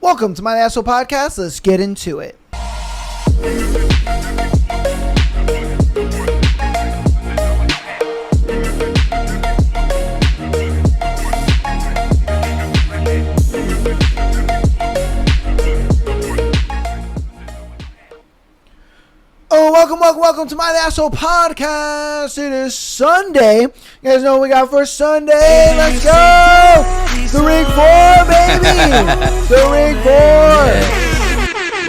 Welcome to my Asshole Podcast. Let's get into it. Welcome to my Asshole Podcast. It is Sunday. You guys know what we got for Sunday. Let's go. The Ring 4, baby. The Ring 4.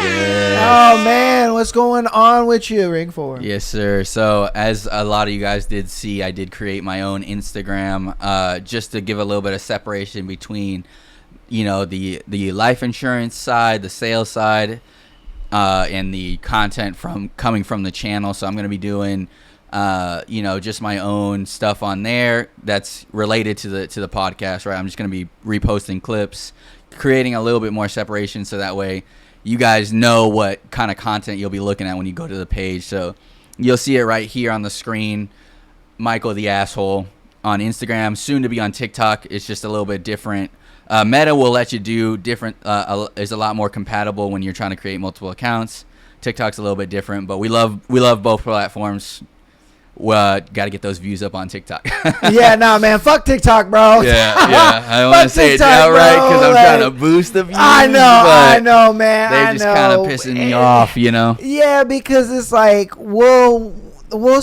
Yes. Oh, man. What's going on with you, Ring 4? Yes, sir. So, as a lot of you guys did see, I did create my own Instagram just to give a little bit of separation between, the life insurance side, the sales side, and the content coming from the channel. So I'm going to be doing, just my own stuff on there that's related to the podcast, right? I'm just going to be reposting clips, creating a little bit more separation so that way you guys know what kind of content you'll be looking at when you go to the page. So you'll see it right here on the screen, Michael the Asshole on Instagram, soon to be on TikTok. It's just a little bit different. Meta will let you do different, is a lot more compatible when you're trying to create multiple accounts. TikTok's a little bit different, but we love both platforms. Got to get those views up on TikTok. Yeah, nah, man, fuck TikTok, bro. Yeah. I don't want to say it outright because I'm trying to boost the views. I know, man. They're just kind of pissing me off, Yeah, because it's like we'll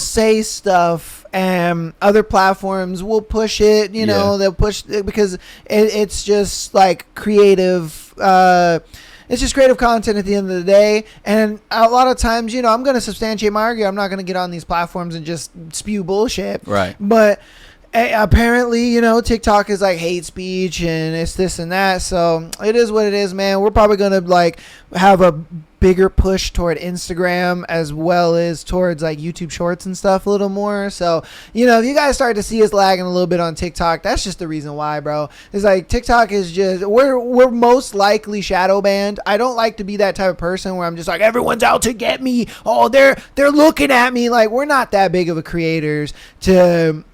say stuff. And other platforms will push it, they'll push it because it's just like creative. It's just creative content at the end of the day. And a lot of times, I'm going to substantiate my argument. I'm not going to get on these platforms and just spew bullshit. Right. But apparently, TikTok is like hate speech and it's this and that. So it is what it is, man. We're probably going to have a bigger push toward Instagram as well as towards like YouTube Shorts and stuff a little more. So, if you guys start to see us lagging a little bit on TikTok, that's just the reason why, bro. It's like TikTok is just we're most likely shadow banned. I don't like to be that type of person where I'm just like everyone's out to get me. Oh, they're looking at me. Like we're not that big of a creators to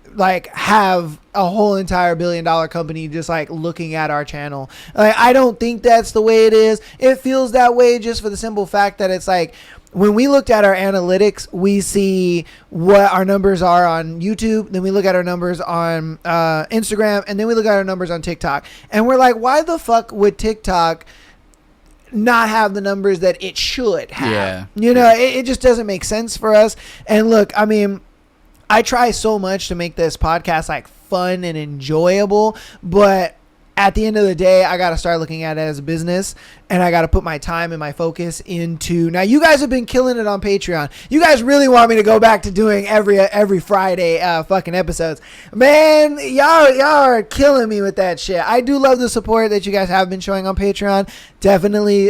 have a whole entire $1 billion company just looking at our channel. I don't think that's the way it is. It feels that way just for the simple fact that it's like when we looked at our analytics, we see what our numbers are on YouTube, then we look at our numbers on Instagram, and then we look at our numbers on TikTok, and we're like, why the fuck would TikTok not have the numbers that it should have? Yeah. It just doesn't make sense for us. And look, I mean, I try so much to make this podcast fun and enjoyable, but at the end of the day, I got to start looking at it as a business, and I got to put my time and my focus into. Now, you guys have been killing it on Patreon. You guys really want me to go back to doing every Friday fucking episodes. Man, y'all are killing me with that shit. I do love the support that you guys have been showing on Patreon. Definitely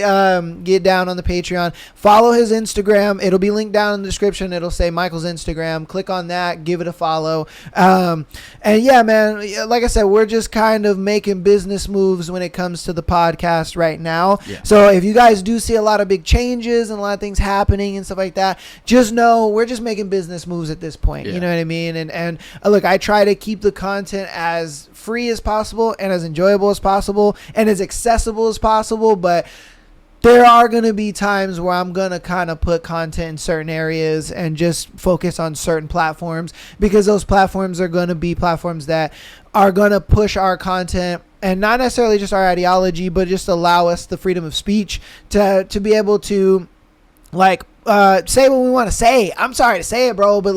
get down on the Patreon. Follow his Instagram. It'll be linked down in the description. It'll say Michael's Instagram. Click on that. Give it a follow. And yeah, man, like I said, we're just kind of making business moves when it comes to the podcast right now. Yeah. So if you guys do see a lot of big changes and a lot of things happening and stuff like that, just know we're just making business moves at this point. Yeah. You know what I mean? And look, I try to keep the content as free as possible and as enjoyable as possible and as accessible as possible. But there are going to be times where I'm going to kind of put content in certain areas and just focus on certain platforms, because those platforms are going to be platforms that are going to push our content and not necessarily just our ideology, but just allow us the freedom of speech to be able to say what we want to say. I'm sorry to say it, bro, but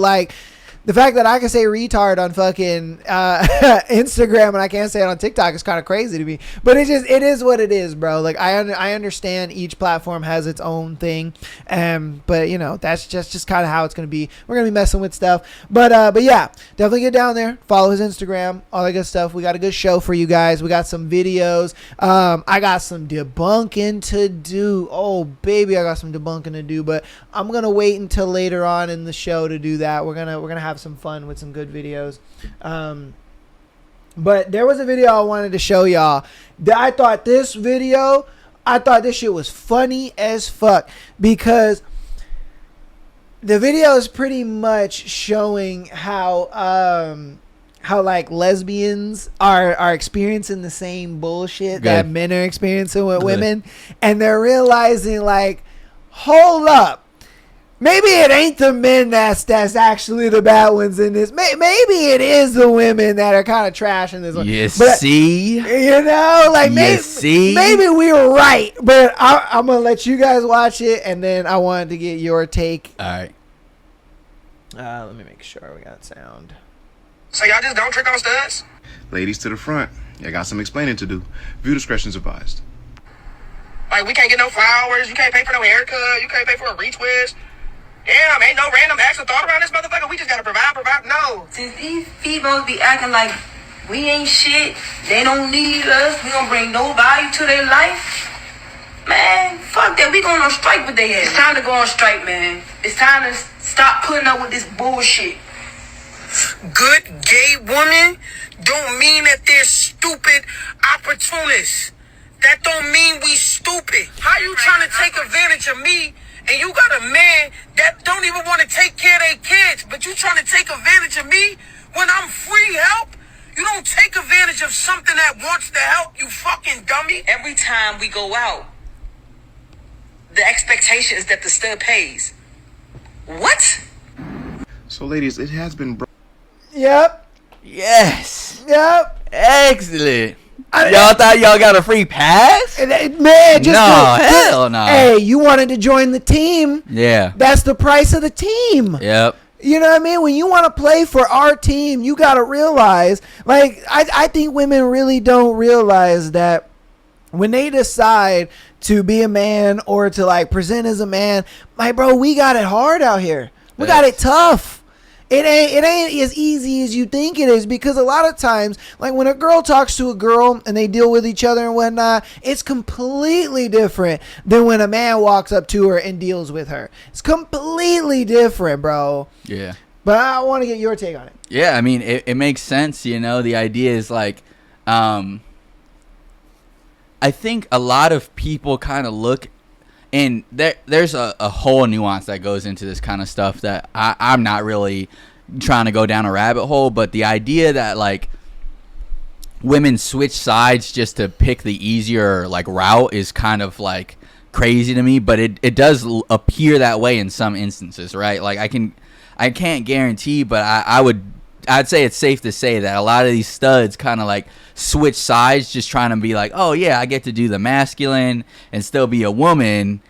the fact that I can say retard on fucking Instagram and I can't say it on TikTok is kind of crazy to me. But it is what it is, bro. I understand each platform has its own thing, but that's just kind of how it's gonna be. We're gonna be messing with stuff, but yeah, definitely get down there, follow his Instagram, all that good stuff. We got a good show for you guys. We got some videos. I got some debunking to do. Oh baby, I got some debunking to do, but I'm gonna wait until later on in the show to do that. We're gonna have some fun with some good videos. But there was a video I wanted to show y'all that I thought this shit was funny as fuck, because the video is pretty much showing how how like lesbians are experiencing the same bullshit that men are experiencing with women, and they're realizing like, hold up, maybe it ain't the men that's actually the bad ones in this. Maybe it is the women that are kind of trash in this one. See, you know, like maybe we were right, but I'm gonna let you guys watch it, and then I wanted to get your take. All right. Let me make sure we got sound. So y'all just don't trick on studs? Ladies to the front. I got some explaining to do. View discretion's advised. Like, we can't get no flowers, you can't pay for no haircut, you can't pay for a retwist. Damn, ain't no random acts of thought around this motherfucker. We just gotta provide. No. Since these females be acting like we ain't shit, they don't need us, we don't bring no value to their life, man, fuck that. We going on strike with their ass. It's time to go on strike, man. It's time to stop putting up with this bullshit. Good gay women don't mean that they're stupid opportunists. That don't mean we stupid. How you trying to take advantage of me, and you got a man that don't even want to take care of their kids, but you trying to take advantage of me when I'm free help? You don't take advantage of something that wants to help, you fucking dummy. Every time we go out, the expectation is that the stud pays. What? So, ladies, it has been... Yep. Yes. Yep. Excellent. Y'all thought y'all got a free pass? Man, just hell no. Hey, you wanted to join the team. Yeah. That's the price of the team. Yep. You know what I mean? When you want to play for our team, you got to realize, like, I think women really don't realize that when they decide to be a man or to, like, present as a man, like, bro, we got it hard out here. We got it tough. It ain't as easy as you think it is, because a lot of times, like when a girl talks to a girl and they deal with each other and whatnot, it's completely different than when a man walks up to her and deals with her. It's completely different, bro. Yeah. But I want to get your take on it. Yeah, I mean, it makes sense, you know. The idea is like, I think a lot of people kind of look, and there's a whole nuance that goes into this kind of stuff that I'm not really trying to go down a rabbit hole, but the idea that like women switch sides just to pick the easier like route is kind of like crazy to me, but it does appear that way in some instances, right? Like I can't guarantee, but I'd say it's safe to say that a lot of these studs kind of like switch sides just trying to be like, oh yeah, I get to do the masculine and still be a woman,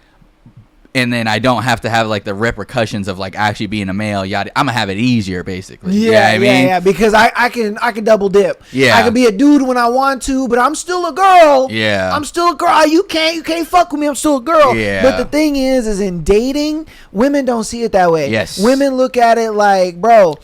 and then I don't have to have like the repercussions of like actually being a male. Yada, I'm gonna have it easier, basically. Yeah, because I can double dip. Yeah, I can be a dude when I want to, but I'm still a girl. Yeah, I'm still a girl. You can't fuck with me. I'm still a girl. Yeah. But the thing is in dating, women don't see it that way. Yes, women look at it like, bro,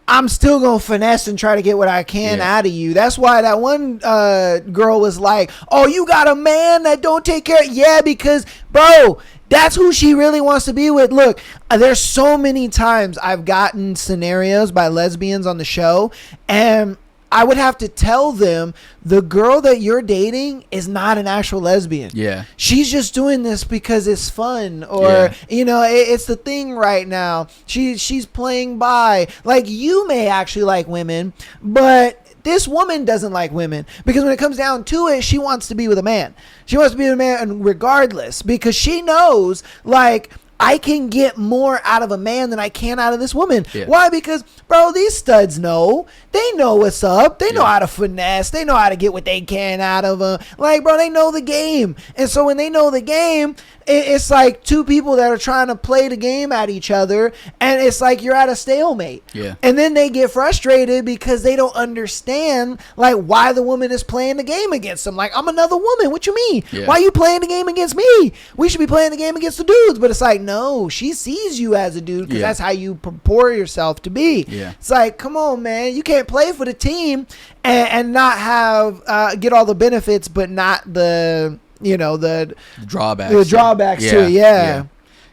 I'm still going to finesse and try to get what I can out of you. That's why that one girl was like, oh, you got a man that don't take care. Yeah, because, bro, that's who she really wants to be with. Look, there's so many times I've gotten scenarios by lesbians on the show, and I would have to tell them the girl that you're dating is not an actual lesbian. Yeah. She's just doing this because it's fun, or, you know, it's the thing right now. She's playing by. Like, you may actually like women, but this woman doesn't like women, because when it comes down to it, she wants to be with a man. She wants to be with a man regardless, because she knows, like, I can get more out of a man than I can out of this woman. Yeah. Why? Because, bro, these studs know. They know what's up. They know how to finesse. They know how to get what they can out of them. Like, bro, they know the game. And so when they know the game, it's like two people that are trying to play the game at each other, and it's like you're at a stalemate. Yeah. And then they get frustrated because they don't understand, like, why the woman is playing the game against them. Like, I'm another woman. What you mean? Yeah. Why are you playing the game against me? We should be playing the game against the dudes. But it's like, no, she sees you as a dude, because that's how you purport yourself to be. Yeah. It's like, come on, man. You can't play for the team and not have get all the benefits, but not the, you know, the drawbacks. The drawbacks to it. Yeah.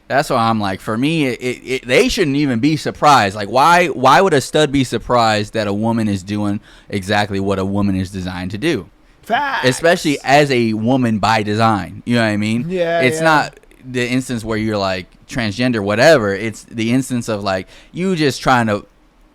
That's why I'm like, for me, they shouldn't even be surprised. Like, why would a stud be surprised that a woman is doing exactly what a woman is designed to do? Facts. Especially as a woman by design. You know what I mean? Yeah. It's not the instance where you're like transgender, whatever. It's the instance of like you just trying to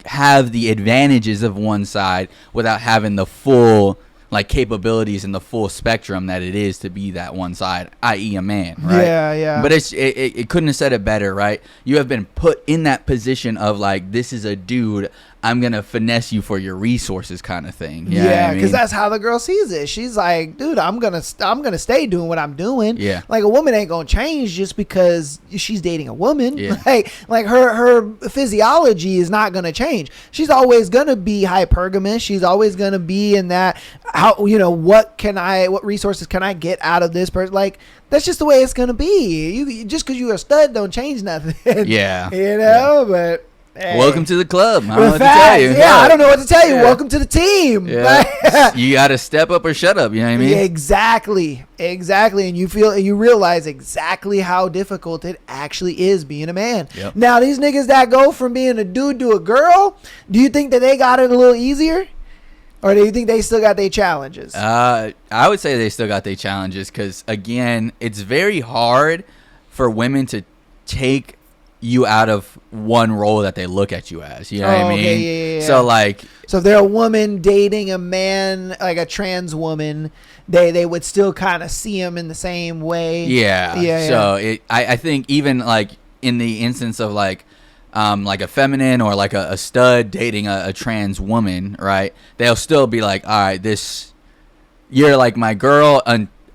have the advantages of one side without having the full like capabilities and the full spectrum that it is to be that one side, i.e. a man, right? Yeah. But it couldn't have said it better, right? You have been put in that position of like, this is a dude, I'm gonna finesse you for your resources, kind of thing. You know what I because mean? that's how the girl sees it. She's like, dude, I'm gonna stay doing what I'm doing. Yeah. Like a woman ain't gonna change just because she's dating a woman. Yeah. Like her physiology is not gonna change. She's always gonna be hypergamous. She's always gonna be in that. How what resources can I get out of this person? Like that's just the way it's gonna be. You just because you're a stud don't change nothing. Yeah. But. Hey. Welcome to the club. I don't know what to Facts. tell you. Yeah, I don't know what to tell you. Welcome to the team. Yeah. You got to step up or shut up. You know what I mean? Yeah, exactly. And you realize exactly how difficult it actually is being a man. Yep. Now, these niggas that go from being a dude to a girl, do you think that they got it a little easier? Or do you think they still got their challenges? I would say they still got their challenges because, again, it's very hard for women to take you out of one role that they look at you as. You know what I mean? Okay, yeah. So, like... So if they're a woman dating a man, like a trans woman, they would still kind of see him in the same way. Yeah. So, I think even, like, in the instance of, like a feminine or, like, a stud dating a trans woman, right? They'll still be like, all right, you're, like, my girl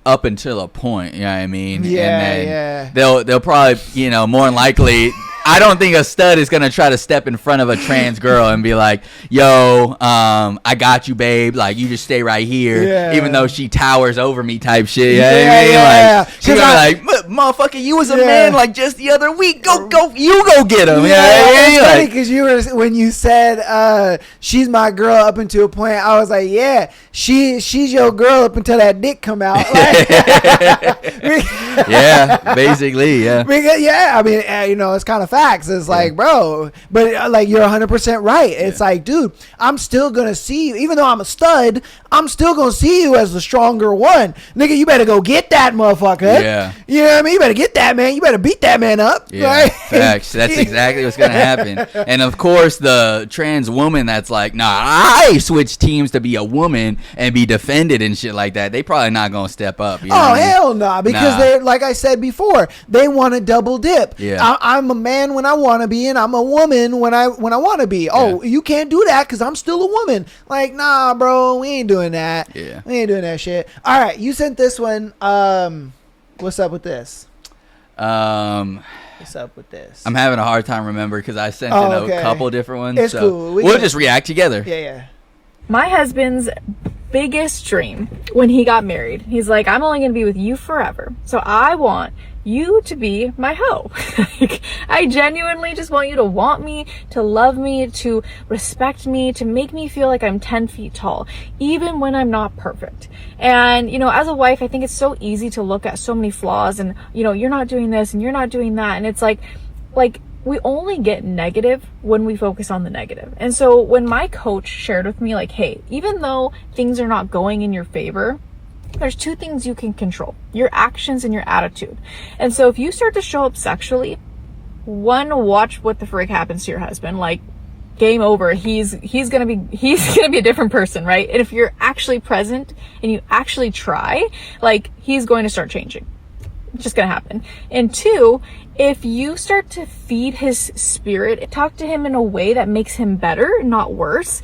up until a point, you know what I mean? Yeah, and then they'll probably, more than likely, I don't think a stud is gonna try to step in front of a trans girl and be like, "Yo, I got you, babe. Like, you just stay right here," even though she towers over me, type shit. You know what I mean? Like, she's gonna be like, "Motherfucker, you was a man like just the other week. Go, you go get him." It's funny because when you said she's my girl up until a point, I was like, yeah, she's your girl up until that dick come out. Yeah, basically, yeah. Because, I mean, it's kind of facts. It's like, bro, but like you're 100% right. It's like, dude, I'm still gonna see you, even though I'm a stud. I'm still gonna see you as the stronger one, nigga. You better go get that motherfucker. Yeah, you know what I mean. You better get that man. You better beat that man up. Yeah, right? Facts. That's exactly what's gonna happen. And of course, the trans woman that's like, nah, I switch teams to be a woman and be defended and shit like that. They probably not gonna step up. You know what I mean? Hell no, because they're like I said before, they want to double dip. Yeah, I'm a man when I want to be, and I'm a woman when I want to be. Oh, you can't do that because I'm still a woman. Like, nah, bro, we ain't doing that. Yeah, we ain't doing that shit. All right, you sent this one. What's up with this? What's up with this? I'm having a hard time remembering because I sent in a couple different ones. It's so cool. We'll just react together. Yeah. My husband's biggest dream when he got married, he's like, I'm only going to be with you forever. So I want you to be my hoe. Like, I genuinely just want you to want me, to love me, to respect me, to make me feel like I'm 10 feet tall, even when I'm not perfect. And, as a wife, I think it's so easy to look at so many flaws and, you're not doing this and you're not doing that. And it's like, we only get negative when we focus on the negative. And so when my coach shared with me, like, hey, even though things are not going in your favor, there's two things you can control: your actions and your attitude. And so if you start to show up sexually, one, watch what the frick happens to your husband. Like, game over. He's gonna be a different person, right? And if you're actually present and you actually try, like, he's going to start changing. It's just gonna happen. And two, if you start to feed his spirit, talk to him in a way that makes him better, not worse,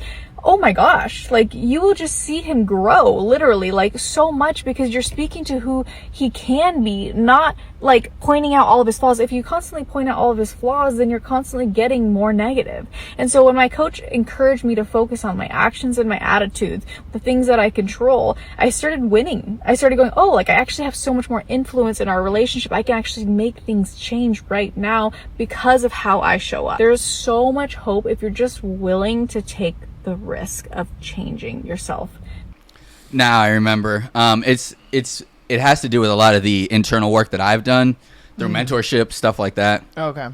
oh my gosh, like, you will just see him grow, literally, like, so much, because you're speaking to who he can be, not like pointing out all of his flaws. If you constantly point out all of his flaws, then you're constantly getting more negative. And so when my coach encouraged me to focus on my actions and my attitudes, the things that I control, I started winning. I started going, oh, like, I actually have so much more influence in our relationship. I can actually make things change right now because of how I show up. There's so much hope if you're just willing to take the risk of changing yourself. Now I remember. It has to do with a lot of the internal work that I've done through mentorship, stuff like that. Okay.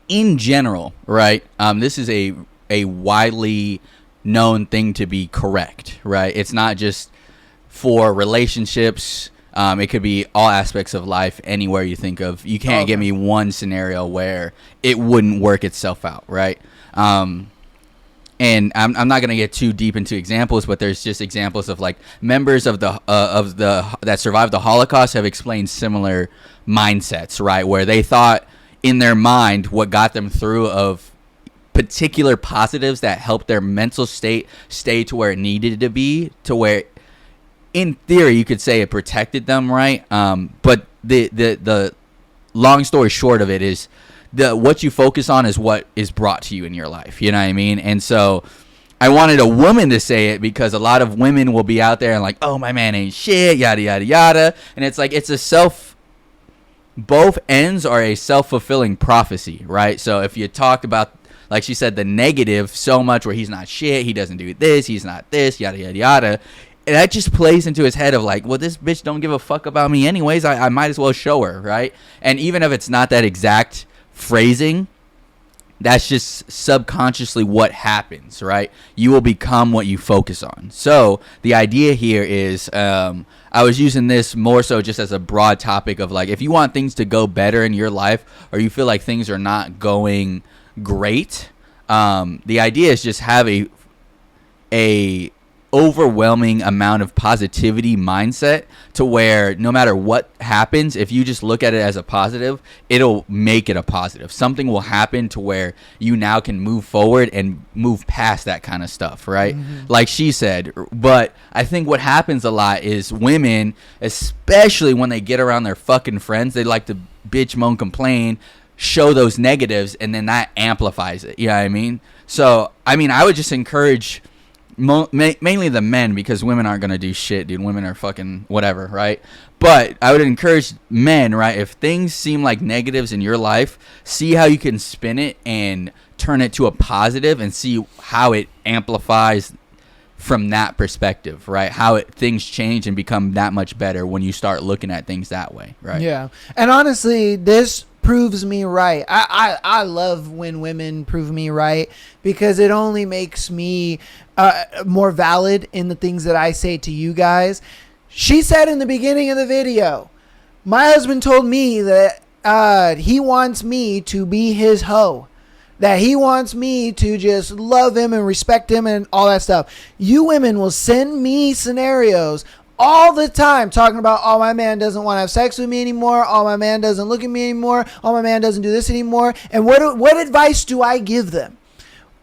In general, right? This is a widely known thing to be correct, right? It's not just for relationships. It could be all aspects of life, anywhere you think of. You can't give me one scenario where it wouldn't work itself out, right? and I'm not going to get too deep into examples, but there's just examples of like members of the that survived the Holocaust have explained similar mindsets, right? Where they thought in their mind what got them through of particular positives that helped their mental state stay to where it needed to be, to where in theory you could say it protected them, right? But the long story short of it is what you focus on is what is brought to you in your life. You know what I mean? And so I wanted a woman to say it because a lot of women will be out there and like, oh, my man ain't shit, yada, yada, yada. And it's like, both ends are a self-fulfilling prophecy, right? So if you talked about, like she said, the negative so much where he's not shit, he doesn't do this, he's not this, yada, yada, yada. And that just plays into his head of like, well, this bitch don't give a fuck about me anyways. I might as well show her, right? And even if it's not that exact phrasing, that's just subconsciously what happens, right? You will become what you focus on. So the idea here is, I was using this more so just as a broad topic of like, if you want things to go better in your life, or you feel like things are not going great, the idea is just have a overwhelming amount of positivity mindset to where no matter what happens, if you just look at it as a positive, it'll make it a positive. Something will happen to where you now can move forward and move past that kind of stuff, right? Like she said. But I think what happens a lot is women, especially when they get around their fucking friends, they like to bitch, moan, complain, show those negatives, and then that amplifies it. You know what I mean? So, I mean, I would just encourage mainly the men, because women aren't gonna do shit, dude. Women are fucking whatever, right? But I would encourage men, right? If things seem like negatives in your life, see how you can spin it and turn it to a positive, and see how it amplifies from that perspective, right? How things change and become that much better when you start looking at things that way, right? Yeah. And honestly, this proves me right. I love when women prove me right, because it only makes me more valid in the things that I say to you guys. She said in the beginning of the video, my husband told me that he wants me to be his hoe, that he wants me to just love him and respect him and all that stuff. You women will send me scenarios all the time talking about, oh, my man doesn't want to have sex with me anymore. Oh, my man doesn't look at me anymore. Oh, my man doesn't do this anymore. And what advice do I give them?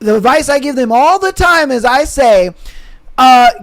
The advice I give them all the time is I say,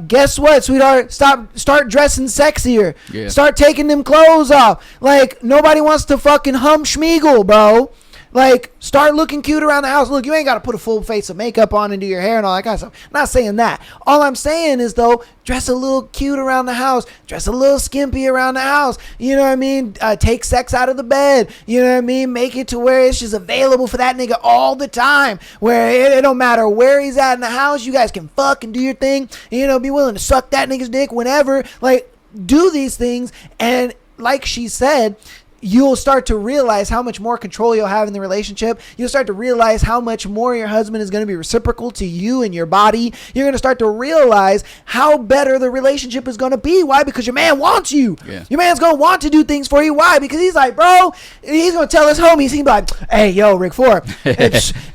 guess what, sweetheart? Start dressing sexier. Yeah. Start taking them clothes off. Like, nobody wants to fucking hum schmeagle, bro. Like, start looking cute around the house. Look, you ain't got to put a full face of makeup on and do your hair and all that kind of stuff. I'm not saying that. All I'm saying is, though, dress a little cute around the house. Dress a little skimpy around the house. You know what I mean? Take sex out of the bed. You know what I mean? Make it to where it's just available for that nigga all the time. Where it don't matter where he's at in the house. You guys can fuck and do your thing. You know, be willing to suck that nigga's dick whenever. Like, do these things. And like she said, you'll start to realize how much more control you'll have in the relationship. You'll start to realize how much more your husband is going to be reciprocal to you and your body. You're going to start to realize how better the relationship is going to be. Why? Because your man wants you. Yeah. Your man's going to want to do things for you. Why? Because he's like, bro, he's going to tell his homies, he's like, hey, yo, Rick Ford,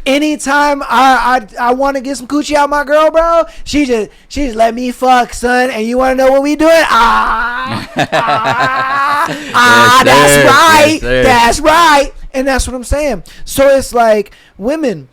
anytime I want to get some coochie out my girl, bro, she just let me fuck, son. And you want to know what we doing? That's right. Yes, that's right. And that's what I'm saying. So it's like, women,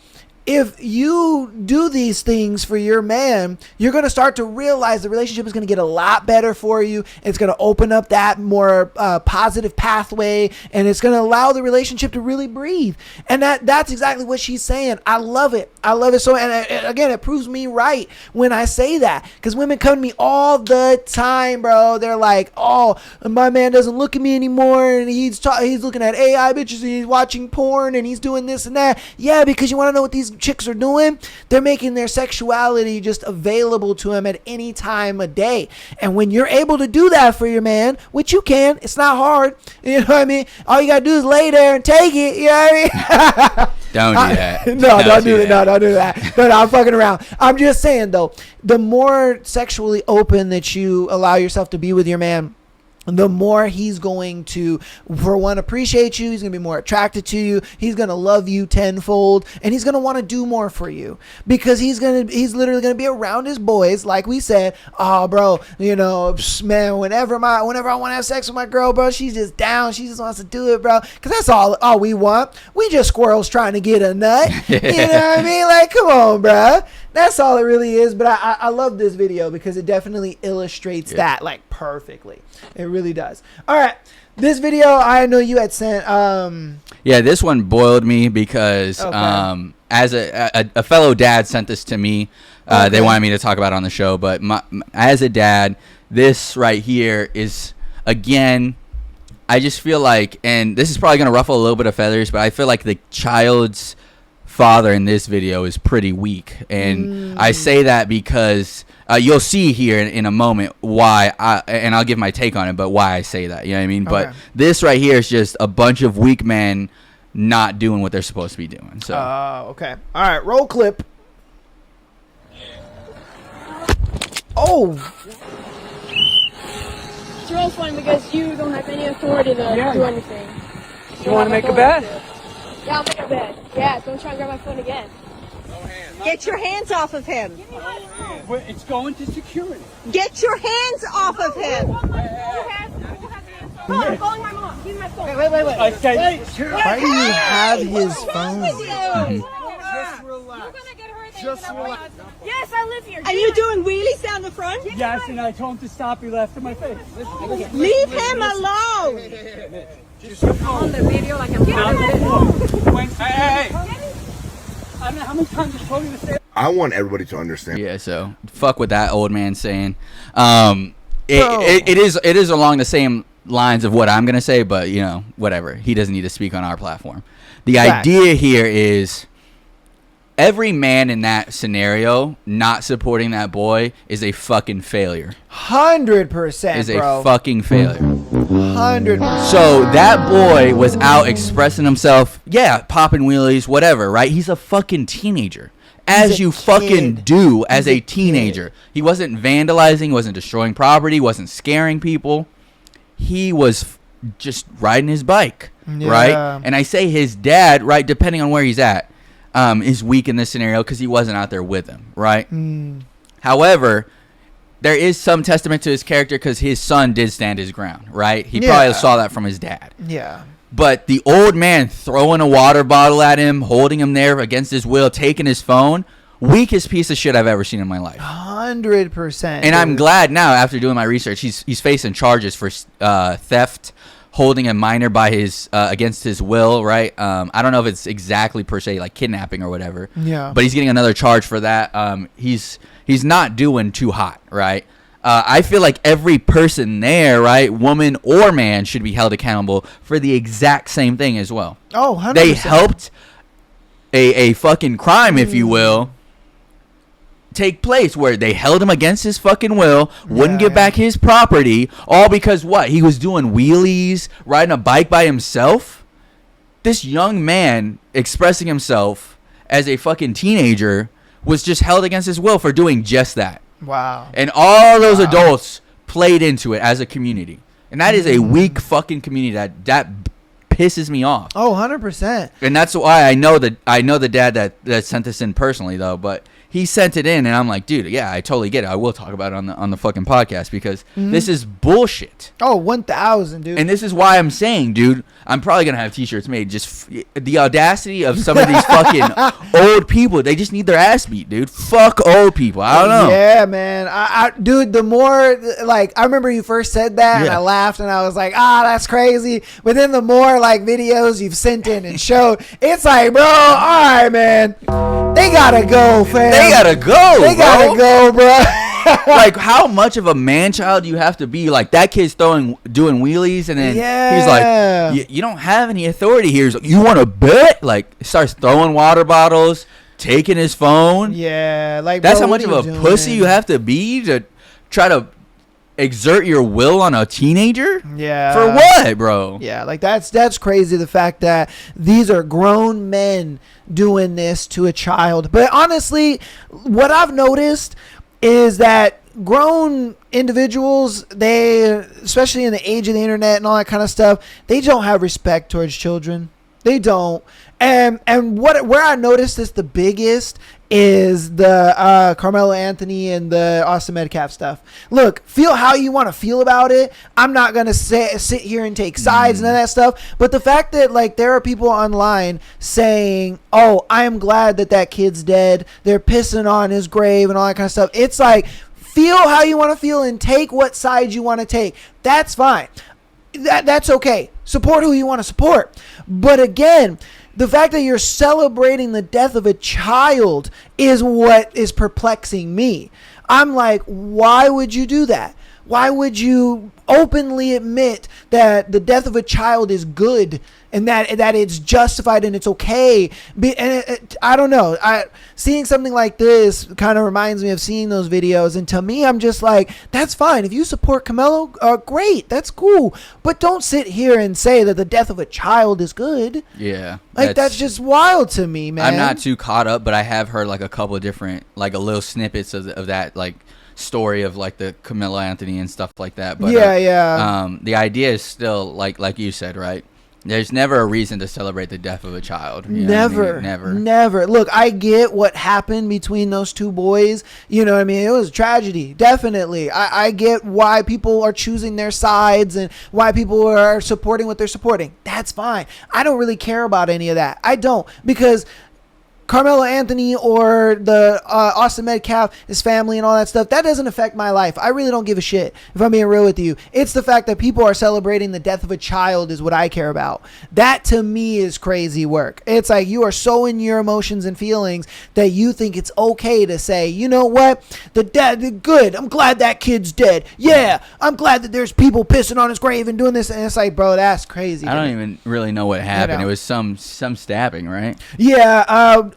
if you do these things for your man, you're going to start to realize the relationship is going to get a lot better for you. It's going to open up that more positive pathway, and it's going to allow the relationship to really breathe. And that's exactly what she's saying. I love it. I love it so. And again, it proves me right when I say that, because women come to me all the time, bro. They're like, oh, my man doesn't look at me anymore, and he's looking at AI bitches, and he's watching porn, and he's doing this and that. Yeah, because you want to know what these chicks are doing? They're making their sexuality just available to him at any time of day. And when you're able to do that for your man, which you can, it's not hard. You know what I mean? All you gotta do is lay there and take it. You know what I mean? Don't do that. No, don't do that. No, don't do that. But I'm fucking around. I'm just saying, though, the more sexually open that you allow yourself to be with your man, the more he's going to, for one, appreciate you. He's going to be more attracted to you. He's going to love you tenfold, and he's going to want to do more for you because he's literally going to be around his boys. Like we said, oh, bro, you know, man, whenever I want to have sex with my girl, bro, she's just down. She just wants to do it, bro. Because that's all we want. We just squirrels trying to get a nut. You know what I mean? Like, come on, bro. That's all it really is. But I love this video because it definitely illustrates that like perfectly. It really does. All right. This video I know you had sent. Yeah, this one boiled me because as a fellow dad sent this to me. They wanted me to talk about it on the show. But as a dad, this right here is, again, I just feel like, and this is probably going to ruffle a little bit of feathers, but I feel like the child's father in this video is pretty weak. And I say that because you'll see here in a moment why and I'll give my take on it, but why I say that, you know what I mean? But this right here is just a bunch of weak men not doing what they're supposed to be doing. So okay. All right, roll clip. Oh, it's real fun because you don't have any authority to do anything. You want to make a bet? Yeah, I'll make a bet. Yeah, don't try and grab my phone again. Get your hands off of him. It's going to security. Get your hands off of him. Oh, I'm calling my mom. Give me my phone. Wait. I said, why do you have his phone? just relax. Just relax. Yes, I live here. Are you doing wheelies down the front? Yes, and I told him to stop. He laughed in my face. Leave him alone. On the video like I'm Hey. I don't know how many times I told you to say. I want everybody to understand. yeah, so fuck what that old man saying. It is along the same lines of what I'm gonna say, but you know, whatever. He doesn't need to speak on our platform. The idea here is every man in that scenario not supporting that boy is a fucking failure. 100%, Is bro. a fucking failure. 100%. So that boy was out expressing himself, popping wheelies, whatever, right? He's a fucking teenager. As you fucking do as a teenager. He wasn't vandalizing, wasn't destroying property, wasn't scaring people. He was just riding his bike, right? And I say his dad, right, depending on where he's at, is weak in this scenario because he wasn't out there with him, right? However, there is some testament to his character because his son did stand his ground, right? He probably saw that from his dad. Yeah. But the old man throwing a water bottle at him, holding him there against his will, taking his phone, weakest piece of shit I've ever seen in my life. 100%. And I'm glad now, after doing my research, he's facing charges for theft, holding a minor by his against his will, right? I don't know if it's exactly per se like kidnapping or whatever. Yeah. But he's getting another charge for that. He's not doing too hot, right? I feel like every person there, right, woman or man, should be held accountable for the exact same thing as well. Oh, 100%. They helped a fucking crime, if you will, take place where they held him against his fucking will, wouldn't give back his property, all because what? He was doing wheelies, riding a bike by himself? This young man expressing himself as a fucking teenager was just held against his will for doing just that. Wow. And all those adults played into it as a community. And that is a weak fucking community that pisses me off. Oh, 100%. And that's why I know the dad that sent this in personally though, but he sent it in and I'm like, dude, yeah, I totally get it. I will talk about it on the fucking podcast because this is bullshit. Oh, 1,000, dude. And this is why I'm saying, dude, I'm probably going to have t-shirts made. Just the audacity of some of these fucking old people. They just need their ass beat, dude. Fuck old people. I don't know. Yeah, man. Dude, the more, like, I remember you first said that and I laughed and I was like, that's crazy. But then the more, like, videos you've sent in and showed, it's like, bro, all right, man. They gotta go, fam. They gotta go. They gotta go, bro. Like, how much of a man child do you have to be? Like, that kid's doing wheelies, and then he's like, you don't have any authority here. He's like, you want to bet? Like, starts throwing water bottles, taking his phone. Yeah, like, that's bro, how much of a pussy you have to be to try to exert your will on a teenager? Yeah. For what, bro? Yeah, like that's crazy, the fact that these are grown men doing this to a child. But honestly, what I've noticed is that grown individuals, they, especially in the age of the internet and all that kind of stuff, they don't have respect towards children. They don't. And where I noticed this the biggest is the Carmelo Anthony and the Austin Metcalf stuff. Look, feel how you want to feel about it. I'm not gonna sit here and take sides and all that stuff. But the fact that like there are people online saying, "Oh, I am glad that kid's dead," they're pissing on his grave and all that kind of stuff. It's like, feel how you want to feel and take what side you want to take. That's fine. That's okay. Support who you want to support. But again, the fact that you're celebrating the death of a child is what is perplexing me. I'm like, why would you do that? Why would you openly admit that the death of a child is good and that it's justified and it's okay? I don't know. Seeing something like this kind of reminds me of seeing those videos. And to me, I'm just like, that's fine. If you support Carmelo, great. That's cool. But don't sit here and say that the death of a child is good. Yeah. Like, that's just wild to me, man. I'm not too caught up, but I have heard like a couple of different, like a little snippets of that, like, story of like the Carmelo Anthony and stuff like that. But the idea is still like you said, right? There's never a reason to celebrate the death of a child. You know what I mean? Never. Look, I get what happened between those two boys. You know what I mean? It was a tragedy, definitely. I get why people are choosing their sides and why people are supporting what they're supporting. That's fine. I don't really care about any of that. I don't, because Carmelo Anthony or the Austin Metcalf, his family and all that stuff, that doesn't affect my life. I really don't give a shit, if I'm being real with you. It's the fact that people are celebrating the death of a child is what I care about. That to me is crazy work. It's like you are so in your emotions and feelings that you think it's okay to say, you know what, good, I'm glad that kid's dead. Yeah, I'm glad that there's people pissing on his grave and doing this. And it's like, bro, that's crazy. I don't even really know what happened. It was some stabbing, right? Yeah,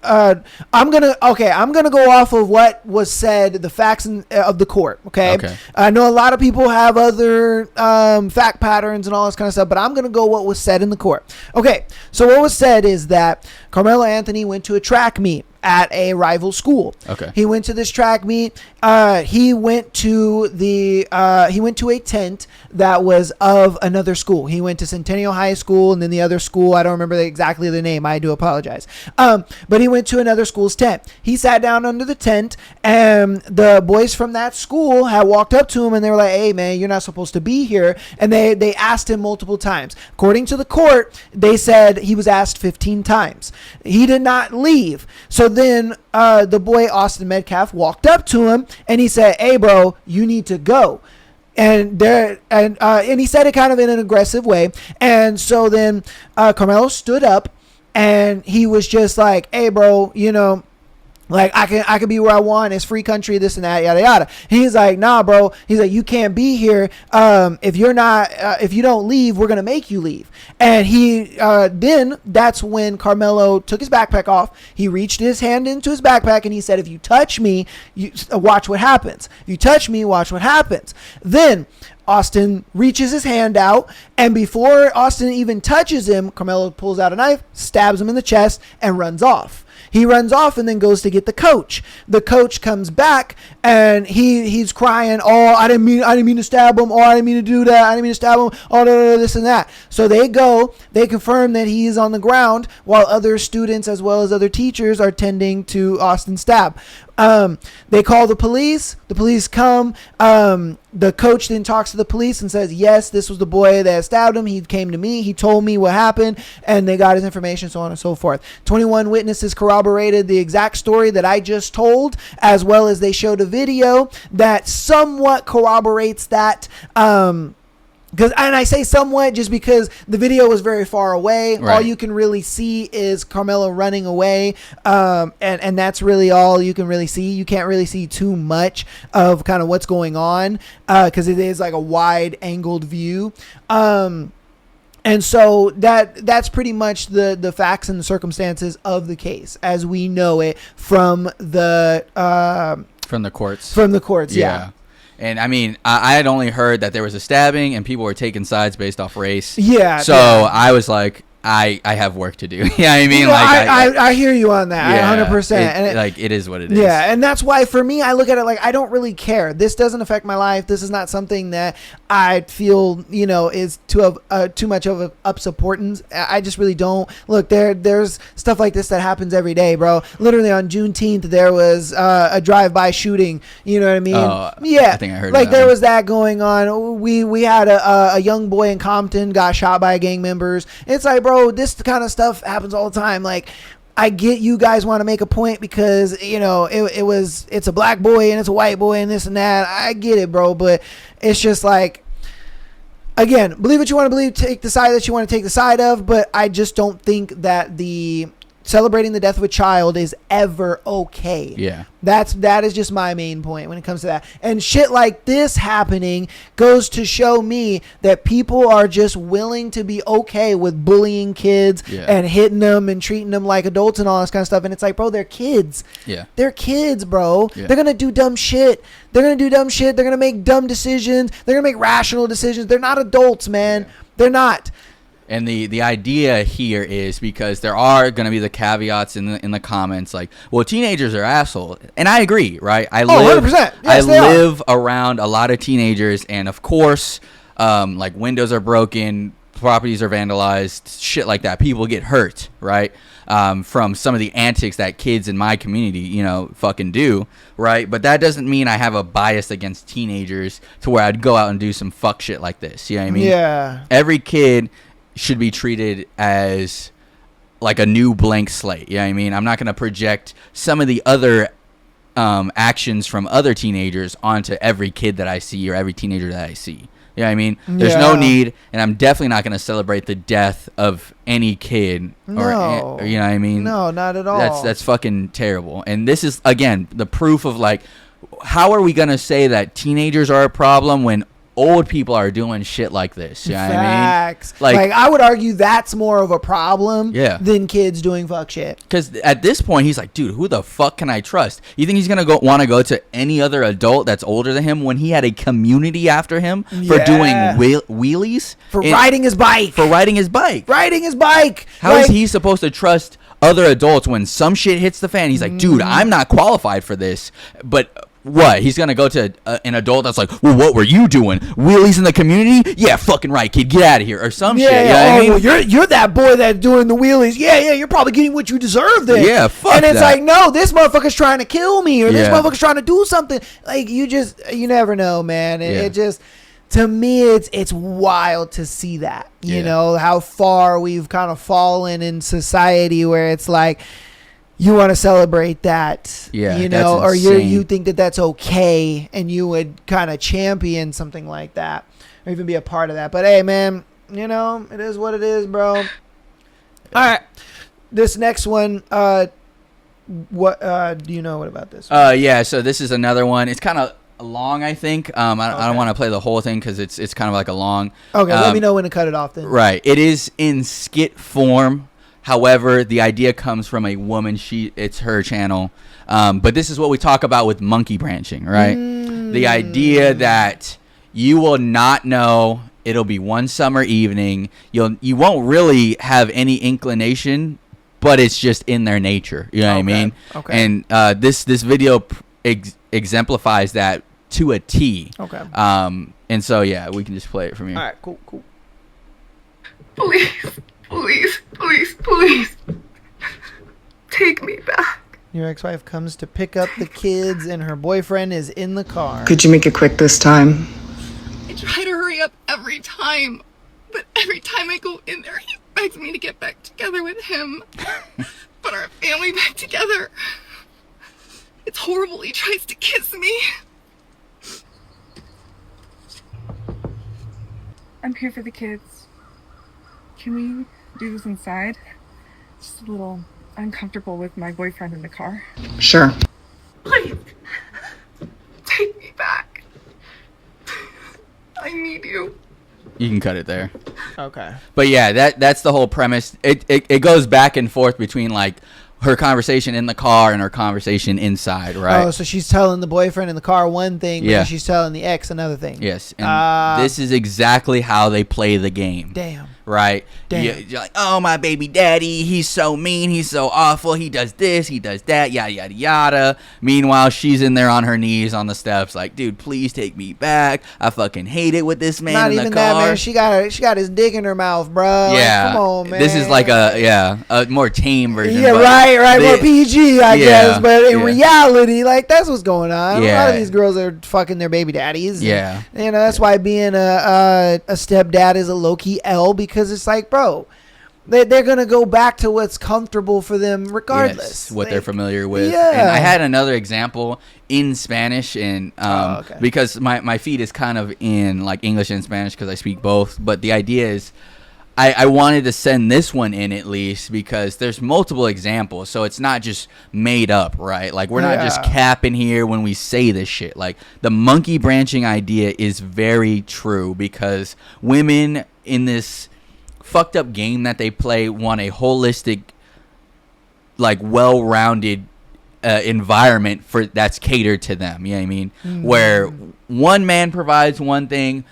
I'm gonna go off of what was said, the facts of the court. Okay. I know a lot of people have other fact patterns and all this kind of stuff, but I'm gonna go what was said in the court. Okay, so what was said is that Carmelo Anthony went to a track meet at a rival school. Okay. He went to this track meet. He went to a tent that was of another school. He went to Centennial High School, and then the other school, I don't remember exactly the name. I do apologize. But he went to another school's tent. He sat down under the tent, and the boys from that school had walked up to him, and they were like, "Hey, man, you're not supposed to be here." And they asked him multiple times. According to the court, they said he was asked 15 times. He did not leave. So then the boy Austin Metcalf walked up to him and he said, "Hey, bro, you need to go." And he said it kind of in an aggressive way. And so then Carmelo stood up and he was just like, "Hey, bro, you know, like I can be where I want. It's free country, this and that, yada yada." He's like, "Nah, bro." He's like, "You can't be here. If you don't leave, we're gonna make you leave." And then that's when Carmelo took his backpack off. He reached his hand into his backpack and he said, "If you touch me, watch what happens. If you touch me, watch what happens." Then Austin reaches his hand out, and before Austin even touches him, Carmelo pulls out a knife, stabs him in the chest, and runs off. He runs off and then goes to get the coach. The coach comes back and he's crying, "Oh, I didn't mean to stab him. Oh, I didn't mean to do that. I didn't mean to stab him. Oh, no, this and that." So they confirm that he is on the ground while other students as well as other teachers are tending to Austin's stab. They call the police. The police come. The coach then talks to the police and says, "Yes, this was the boy that stabbed him. He came to me. He told me what happened," and they got his information, so on and so forth. 21 witnesses corroborated the exact story that I just told, as well as they showed a video that somewhat corroborates that. And I say somewhat just because the video was very far away. Right. All you can really see is Carmelo running away. And that's really all you can really see. You can't really see too much of kind of what's going on because it is like a wide angled view. And so that's pretty much the facts and the circumstances of the case as we know it from the courts. From the courts, yeah. And I mean, I had only heard that there was a stabbing and people were taking sides based off race. Yeah. So I was like, I have work to do. Yeah, I mean, You know, like I hear you on that. yeah, 100%. And like it is what it is. yeah, and that's why for me, I look at it like I don't really care. This doesn't affect my life. This is not something that I feel, you know, is too much of a up importance. I just really don't. Look, there's stuff like this that happens every day, bro. Literally on Juneteenth, there was a drive-by shooting. You know what I mean? Oh, yeah, I think I heard like about there it. was that going on. We had a young boy in Compton got shot by gang members. It's like, bro, this kind of stuff happens all the time. Like, I get you guys want to make a point because, you know, it's a black boy and it's a white boy and this and that. I get it, bro. But it's just like, again, believe what you want to believe, take the side that you want to take the side of. But I just don't think that celebrating the death of a child is ever okay. Yeah. That is just my main point when it comes to that. And shit like this happening goes to show me that people are just willing to be okay with bullying kids and hitting them and treating them like adults and all this kind of stuff. And it's like, bro, they're kids. Yeah. They're kids, bro. Yeah. They're going to do dumb shit. They're going to do dumb shit. They're going to make dumb decisions. They're going to make rational decisions. They're not adults, man. Yeah. They're not. And the idea here is because there are going to be the caveats in the comments like, well, teenagers are assholes. And I agree, right? I live, 100%. Yes, I live around a lot of teenagers. And, of course, like windows are broken, properties are vandalized, shit like that. People get hurt, right, from some of the antics that kids in my community, you know, fucking do, right? But that doesn't mean I have a bias against teenagers to where I'd go out and do some fuck shit like this. You know what I mean? Yeah. Every kid should be treated as like a new blank slate. You know what I mean? I'm not going to project some of the other actions from other teenagers onto every kid that I see or every teenager that I see. You know what I mean? There's no need, and I'm definitely not going to celebrate the death of any kid or you know what I mean? No, not at all. That's fucking terrible. And this is, again, the proof of like, how are we going to say that teenagers are a problem when old people are doing shit like this? You know what I mean? Facts. Like, I would argue that's more of a problem than kids doing fuck shit. Because at this point, he's like, dude, who the fuck can I trust? You think he's going to want to go to any other adult that's older than him when he had a community after him for doing wheelies? For riding his bike. Riding his bike. How is he supposed to trust other adults when some shit hits the fan? He's like, dude, I'm not qualified for this. But what? He's going to go to an adult that's like, well, what were you doing? Wheelies in the community? Yeah, fucking right, kid. Get out of here. Or some shit. You know what I mean? Well, you're that boy that's doing the wheelies. Yeah, you're probably getting what you deserve then. Yeah, fuck And it's that. like, no, this motherfucker's trying to kill me or this motherfucker's trying to do something. Like, you never know, man. It just, to me, it's wild to see that. You know, how far we've kind of fallen in society where it's like, you want to celebrate that, you know, or you think that that's okay, and you would kind of champion something like that, or even be a part of that. But hey, man, you know, it is what it is, bro. All right, this next one, what do you know? What about this one? Yeah, so this is another one. It's kind of long, I think. I don't want to play the whole thing because it's kind of like a long. Okay, let me know when to cut it off then. Right, it is in skit form. However, the idea comes from a woman. It's her channel. But this is what we talk about with monkey branching, right? The idea that you will not know. It'll be one summer evening. You won't really have any inclination, but it's just in their nature. You know what I mean? Okay. And this video exemplifies that to a T. Okay. And so, yeah, we can just play it from here. All right, cool. Please. Take me back. Your ex-wife comes to pick up the kids and her boyfriend is in the car. Could you make it quick this time? I try to hurry up every time, but every time I go in there, he begs me to get back together with him. Put our family back together. It's horrible. He tries to kiss me. I'm here for the kids. Can we do this inside? Just a little uncomfortable with my boyfriend in the car. Sure. Please, take me back. I need you. You can cut it there. Okay. But yeah, that's the whole premise. It goes back and forth between like her conversation in the car and her conversation inside, right? Oh, so she's telling the boyfriend in the car one thing, but then she's telling the ex another thing. Yes, and this is exactly how they play the game. Damn. right? Damn. You're like, oh, my baby daddy, he's so mean, he's so awful, he does this, he does that, yada yada yada. Meanwhile, she's in there on her knees on the steps, like, dude, please take me back. I fucking hate it with this man Not in the even car. that, man. She got his dick in her mouth, bro. Yeah, Like, come on, man. This is like a more tame version. Yeah, but right, more PG, I guess. But in yeah. reality, like, that's what's going on. A Yeah. lot of these girls are fucking their baby daddies. Yeah. And, you know, that's why being a stepdad is a low-key L, because it's like, bro, they're going to go back to what's comfortable for them regardless. Yes, what they're familiar with. Yeah. And I had another example in Spanish, and okay. because my feed is kind of in like English and Spanish because I speak both. But the idea is, I wanted to send this one in at least because there's multiple examples, so it's not just made up, right? Like, we're not just capping here when we say this shit. Like, the monkey branching idea is very true because women in this fucked up game that they play want a holistic, like, well-rounded environment for that's catered to them. You know what I mean? Mm-hmm. Where one man provides one thing,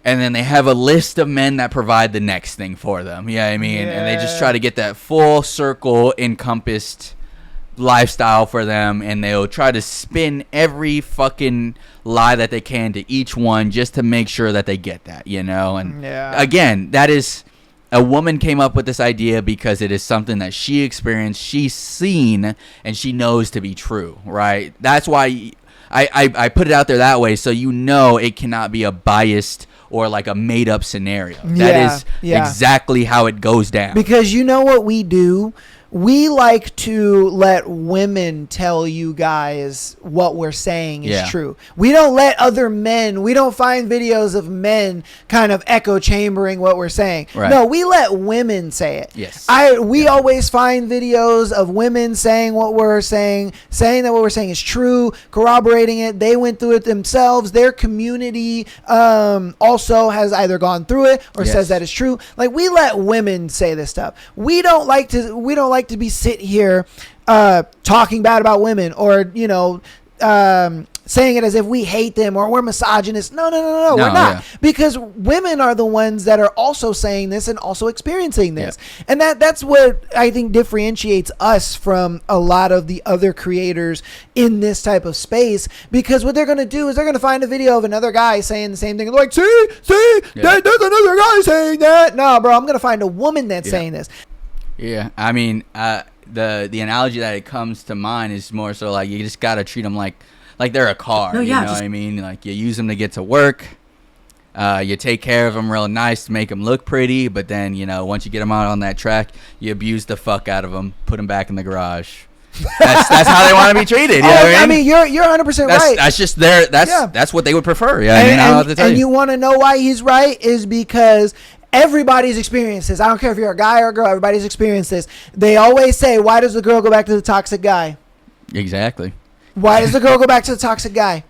and then they have a list of men that provide the next thing for them. You know what I mean? And they just try to get that full circle encompassed lifestyle for them, and they'll try to spin every fucking lie that they can to each one just to make sure that they get that, you know? And again, that is, a woman came up with this idea because it is something that she experienced, she's seen, and she knows to be true, right? That's why I put it out there that way, so you know it cannot be a biased or like a made up scenario. That is exactly how it goes down. Because you know what we do? We like to let women tell you guys what we're saying is true. We don't let other men, we don't find videos of men kind of echo chambering what we're saying. Right. No, we let women say it. Yes. We always find videos of women saying what we're saying that what we're saying is true, corroborating it. They went through it themselves. Their community also has either gone through it or says that it's true. Like, we let women say this stuff. We don't like to be sit here talking bad about women, or, you know, saying it as if we hate them or we're misogynist. No, we're not. Because women are the ones that are also saying this and also experiencing this. And that's what I think differentiates us from a lot of the other creators in this type of space, because what they're going to do is they're going to find a video of another guy saying the same thing. They're like, see, there's another guy saying that. No, bro, I'm going to find a woman that's saying this. Yeah, I mean, the analogy that it comes to mind is more so like, you just gotta treat them like they're a car. You know what I mean? Like, you use them to get to work. You take care of them real nice to make them look pretty, but then, you know, once you get them out on that track, you abuse the fuck out of them, put them back in the garage. That's how they want to be treated. You know what I mean? You're 100% right. That's just that's what they would prefer. Yeah, I don't know what to tell you. And you want to know why he's right is because everybody's experienced this. I don't care if you're a guy or a girl. Everybody's experienced this. They always say, why does the girl go back to the toxic guy? Exactly. Why does the girl go back to the toxic guy?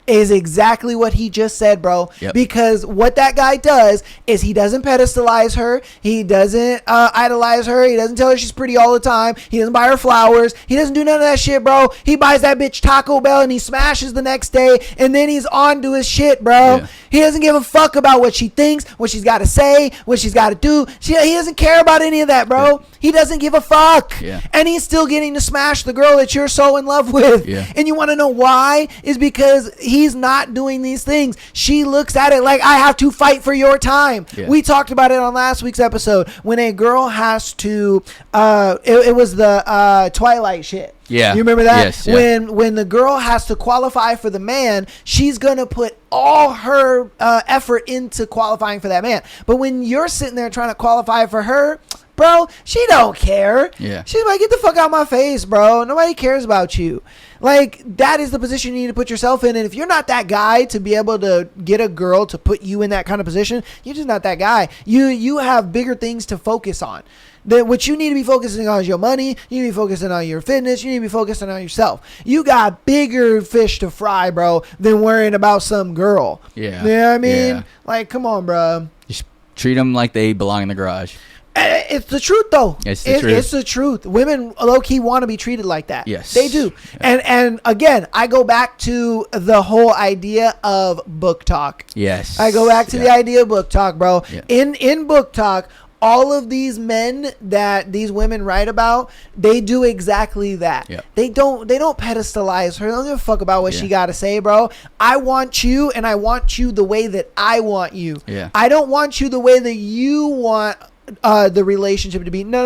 Is exactly what he just said, bro. Yep. Because what that guy does is he doesn't pedestalize her. He doesn't idolize her. He doesn't tell her she's pretty all the time. He doesn't buy her flowers. He doesn't do none of that shit, bro. He buys that bitch Taco Bell and he smashes the next day, and then he's on to his shit, bro. Yeah. He doesn't give a fuck about what she thinks, what she's got to say, what she's got to do. He doesn't care about any of that, bro. He doesn't give a fuck. Yeah. And he's still getting to smash the girl that you're so in love with. Yeah. And you want to know why? Is because he's not doing these things. She looks at it like, I have to fight for your time. Yeah. We talked about it on last week's episode when a girl has to it was the Twilight shit. Yeah. You remember that? Yes, yeah. When the girl has to qualify for the man, she's going to put all her effort into qualifying for that man. But when you're sitting there trying to qualify for her, bro, she don't care. Yeah. She's like, get the fuck out my face, bro. Nobody cares about you. Like, that is the position you need to put yourself in. And if you're not that guy to be able to get a girl to put you in that kind of position, you're just not that guy. You have bigger things to focus on. What you need to be focusing on is your money. You need to be focusing on your fitness. You need to be focusing on yourself. You got bigger fish to fry, bro, than worrying about some girl. Yeah. You know what I mean? Yeah. Like, come on, bro. Just treat them like they belong in the garage. It's the truth, though. It's the truth. It's the truth. Women low key want to be treated like that. Yes, they do. Yeah. And again, I go back to the whole idea of book talk. Yes, I go back to the idea of book talk, bro. Yeah. In book talk, all of these men that these women write about, they do exactly that. Yep. They don't pedestalize her. They don't give a fuck about what she got to say, bro. I want you, and I want you the way that I want you. Yeah. I don't want you the way that you want the relationship to be. No,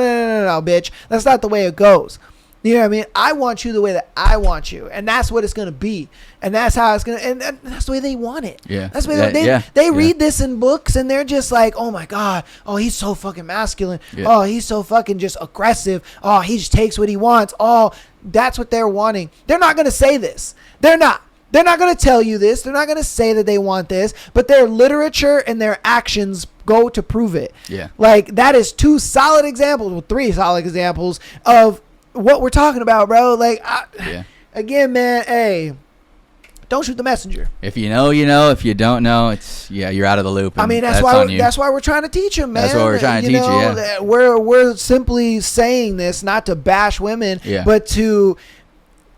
bitch. That's not the way it goes. You know what I mean? I want you the way that I want you, and that's what it's gonna be, and that's how it's gonna, and that's the way they want it. Yeah, that's the way they read this in books, and they're just like, oh my god, oh he's so fucking masculine, oh he's so fucking just aggressive, oh he just takes what he wants, oh that's what they're wanting. They're not gonna say this. They're not going to tell you this. They're not going to say that they want this, but their literature and their actions go to prove it. Yeah. Like, that is 2 solid examples, well, 3 solid examples of what we're talking about, bro. Like, again, man, hey, don't shoot the messenger. If you know, you know. If you don't know, it's you're out of the loop. I mean, that's why we're trying to teach them, man. That's what we're trying to teach you. Yeah. We're simply saying this not to bash women, but to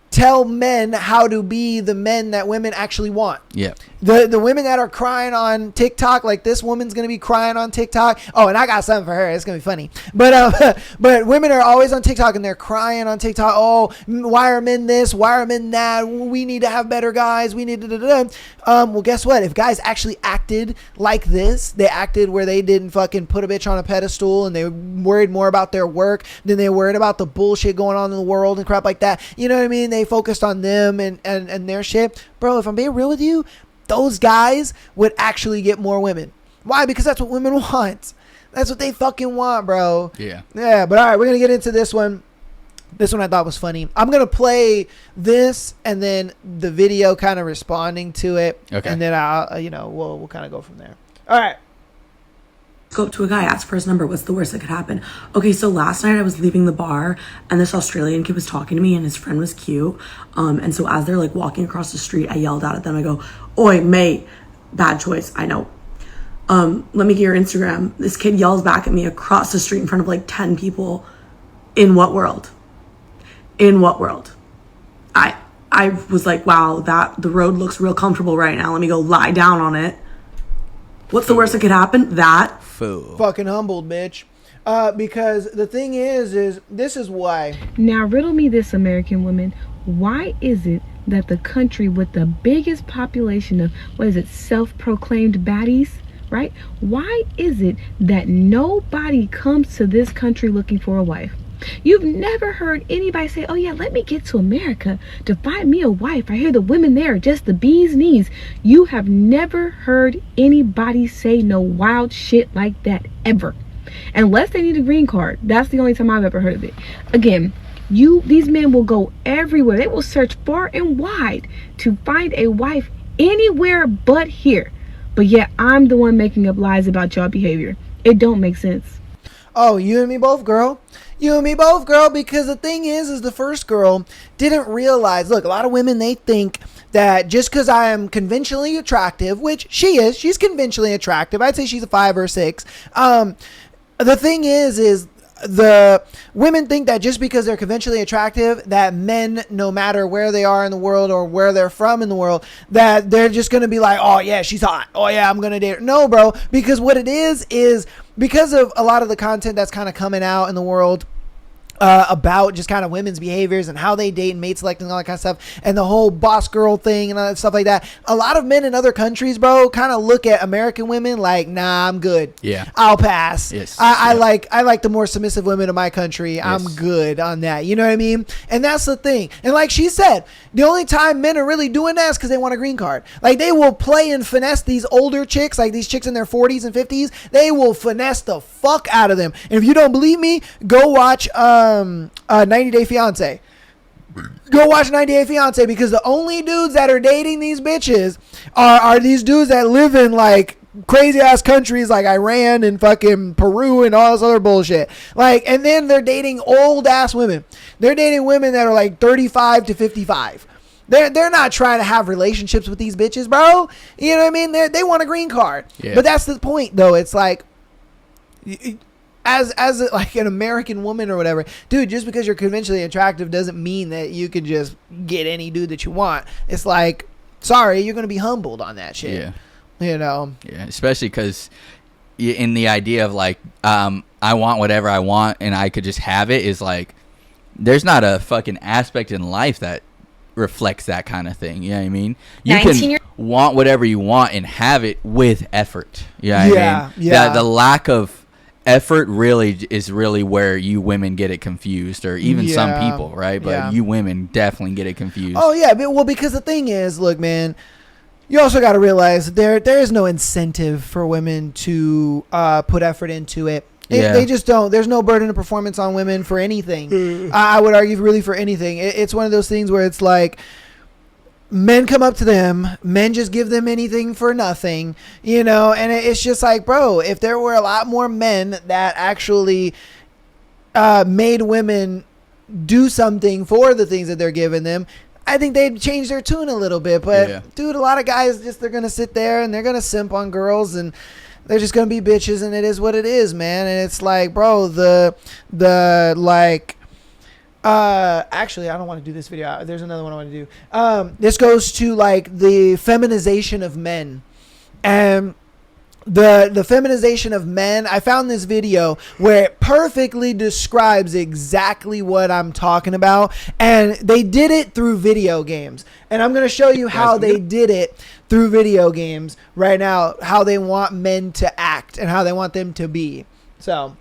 tell men how to be the men that women actually want. Yeah. The women that are crying on TikTok, like this woman's gonna be crying on TikTok. Oh, and I got something for her. It's gonna be funny. But women are always on TikTok and they're crying on TikTok. Oh, why are men this? Why are men that? We need to have better guys. We need to. Well, guess what? If guys actually acted like this, they acted where they didn't fucking put a bitch on a pedestal and they worried more about their work than they worried about the bullshit going on in the world and crap like that. You know what I mean? They focused on them and their shit. Bro, if I'm being real with you, those guys would actually get more women. Why? Because that's what women want. That's what they fucking want, bro. Yeah. Yeah, but all right, we're going to get into this one. This one I thought was funny. I'm going to play this and then the video kind of responding to it. Okay. And then we'll kind of go from there. All right. Go up to a guy, ask for his number. What's the worst that could happen? Okay, so last night I was leaving the bar and this Australian kid was talking to me and his friend was cute. And so as they're like walking across the street, I yelled out at them. I go, "Oi, mate." Bad choice, I know. Let me get your Instagram. This kid yells back at me across the street in front of like 10 people. In what world? In what world? I was like, wow, the road looks real comfortable right now. Let me go lie down on it. What's the worst that could happen? That. Fool. Fucking humbled, bitch. Because the thing is this is why. Now riddle me this, American women. Why is it that the country with the biggest population of, self-proclaimed baddies, right? Why is it that nobody comes to this country looking for a wife? You've never heard anybody say, oh yeah, let me get to America to find me a wife. I hear the women there are just the bee's knees. You have never heard anybody say no wild shit like that ever. Unless they need a green card. That's the only time I've ever heard of it. Again, these men will go everywhere. They will search far and wide to find a wife anywhere but here. But yet I'm the one making up lies about your behavior. It don't make sense. Oh, you and me both, girl. You and me both, girl, because the thing is the first girl didn't realize, look, a lot of women, they think that just because I am conventionally attractive, which she's conventionally attractive. I'd say she's a 5 or 6. The thing is the women think that just because they're conventionally attractive, that men, no matter where they are in the world or where they're from in the world, that they're just going to be like, oh yeah, she's hot. Oh yeah, I'm going to date her. No, bro, because what it is because of a lot of the content that's kind of coming out in the world about just kind of women's behaviors and how they date and mate select and all that kind of stuff, and the whole boss girl thing and all that stuff like that. A lot of men in other countries, bro, kind of look at American women like, nah, I'm good. Yeah, I'll pass. Yes. I like the more submissive women of my country. Yes. I'm good on that. You know what I mean? And that's the thing. And like she said, the only time men are really doing that is because they want a green card. Like, they will play and finesse these older chicks, like these chicks in their 40s and 50s. They will finesse the fuck out of them. And if you don't believe me, go watch 90 Day Fiance. Go watch 90 Day Fiance, because the only dudes that are dating these bitches are these dudes that live in like crazy ass countries like Iran and fucking Peru and all this other bullshit. Like, and then they're dating old ass women. They're dating women that are like 35 to 55. They're not trying to have relationships with these bitches, bro. You know what I mean? They want a green card. Yeah. But that's the point, though. It's like, as like an American woman or whatever, dude, just because you're conventionally attractive doesn't mean that you could just get any dude that you want. It's like, sorry, you're going to be humbled on that shit. Yeah. You know? Yeah, especially because in the idea of like, I want whatever I want and I could just have it is like, there's not a fucking aspect in life that reflects that kind of thing. You know what I mean? You can want whatever you want and have it with effort. You know what I mean? Yeah. The lack of effort really is really where you women get it confused, or even some people, right? But you women definitely get it confused. Oh yeah, well, because the thing is, look, man, you also got to realize there is no incentive for women to put effort into it. They just don't. There's no burden of performance on women for anything. I would argue really for anything. It's one of those things where it's like, men come up to them, men just give them anything for nothing, you know, and it's just like, bro, if there were a lot more men that actually made women do something for the things that they're giving them, I think they'd change their tune a little bit. But dude, a lot of guys just, they're gonna sit there and they're gonna simp on girls and they're just gonna be bitches, and it is what it is, man. And it's like, bro, actually, I don't want to do this video. There's another one I want to do. This goes to like the feminization of men, and the feminization of men. I found this video where it perfectly describes exactly what I'm talking about, and they did it through video games. And I'm going to show you how they did it through video games right now, how they want men to act and how they want them to be. So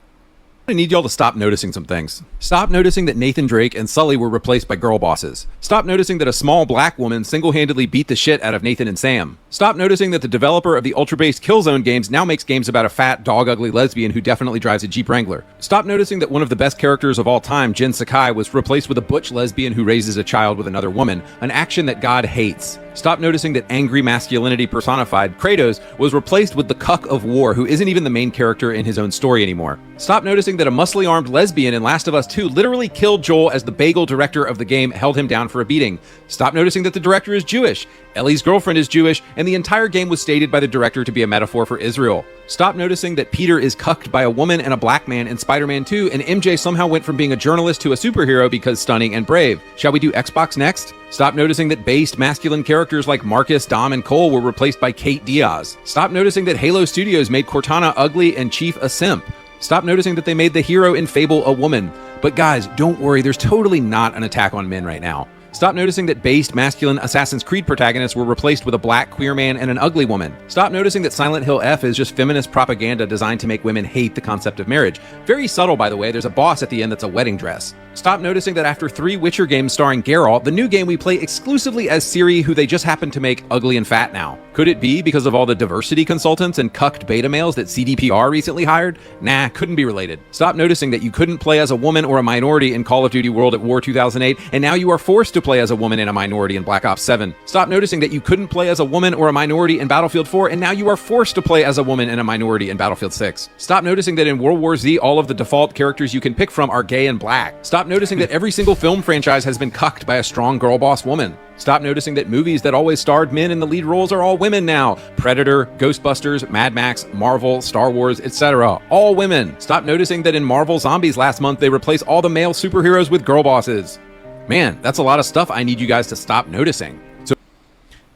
I need y'all to stop noticing some things. Stop noticing that Nathan Drake and Sully were replaced by girl bosses. Stop noticing that a small black woman single-handedly beat the shit out of Nathan and Sam. Stop noticing that the developer of the ultra-based Killzone games now makes games about a fat, dog-ugly lesbian who definitely drives a Jeep Wrangler. Stop noticing that one of the best characters of all time, Jin Sakai, was replaced with a butch lesbian who raises a child with another woman, an action that God hates. Stop noticing that angry masculinity personified, Kratos, was replaced with the cuck of war who isn't even the main character in his own story anymore. Stop noticing that a muscly armed lesbian in Last of Us 2 literally killed Joel as the bagel director of the game held him down for a beating. Stop noticing that the director is Jewish, Ellie's girlfriend is Jewish, and the entire game was stated by the director to be a metaphor for Israel. Stop noticing that Peter is cucked by a woman and a black man in Spider-Man 2, and MJ somehow went from being a journalist to a superhero because stunning and brave. Shall we do Xbox next? Stop noticing that based masculine characters like Marcus, Dom, and Cole were replaced by Kate Diaz. Stop noticing that Halo Studios made Cortana ugly and Chief a simp. Stop noticing that they made the hero in Fable a woman. But guys, don't worry, there's totally not an attack on men right now. Stop noticing that based masculine Assassin's Creed protagonists were replaced with a black queer man and an ugly woman. Stop noticing that Silent Hill F is just feminist propaganda designed to make women hate the concept of marriage. Very subtle, by the way. There's a boss at the end that's a wedding dress. Stop noticing that after 3 Witcher games starring Geralt, the new game we play exclusively as Ciri, who they just happen to make ugly and fat now. Could it be because of all the diversity consultants and cucked beta males that CDPR recently hired? Nah, couldn't be related. Stop noticing that you couldn't play as a woman or a minority in Call of Duty World at War 2008, and now you are forced to play as a woman and a minority in Black Ops 7. Stop noticing that you couldn't play as a woman or a minority in Battlefield 4, and now you are forced to play as a woman and a minority in Battlefield 6. Stop noticing that in World War Z, all of the default characters you can pick from are gay and black. Stop noticing that every single film franchise has been cucked by a strong girl boss woman. Stop noticing that movies that always starred men in the lead roles are all women now. Predator, Ghostbusters, Mad Max, Marvel, Star Wars, etc. All women. Stop noticing that in Marvel Zombies last month, they replace all the male superheroes with girl bosses. Man, that's a lot of stuff I need you guys to stop noticing.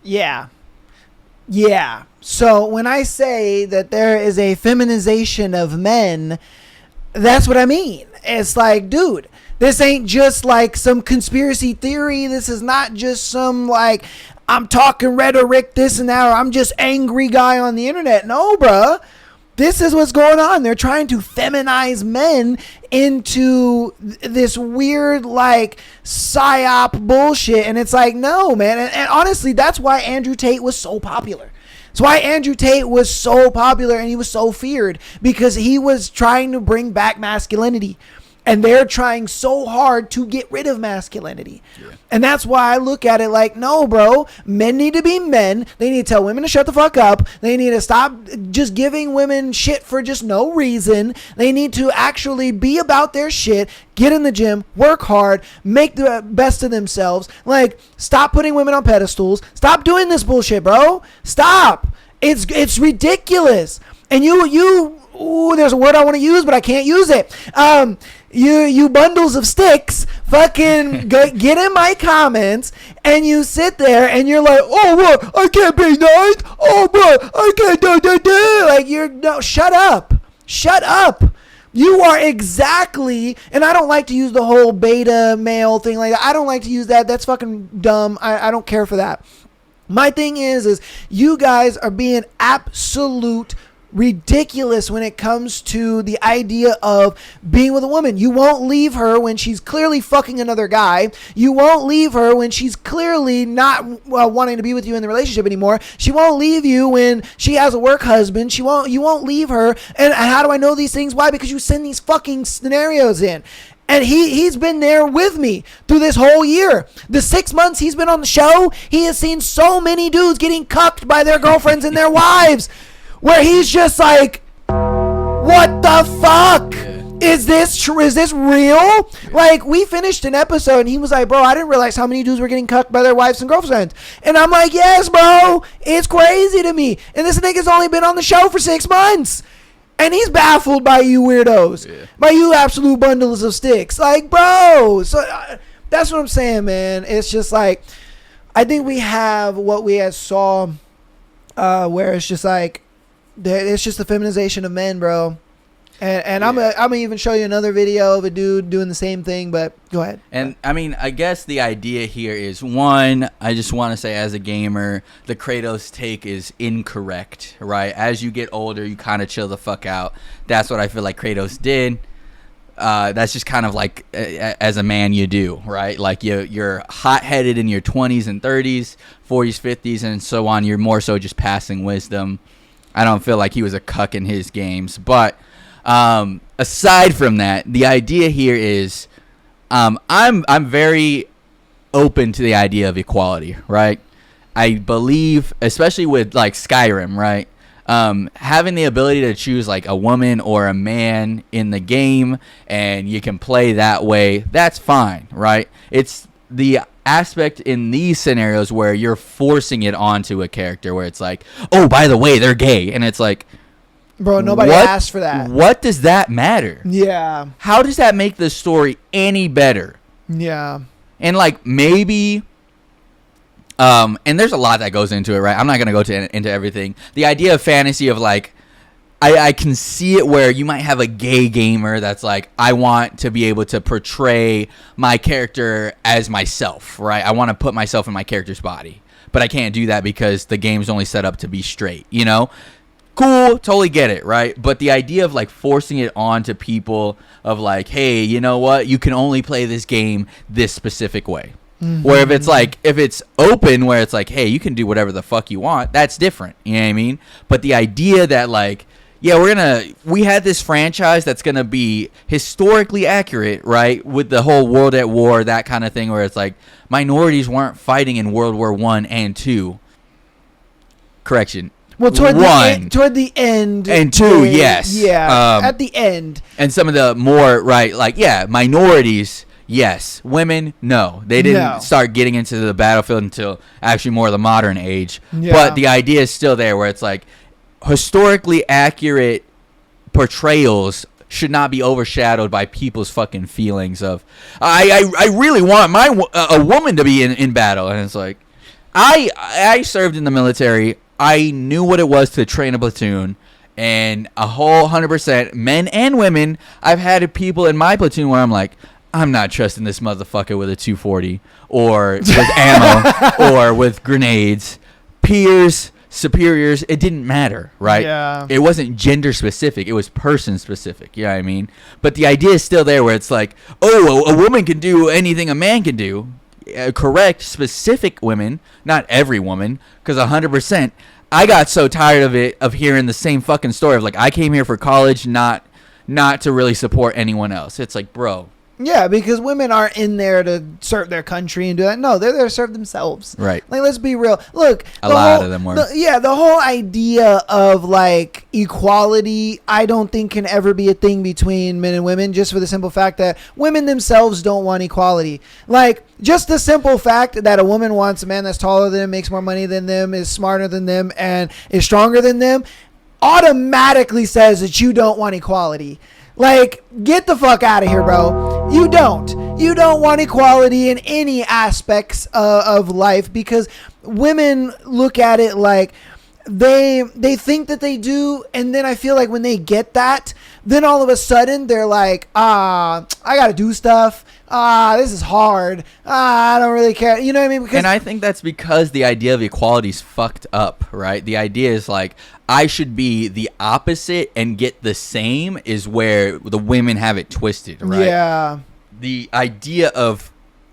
Yeah. So when I say that there is a feminization of men, that's what I mean. It's like, dude, this ain't just like some conspiracy theory. This is not just some like, I'm talking rhetoric, this and that, or I'm just angry guy on the internet. No, bruh. This is what's going on. They're trying to feminize men into this weird, like, psyop bullshit. And it's like, no, man. And honestly, that's why Andrew Tate was so popular. That's why Andrew Tate was so popular and he was so feared. Because he was trying to bring back masculinity. And they're trying so hard to get rid of masculinity. Yeah. And that's why I look at it like, no, bro, men need to be men. They need to tell women to shut the fuck up. They need to stop just giving women shit for just no reason. They need to actually be about their shit, get in the gym, work hard, make the best of themselves. Like, stop putting women on pedestals. Stop doing this bullshit, bro. Stop. It's ridiculous. And you ooh, there's a word I want to use, but I can't use it. You bundles of sticks, fucking get in my comments, and you sit there and you're like, oh, well, I can't be nice. Oh, but I can't do. Like, no, shut up. Shut up. You are exactly, and I don't like to use the whole beta male thing like that. I don't like to use that. That's fucking dumb. I don't care for that. My thing is you guys are being absolute ridiculous when it comes to the idea of being with a woman. You won't leave her when she's clearly fucking another guy. You won't leave her when she's clearly not wanting to be with you in the relationship anymore. She won't leave you when she has a work husband. You won't leave her. And how do I know these things? Why? Because you send these fucking scenarios in. And he's been there with me through this whole year. The 6 months he's been on the show, he has seen so many dudes getting cucked by their girlfriends and their wives, where he's just like, what the fuck? Is this true? Is this real? Like, we finished an episode and he was like, bro, I didn't realize how many dudes were getting cucked by their wives and girlfriends. And I'm like, yes, bro, it's crazy to me. And this nigga's only been on the show for 6 months. And he's baffled by you weirdos, by you absolute bundles of sticks. Like, bro, so that's what I'm saying, man. It's just like, I think we have what we had saw, where it's just like, it's just the feminization of men, bro. And I'm gonna even show you another video of a dude doing the same thing, but go ahead. And I mean, I guess the idea here is, one, I just want to say, as a gamer, the Kratos take is incorrect, right? As you get older, you kind of chill the fuck out. That's what I feel like Kratos did. That's just kind of like, as a man, you do, right? Like, you're hot-headed in your 20s and 30s, 40s, 50s, and so on. You're more so just passing wisdom. I don't feel like he was a cuck in his games, but aside from that, the idea here is, I'm very open to the idea of equality, right? I believe, especially with like Skyrim, right? Having the ability to choose like a woman or a man in the game, and you can play that way, that's fine, right? It's the aspect in these scenarios where you're forcing it onto a character, where it's like, oh, by the way, they're gay, and it's like, bro, nobody asked for that. What does that matter? Yeah. How does that make the story any better? Yeah. And like, maybe, and there's a lot that goes into it, right? I'm not gonna go into everything. The idea of fantasy of like, I can see it where you might have a gay gamer that's like, I want to be able to portray my character as myself, right? I want to put myself in my character's body, but I can't do that because the game's only set up to be straight, you know? Cool, totally get it, right? But the idea of like forcing it on to people of like, hey, you know what? You can only play this game this specific way. Mm-hmm. Where if it's like, if it's open, where it's like, hey, you can do whatever the fuck you want, that's different. You know what I mean? But the idea that like, yeah, we had this franchise that's gonna be historically accurate, right? With the whole World at War, that kind of thing, where it's like, minorities weren't fighting in World War I and II. Correction. Well, toward the end. And two, yes. Yeah, at the end. And some of the more, right, like, yeah, minorities, yes. Women, no. They didn't start getting into the battlefield until actually more of the modern age. Yeah. But the idea is still there, where it's like, historically accurate portrayals should not be overshadowed by people's fucking feelings of, I really want a woman to be in battle. And it's like, I served in the military. I knew what it was to train a platoon, and a whole 100%, men and women. I've had people in my platoon where I'm like, I'm not trusting this motherfucker with a 240 or with ammo or with grenades. Peers, superiors, it didn't matter, right? Yeah. It wasn't gender specific. It was person specific. You know what I mean? But the idea is still there, where it's like, oh, a woman can do anything a man can do. Correct, specific women, not every woman, because 100%. I got so tired of it, of hearing the same fucking story of like, I came here for college, not to really support anyone else. It's like, bro. Yeah, because women aren't in there to serve their country and do that. No, they're there to serve themselves. Right. Like, let's be real. Look, a lot of them were. The whole idea of like equality, I don't think can ever be a thing between men and women, just for the simple fact that women themselves don't want equality. Like, just the simple fact that a woman wants a man that's taller than them, makes more money than them, is smarter than them, and is stronger than them. automatically says that you don't want equality. Like, get the fuck out of here, bro. You don't want equality in any aspects of life, because women look at it like they think that they do, and then I feel like when they get that, then all of a sudden they're like, I gotta do stuff. This is hard. I don't really care. You know what I mean? And I think that's because the idea of equality is fucked up, right? The idea is like, I should be the opposite and get the same, is where the women have it twisted, right? Yeah. The idea of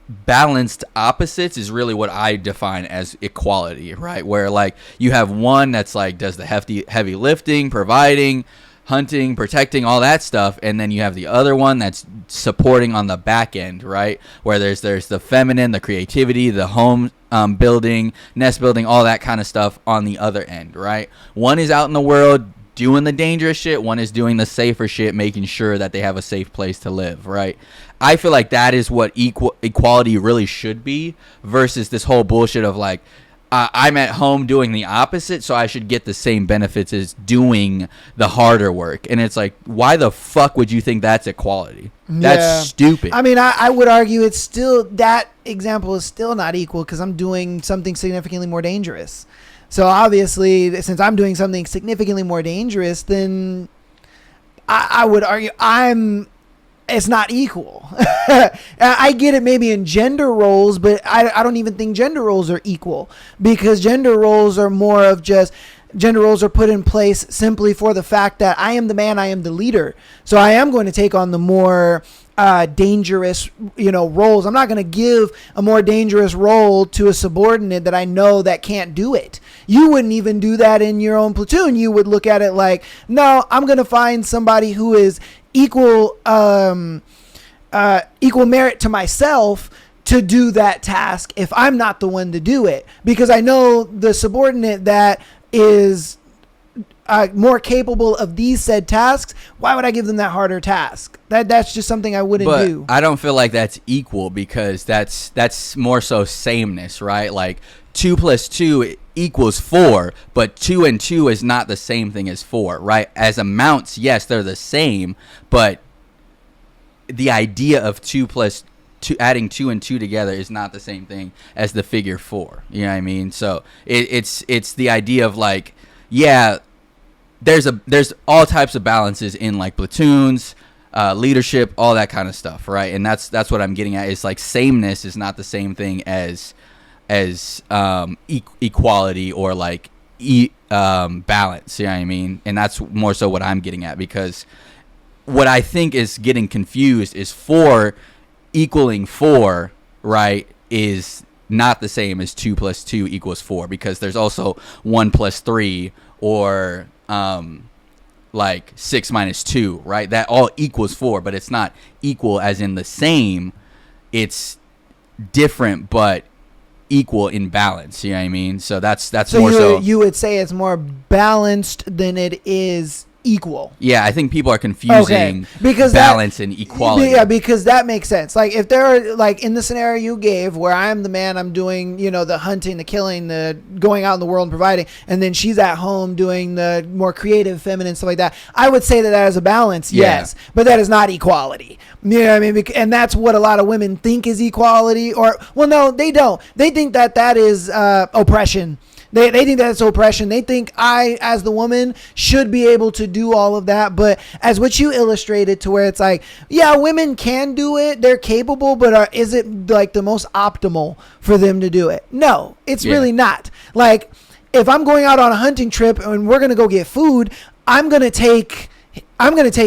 balanced opposites is really what I define as equality, right? Where like you have one that's like does the heavy lifting, providing, hunting, protecting, all that stuff, and then you have the other one that's supporting on the back end, right? Where there's the feminine, the creativity, the home building, nest building, all that kind of stuff on the other end, right? One is out in the world doing the dangerous shit, one is doing the safer shit, making sure that they have a safe place to live, right? I feel like that is what equality really should be, versus this whole bullshit of like, I'm at home doing the opposite, so I should get the same benefits as doing the harder work. And it's like, why the fuck would you think that's equality? That's stupid. I mean, I would argue it's still, that example is still not equal, because I'm doing something significantly more dangerous. So obviously, since I'm doing something significantly more dangerous, then I would argue it's not equal. I get it maybe in gender roles, but I don't even think gender roles are equal, because gender roles are more of just, gender roles are put in place simply for the fact that I am the man, I am the leader. So I am going to take on the more dangerous, roles. I'm not going to give a more dangerous role to a subordinate that I know that can't do it. You wouldn't even do that in your own platoon. You would look at it like, no, I'm going to find somebody who is equal merit to myself to do that task if I'm not the one to do it, because I know the subordinate that is more capable of these said tasks. Why would I give them that harder task? That's just something I wouldn't do. I don't feel like that's equal, because that's more so sameness, right? Like 2 + 2 equals 4, but 2 and 2 is not the same thing as 4, right? As amounts, yes, they're the same, but the idea of 2 + 2, adding 2 and 2 together, is not the same thing as the figure 4. You know what I mean? So it's the idea of like, yeah, there's all types of balances in like platoons, leadership, all that kind of stuff, right? And that's what I'm getting at, is like sameness is not the same thing as equality or like balance. You know what I mean? And that's more so what I'm getting at, because what I think is getting confused is 4 equaling 4, right, is not the same as 2 + 2 equals 4, because there's also 1 + 3 or like 6 - 2, right? That all equals 4, but it's not equal as in the same. It's different, but equal in balance. You know what I mean? So that's so more so. You would say it's more balanced than it is equal. Yeah, I think people are confusing because balance and equality. Yeah, because that makes sense. Like if they're like in the scenario you gave, where I'm the man, I'm doing the hunting, the killing, the going out in the world and providing, and then she's at home doing the more creative, feminine stuff like that. I would say that is a balance, yes, but that is not equality. You know what I mean? And that's what a lot of women think is equality, or well, no, they don't. They think that is oppression. They think that's oppression. They think I, as the woman, should be able to do all of that. But as what you illustrated, to where it's like, yeah, women can do it. They're capable, but is it like the most optimal for them to do it? No, it's really not. Like if I'm going out on a hunting trip and we're going to go get food, I'm going to take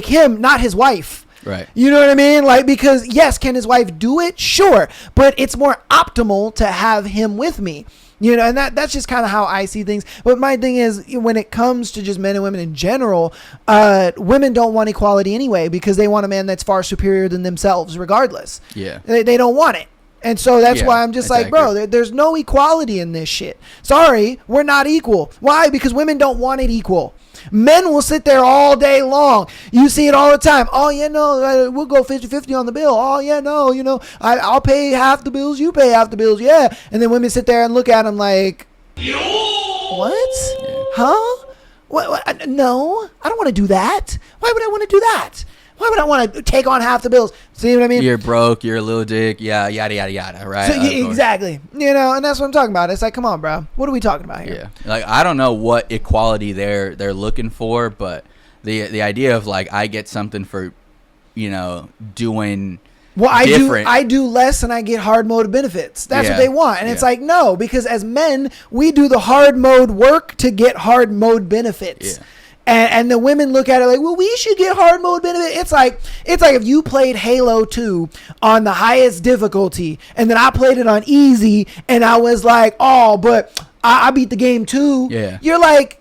him, not his wife. Right. You know what I mean? Like, because yes, can his wife do it? Sure. But it's more optimal to have him with me. And that's just kind of how I see things. But my thing is, when it comes to just men and women in general, women don't want equality anyway, because they want a man that's far superior than themselves regardless. Yeah. They don't want it. And so that's why I'm just like, bro, there's no equality in this shit. Sorry, we're not equal. Why? Because women don't want it equal. Men will sit there all day long. You see it all the time. Oh, yeah, no, we'll go 50-50 on the bill. Oh, yeah, no, I'll pay half the bills. You pay half the bills. Yeah. And then women sit there and look at them like, what? Huh? What? No, I don't want to do that. Why would I want to do that? Why would I want to take on half the bills? See what I mean? You're broke. You're a little dick. Yeah, yada yada yada. Right? So, exactly. You know, and that's what I'm talking about. It's like, come on, bro. What are we talking about here? Yeah. Like, I don't know what equality they're looking for, but the idea of like I get something for, doing. Well, different. I do less and I get hard mode benefits. That's what they want. And it's like, no, because as men, we do the hard mode work to get hard mode benefits. Yeah. And the women look at it like, well, we should get hard mode benefit. It's like if you played Halo 2 on the highest difficulty and then I played it on easy and I was like, oh, but I beat the game too. Yeah. You're like,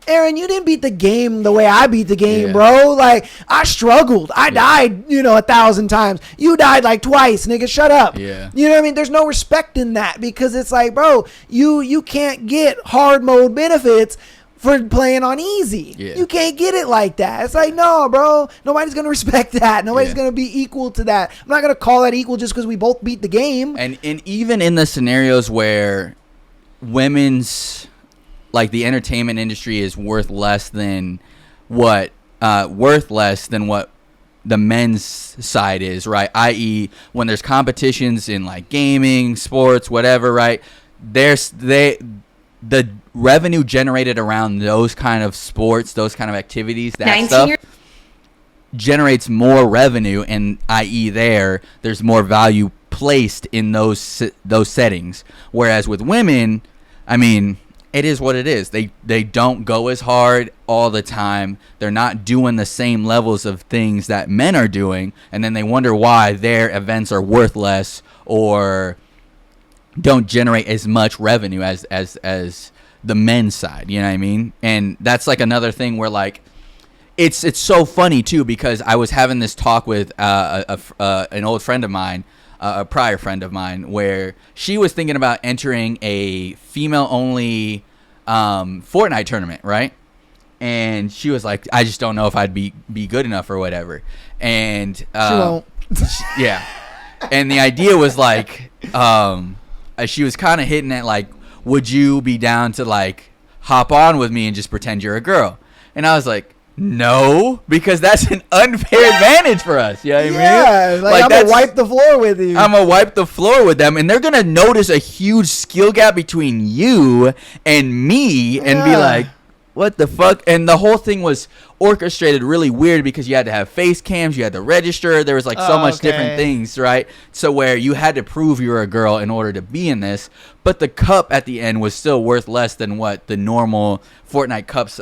Aaron, you didn't beat the game the way I beat the game, bro. Like, I struggled. I died, 1,000 times. You died like twice, nigga. Shut up. Yeah. You know what I mean? There's no respect in that because it's like, bro, you can't get hard mode benefits for playing on easy. Yeah. You can't get it like that. It's like, no, bro. Nobody's going to respect that. Nobody's going to be equal to that. I'm not going to call that equal just because we both beat the game. And even in the scenarios where women's, like, the entertainment industry is worth less than what the men's side is, right? I.e., when there's competitions in like gaming, sports, whatever, right? The revenue generated around those kind of sports, those kind of activities, that stuff generates more revenue, and i.e. there's more value placed in those settings. Whereas with women, I mean, it is what it is. They don't go as hard all the time. They're not doing the same levels of things that men are doing, and then they wonder why their events are worth less or don't generate as much revenue as the men's side. You know what I mean? And that's like another thing where like it's so funny too, because I was having this talk with an old friend of mine, a prior friend of mine, where she was thinking about entering a female-only Fortnite tournament, right? And she was like, I just don't know if I'd be good enough or whatever. And She won't. yeah. And the idea was like, she was kind of hitting at like, would you be down to like hop on with me and just pretend you're a girl? And I was like, no, because that's an unfair advantage for us. You know what I mean? Yeah, like I'm going to wipe the floor with you. I'm going to wipe the floor with them, and they're going to notice a huge skill gap between you and me and be like, what the fuck? And the whole thing was orchestrated really weird because you had to have face cams, you had to register, there was like so much different things, right? So where you had to prove you were a girl in order to be in this, but the cup at the end was still worth less than what the normal Fortnite cups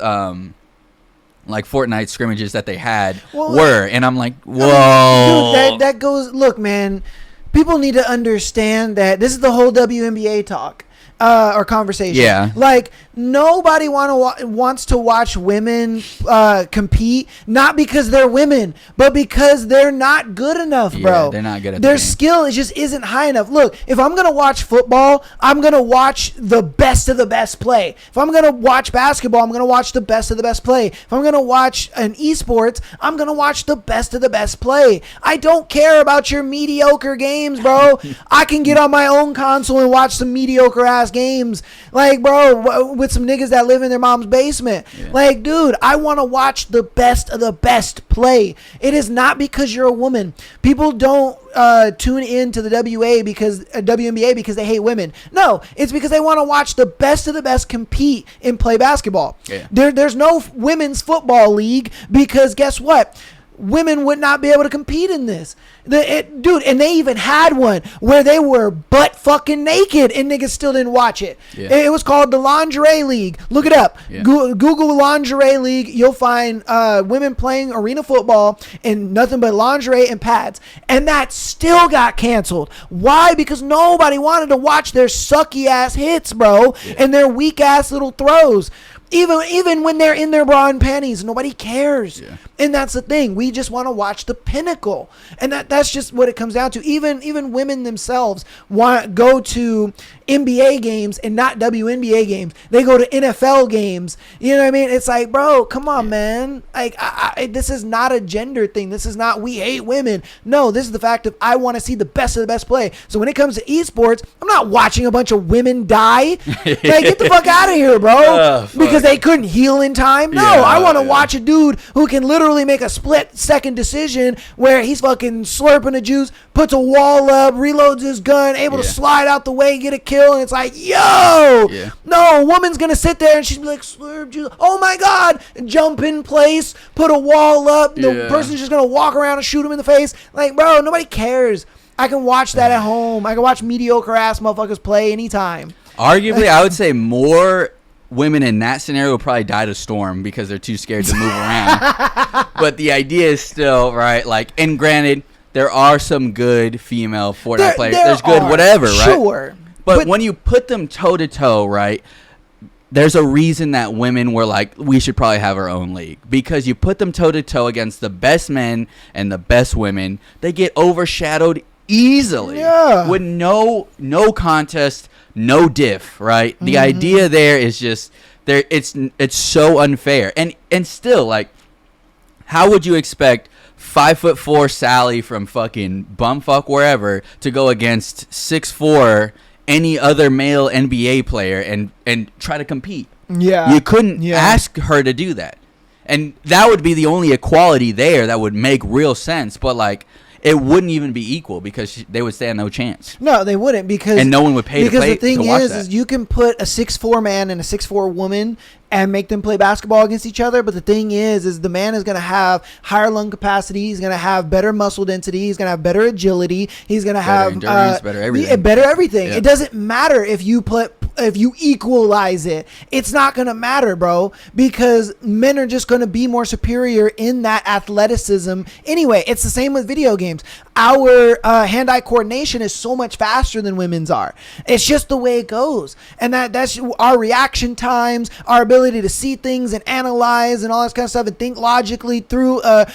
like Fortnite scrimmages that they had were. And I'm like, whoa. Dude, that goes, look, man, people need to understand that this is the whole WNBA talk. Or conversation. Yeah. Like, nobody wants to watch women compete, not because they're women, but because they're not good enough, bro. Yeah, they're not good at their the game. skill just isn't high enough. Look, if I'm going to watch football, I'm going to watch the best of the best play. If I'm going to watch basketball, I'm going to watch the best of the best play. If I'm going to watch an esports, I'm going to watch the best of the best play. I don't care about your mediocre games, bro. I can get on my own console and watch some mediocre ass games, like, bro, with some niggas that live in their mom's basement. Like, dude, I want to watch the best of the best play. It is not because you're a woman. People don't tune in to the WNBA because they hate women. No, it's because they want to watch the best of the best compete and play basketball. There's no women's football league because guess what? Women would not be able to compete in this. Dude, and they even had one where they were butt fucking naked and niggas still didn't watch it. It was called the Lingerie League. Look it up. Google Lingerie League. You'll find women playing arena football in nothing but lingerie and pads. And that still got canceled. Why? Because nobody wanted to watch their sucky ass hits, bro, and their weak ass little throws. Even when they're in their bra and panties, nobody cares. And that's the thing. We just want to watch the pinnacle. And that's just what it comes down to. Even women themselves want go to NBA games and not WNBA games. They go to NFL games. You know what I mean? It's like, bro, come on, man. Like, this is not a gender thing. This is not we hate women. No, this is the fact of I want to see the best of the best play. So when it comes to esports, I'm not watching a bunch of women die. Like, get the fuck out of here, bro. Because they couldn't heal in time. No, I want to watch a dude who can literally make a split-second decision where he's fucking slurping the juice, puts a wall up, reloads his gun, able to slide out the way, get a kill, and it's like, yo, no, a woman's gonna sit there and she's like, slurp juice, oh my god, jump in place, put a wall up, the person's just gonna walk around and shoot him in the face. Like, bro, nobody cares. I can watch that at home. I can watch mediocre ass motherfuckers play anytime. Arguably, I would say more women in that scenario will probably die to storm because they're too scared to move around. But the idea is still, right, like, and granted, there are some good female Fortnite players. There's good whatever, right? Sure. But when you put them toe-to-toe, right, there's a reason that women were like, we should probably have our own league. Because you put them toe-to-toe against the best men and the best women, they get overshadowed easily. Yeah. With no contest, no diff, right? The idea there is just there. It's so unfair, and still, like, how would you expect 5'4" Sally from fucking bumfuck wherever to go against 6'4" any other male NBA player and try to compete? Yeah, you couldn't ask her to do that, and that would be the only equality there that would make real sense. But like, it wouldn't even be equal because they would stand no chance. No, they wouldn't and no one would pay to play. Because the thing is you can put a 6'4" man and a 6'4" woman and make them play basketball against each other. But the thing is the man is going to have higher lung capacity. He's going to have better muscle density. He's going to have better agility. He's going to have endurance, better everything. Better everything. Yeah. It doesn't matter if you equalize it. It's not going to matter, bro, because men are just going to be more superior in that athleticism. Anyway, it's the same with video games. Our hand-eye coordination is so much faster than women's are. It's just the way it goes. And that's our reaction times, our ability to see things and analyze and all that kind of stuff and think logically through a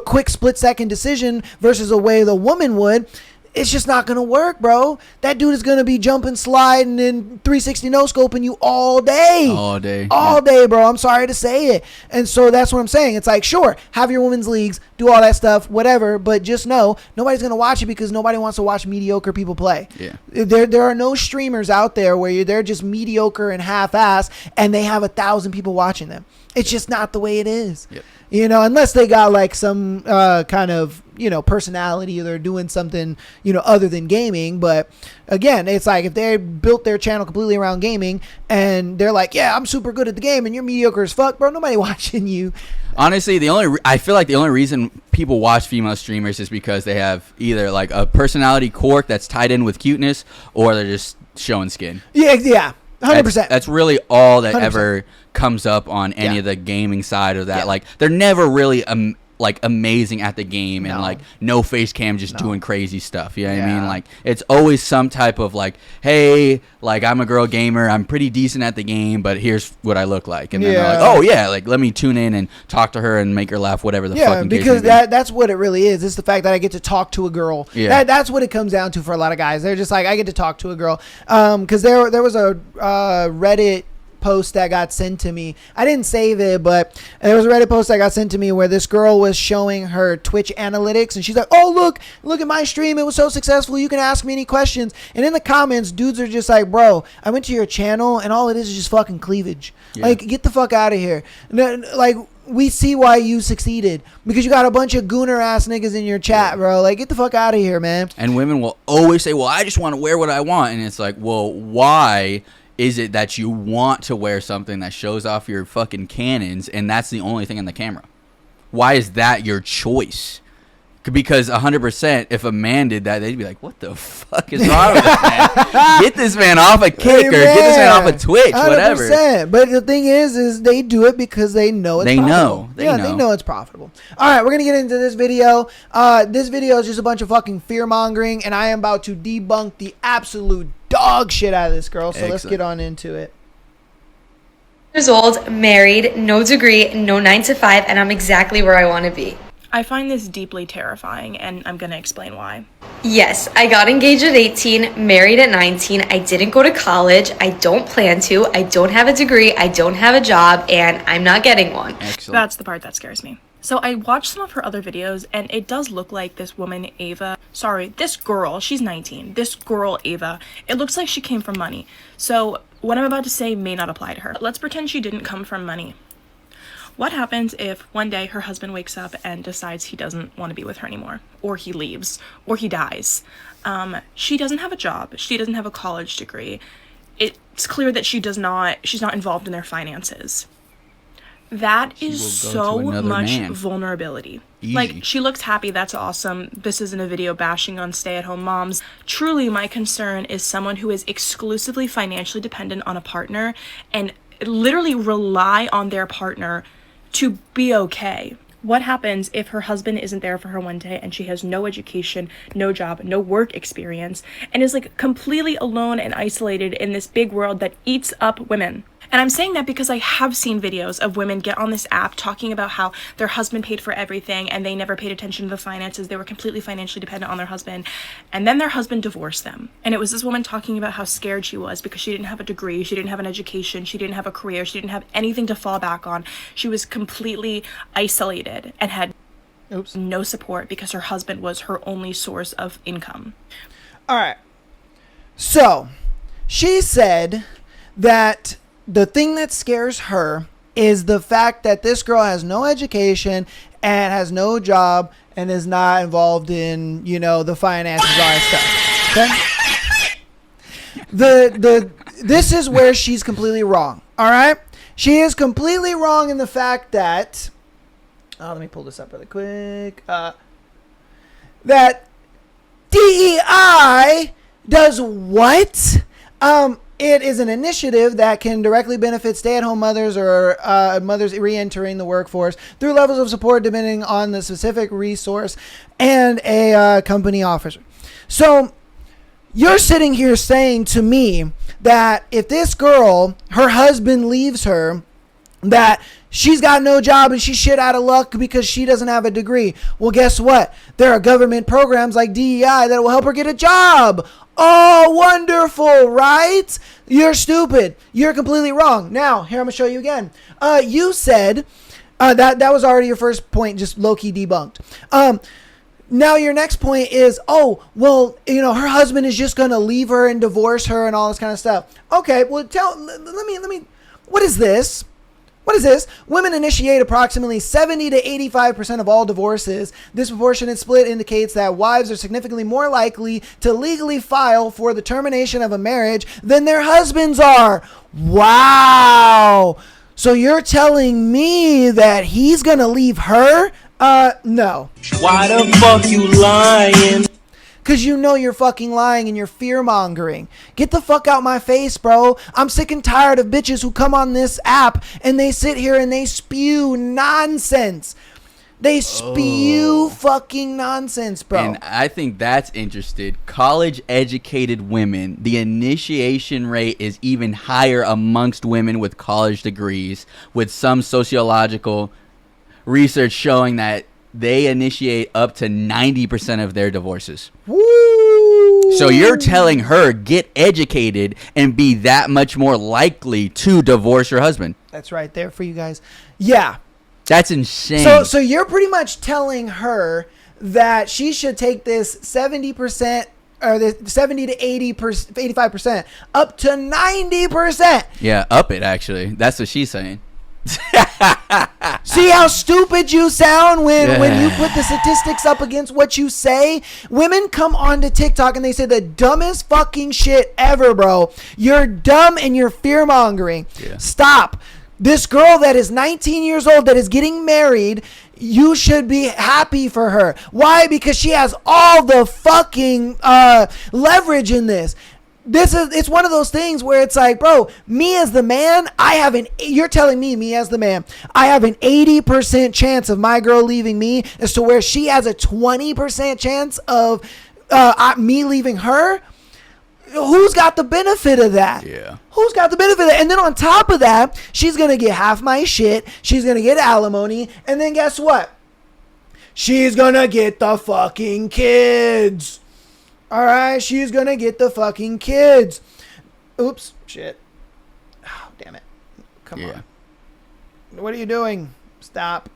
quick split-second decision versus a way the woman would. It's just not going to work, bro. That dude is going to be jumping, sliding, and 360 no-scoping you all day. All day, bro. I'm sorry to say it. And so that's what I'm saying. It's like, sure, have your women's leagues, do all that stuff, whatever, but just know nobody's going to watch it because nobody wants to watch mediocre people play. Yeah. There are no streamers out there where they're just mediocre and half-ass and they have 1,000 people watching them. It's just not the way it is. Yep. You know, unless they got like some kind of, personality, or they're doing something, other than gaming. But again, it's like if they built their channel completely around gaming and they're like, yeah, I'm super good at the game and you're mediocre as fuck, bro, nobody watching you. Honestly, I feel like the only reason people watch female streamers is because they have either like a personality quirk that's tied in with cuteness, or they're just showing skin. Yeah. 100%. That's really all that 100%. Ever comes up on any of the gaming side of that. Yeah. Like, they're never really amazing at the game and like no face cam just doing crazy stuff. You know what I mean? Like, it's always some type of like, hey, like, I'm a girl gamer, I'm pretty decent at the game, but here's what I look like. And then they're like, oh yeah, like, let me tune in and talk to her and make her laugh, whatever the fucking case may be. Because that's what it really is. It's the fact that I get to talk to a girl. Yeah. That's what it comes down to for a lot of guys. They're just like, I get to talk to a girl. Because there was a Reddit post that got sent to me. I didn't save it, but there was a Reddit post that got sent to me where this girl was showing her Twitch analytics, and she's like, oh, look at my stream, it was so successful, you can ask me any questions. And in the comments, dudes are just like, bro, I went to your channel and all it is just fucking cleavage. Like, get the fuck out of here. Like, we see why you succeeded, because you got a bunch of gooner ass niggas in your chat, bro. Like, get the fuck out of here, man. And women will always say, well, I just want to wear what I want. And it's like, well, why is it that you want to wear something that shows off your fucking cannons and that's the only thing in the camera? Why is that your choice? Because 100%, if a man did that, they'd be like, what the fuck is wrong with this man? Get this man off a kick, or get this man off a Twitch, 100%. Whatever. But the thing is they do it because they know it's profitable. They know it's profitable. All right, we're going to get into this video. This video is just a bunch of fucking fear-mongering, and I am about to debunk the absolute dog shit out of this girl. So let's get on into it. Years old, married, no degree, no 9 to 5, and I'm exactly where I want to be. I find this deeply terrifying, and I'm gonna explain why. Yes, I got engaged at 18, married at 19. I didn't go to college. I don't plan to. I don't have a degree. I don't have a job, and I'm not getting one. Excellent. That's the part that scares me. So I watched some of her other videos, and it does look like this woman, Ava. Sorry, this girl, she's 19. This girl, Ava, it looks like she came from money. So what I'm about to say may not apply to her. Let's pretend she didn't come from money. What happens if one day her husband wakes up and decides he doesn't want to be with her anymore, or he leaves, or he dies? She doesn't have a job. She doesn't have a college degree. It's clear that she's not involved in their finances. That is so much vulnerability. Easy. Like, she looks happy. That's awesome. This isn't a video bashing on stay-at-home moms. Truly, my concern is someone who is exclusively financially dependent on a partner and literally rely on their partner to be okay. What happens if her husband isn't there for her one day and she has no education, no job, no work experience, and is like completely alone and isolated in this big world that eats up women? And I'm saying that because I have seen videos of women get on this app talking about how their husband paid for everything and they never paid attention to the finances. They were completely financially dependent on their husband. And then their husband divorced them. And it was this woman talking about how scared she was because she didn't have a degree, she didn't have an education, she didn't have a career, she didn't have anything to fall back on. She was completely isolated and had no support because her husband was her only source of income. All right. So, she said that the thing that scares her is the fact that this girl has no education and has no job and is not involved in, the finances, all that stuff. Okay? This is where she's completely wrong. All right? She is completely wrong in the fact that, let me pull this up really quick. That DEI does what? It is an initiative that can directly benefit stay-at-home mothers or mothers re-entering the workforce through levels of support depending on the specific resource and a company offers. So you're sitting here saying to me that if this girl, her husband leaves her, that she's got no job and she's shit out of luck because she doesn't have a degree. Well, guess what? There are government programs like DEI that will help her get a job. Oh, wonderful, right? You're stupid. You're completely wrong. Now, here I'm going to show you again. You said that was already your first point, just low-key debunked. Now your next point is, her husband is just going to leave her and divorce her and all this kind of stuff. Okay, well, let me, what is this? What is this? Women initiate approximately 70 to 85% of all divorces. This proportionate split indicates that wives are significantly more likely to legally file for the termination of a marriage than their husbands are. Wow. So you're telling me that he's going to leave her? No. Why the fuck you lying? Because you're fucking lying and you're fear-mongering. Get the fuck out my face, bro. I'm sick and tired of bitches who come on this app and they sit here and they spew nonsense. They spew fucking nonsense, bro. And I think that's interesting. College-educated women, the initiation rate is even higher amongst women with college degrees, with some sociological research showing that they initiate up to 90% of their divorces. Woo! So you're telling her, get educated and be that much more likely to divorce your husband. That's right there for you guys. Yeah. That's insane. So you're pretty much telling her that she should take this 70% or the 70 to 85% up to 90%. Yeah, up it actually. That's what she's saying. See how stupid you sound when you put the statistics up against what you say? Women come onto TikTok and they say the dumbest fucking shit ever, bro. You're dumb and you're fear-mongering. Yeah. Stop. This girl that is 19 years old that is getting married, you should be happy for her. Why? Because she has all the fucking leverage in this. It's one of those things where it's like, bro, me as the man, you're telling me as the man, I have an 80% chance of my girl leaving me as to where she has a 20% chance of me leaving her. who's got the benefit of that? Yeah. Who's got the benefit of that? And then on top of that, she's going to get half my shit. She's going to get alimony. And then guess what? She's going to get the fucking kids. All right? She's going to get the fucking kids. Oops. Shit. Oh, damn it. Come on. What are you doing? Stop.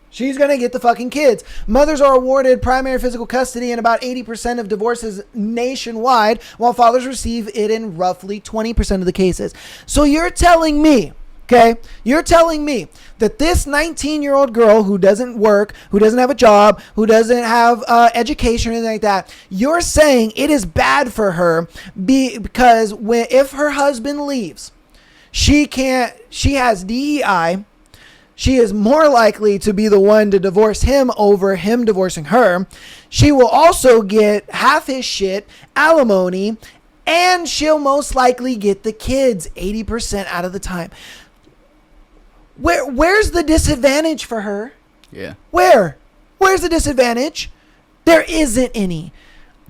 She's going to get the fucking kids. Mothers are awarded primary physical custody in about 80% of divorces nationwide, while fathers receive it in roughly 20% of the cases. So you're telling me, okay, you're telling me that this 19-year-old girl who doesn't work, who doesn't have a job, who doesn't have education or anything like that, you're saying it is bad for her because if her husband leaves, she has DEI. She is more likely to be the one to divorce him over him divorcing her. She will also get half his shit, alimony, and she'll most likely get the kids 80% out of the time. Where's the disadvantage for her? Yeah. Where's the disadvantage? There isn't any.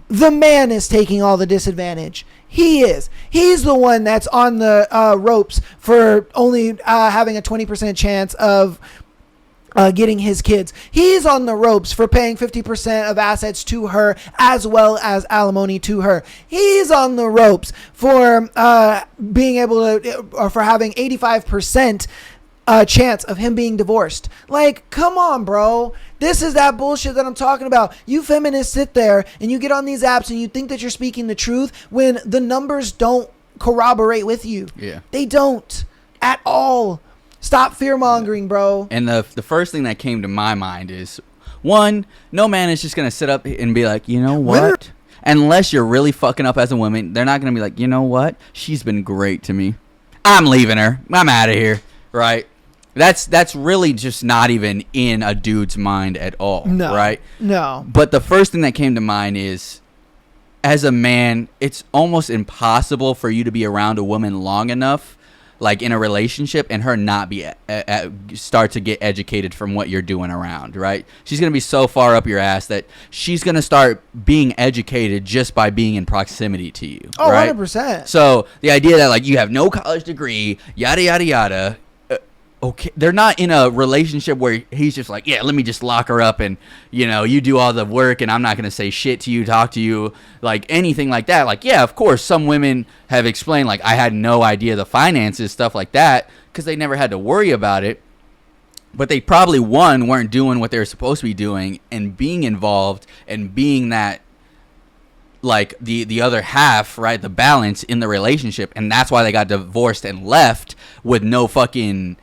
The man is taking all the disadvantage. He is. He's the one that's on the ropes for only having a 20% chance of getting his kids. He's on the ropes for paying 50% of assets to her as well as alimony to her. He's on the ropes for being able to, or for having 85% chance of him being divorced. Like, come on, bro. This is that bullshit that I'm talking about. You feminists sit there and you get on these apps and you think that you're speaking the truth when the numbers don't corroborate with you. Yeah. They don't at all. Stop fear-mongering, bro. And the first thing that came to my mind is, one, no man is just going to sit up and be like, you know what? Unless you're really fucking up as a woman, they're not going to be like, you know what? She's been great to me. I'm leaving her. I'm out of here. Right? That's really just not even in a dude's mind at all, right? No. But the first thing that came to mind is, as a man, it's almost impossible for you to be around a woman long enough, like in a relationship, and her not be start to get educated from what you're doing around, right? She's going to be so far up your ass that she's going to start being educated just by being in proximity to you. Oh, right? 100%. So the idea that, like, you have no college degree, yada, yada, yada. Okay, they're not in a relationship where he's just like, yeah, let me just lock her up and, you know, you do all the work and I'm not going to say shit to you, talk to you, like anything like that. Like, yeah, of course, some women have explained, like, I had no idea the finances, stuff like that, because they never had to worry about it. But they probably, one, weren't doing what they were supposed to be doing and being involved and being that, like, the other half, right, the balance in the relationship. And that's why they got divorced and left with no fucking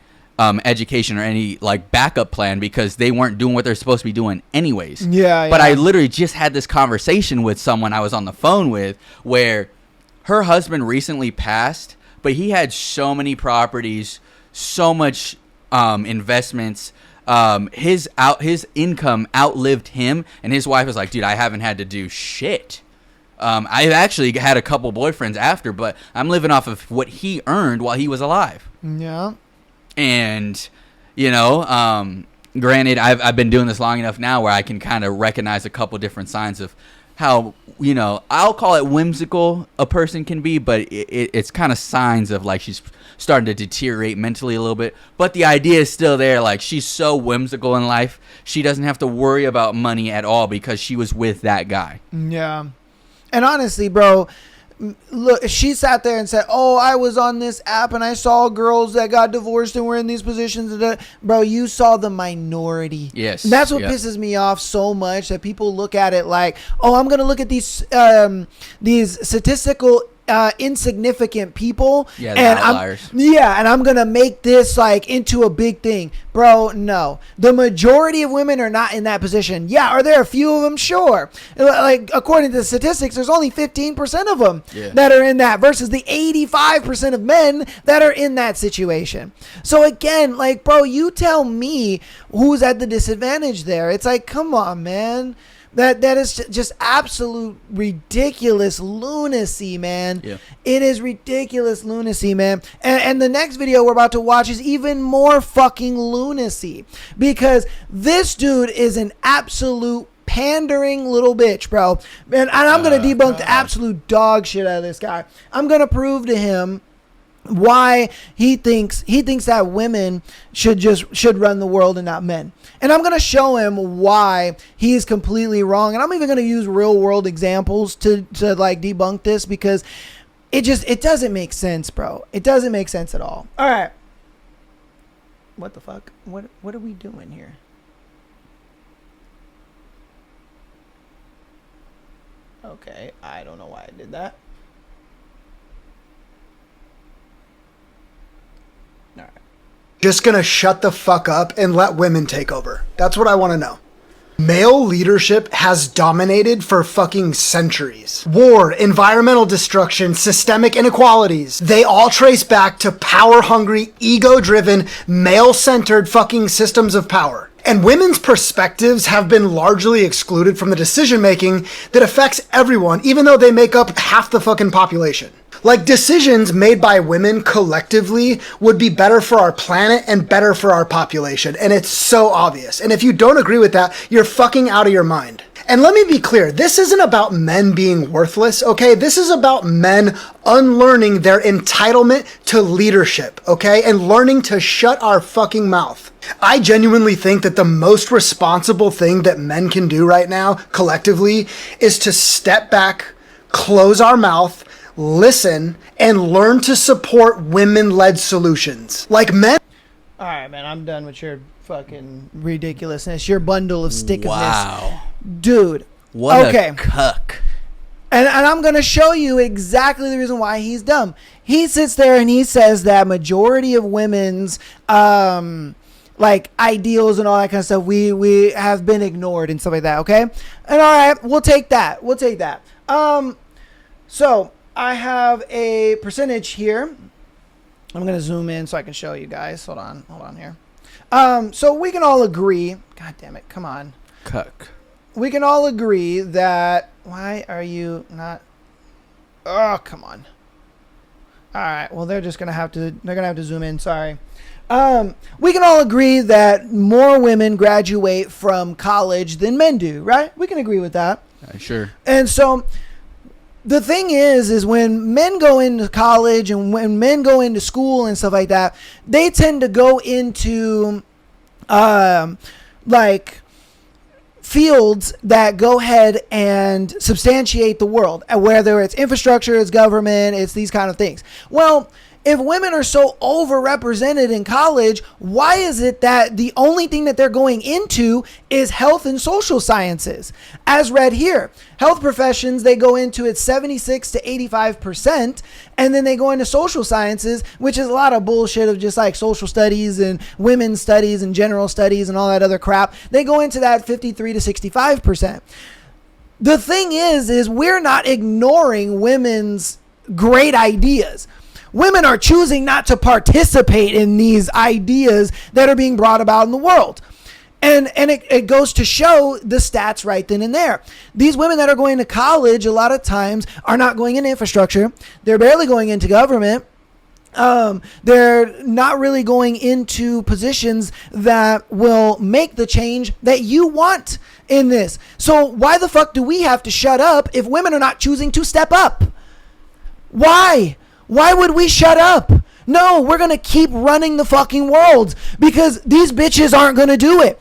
education or any like backup plan, because they weren't doing what they're supposed to be doing anyways. Yeah. But I literally just had this conversation with someone I was on the phone with where her husband recently passed, but he had so many properties, so much investments. His income outlived him, and his wife was like, dude, I haven't had to do shit. I've actually had a couple boyfriends after, but I'm living off of what he earned while he was alive. Yeah. And, you know, granted, I've been doing this long enough now where I can kind of recognize a couple different signs of how, you know, I'll call it whimsical a person can be, but it's kind of signs of, like, she's starting to deteriorate mentally a little bit. But the idea is still there. Like, she's so whimsical in life, she doesn't have to worry about money at all because she was with that guy. Yeah. And honestly, bro, look, she sat there and said, oh, I was on this app and I saw girls that got divorced and were in these positions. Bro, you saw the minority. Yes. And that's what pisses me off so much, that people look at it like, oh, I'm going to look at these statistical insignificant people. Yeah, and outliers. I'm going to make this like into a big thing. Bro, no. The majority of women are not in that position. Yeah, are there a few of them? Sure. Like, according to the statistics, there's only 15% of them that are in that versus the 85% of men that are in that situation. So again, like, bro, you tell me who's at the disadvantage there. It's like, come on, man. That is just absolute ridiculous lunacy, man. Yeah. It is ridiculous lunacy, man. And the next video we're about to watch is even more fucking lunacy, because this dude is an absolute pandering little bitch, bro. And I'm going to debunk the absolute dog shit out of this guy. I'm going to prove to him why he thinks that women should run the world and not men. And I'm going to show him why he's completely wrong. And I'm even going to use real world examples to like debunk this, because it doesn't make sense, bro. It doesn't make sense at all. All right. What the fuck? What are we doing here? Okay, I don't know why I did that. All right. Just gonna shut the fuck up and let women take over. That's what I want to know. Male leadership has dominated for fucking centuries. War, environmental destruction, systemic inequalities, they all trace back to power-hungry, ego-driven, male-centered fucking systems of power. And women's perspectives have been largely excluded from the decision-making that affects everyone, even though they make up half the fucking population. Like, decisions made by women collectively would be better for our planet and better for our population. And it's so obvious. And if you don't agree with that, you're fucking out of your mind. And let me be clear, this isn't about men being worthless, okay? This is about men unlearning their entitlement to leadership, okay? And learning to shut our fucking mouth. I genuinely think that the most responsible thing that men can do right now, collectively, is to step back, close our mouth, listen, and learn to support women-led solutions. Like men... All right, man, I'm done with your fucking ridiculousness, your bundle of stickedness. Wow. Dude. What a cuck. And I'm going to show you exactly the reason why he's dumb. He sits there and he says that majority of women's like ideals and all that kind of stuff, we have been ignored and stuff like that, okay? And all right, we'll take that. We'll take that. So I have a percentage here. I'm going to zoom in so I can show you guys. Hold on here. So we can all agree. God damn it. Come on. Cuck. We can all agree that... Why are you not... Oh, come on. All right. Well, they're going to have to zoom in. Sorry. We can all agree that more women graduate from college than men do, right? We can agree with that. Sure. And so... The thing is when men go into college and when men go into school and stuff like that, they tend to go into, like fields that go ahead and substantiate the world, whether it's infrastructure, it's government, it's these kind of things. Well, if women are so overrepresented in college, why is it that the only thing that they're going into is health and social sciences? As read here, health professions, they go into it 76 to 85%, and then they go into social sciences, which is a lot of bullshit of just like social studies and women's studies and general studies and all that other crap. They go into that 53 to 65%. The thing is we're not ignoring women's great ideas. Women are choosing not to participate in these ideas that are being brought about in the world. And it goes to show the stats right then and there. These women that are going to college a lot of times are not going into infrastructure. They're barely going into government. They're not really going into positions that will make the change that you want in this. So why the fuck do we have to shut up if women are not choosing to step up? Why? Why would we shut up? No, we're going to keep running the fucking world because these bitches aren't going to do it.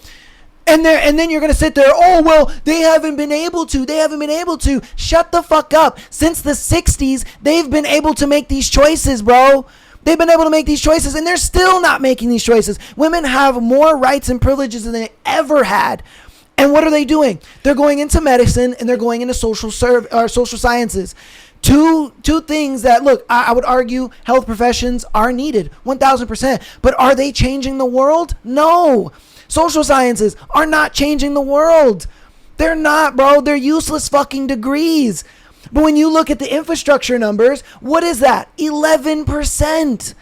And then you're going to sit there, oh, well, they haven't been able to. They haven't been able to. Shut the fuck up. Since the 60s, they've been able to make these choices, bro. They've been able to make these choices, and they're still not making these choices. Women have more rights and privileges than they ever had. And what are they doing? They're going into medicine, and they're going into social sciences. Two things that, look, I would argue health professions are needed, 1,000%. But are they changing the world? No. Social sciences are not changing the world. They're not, bro. They're useless fucking degrees. But when you look at the infrastructure numbers, what is that? 11%.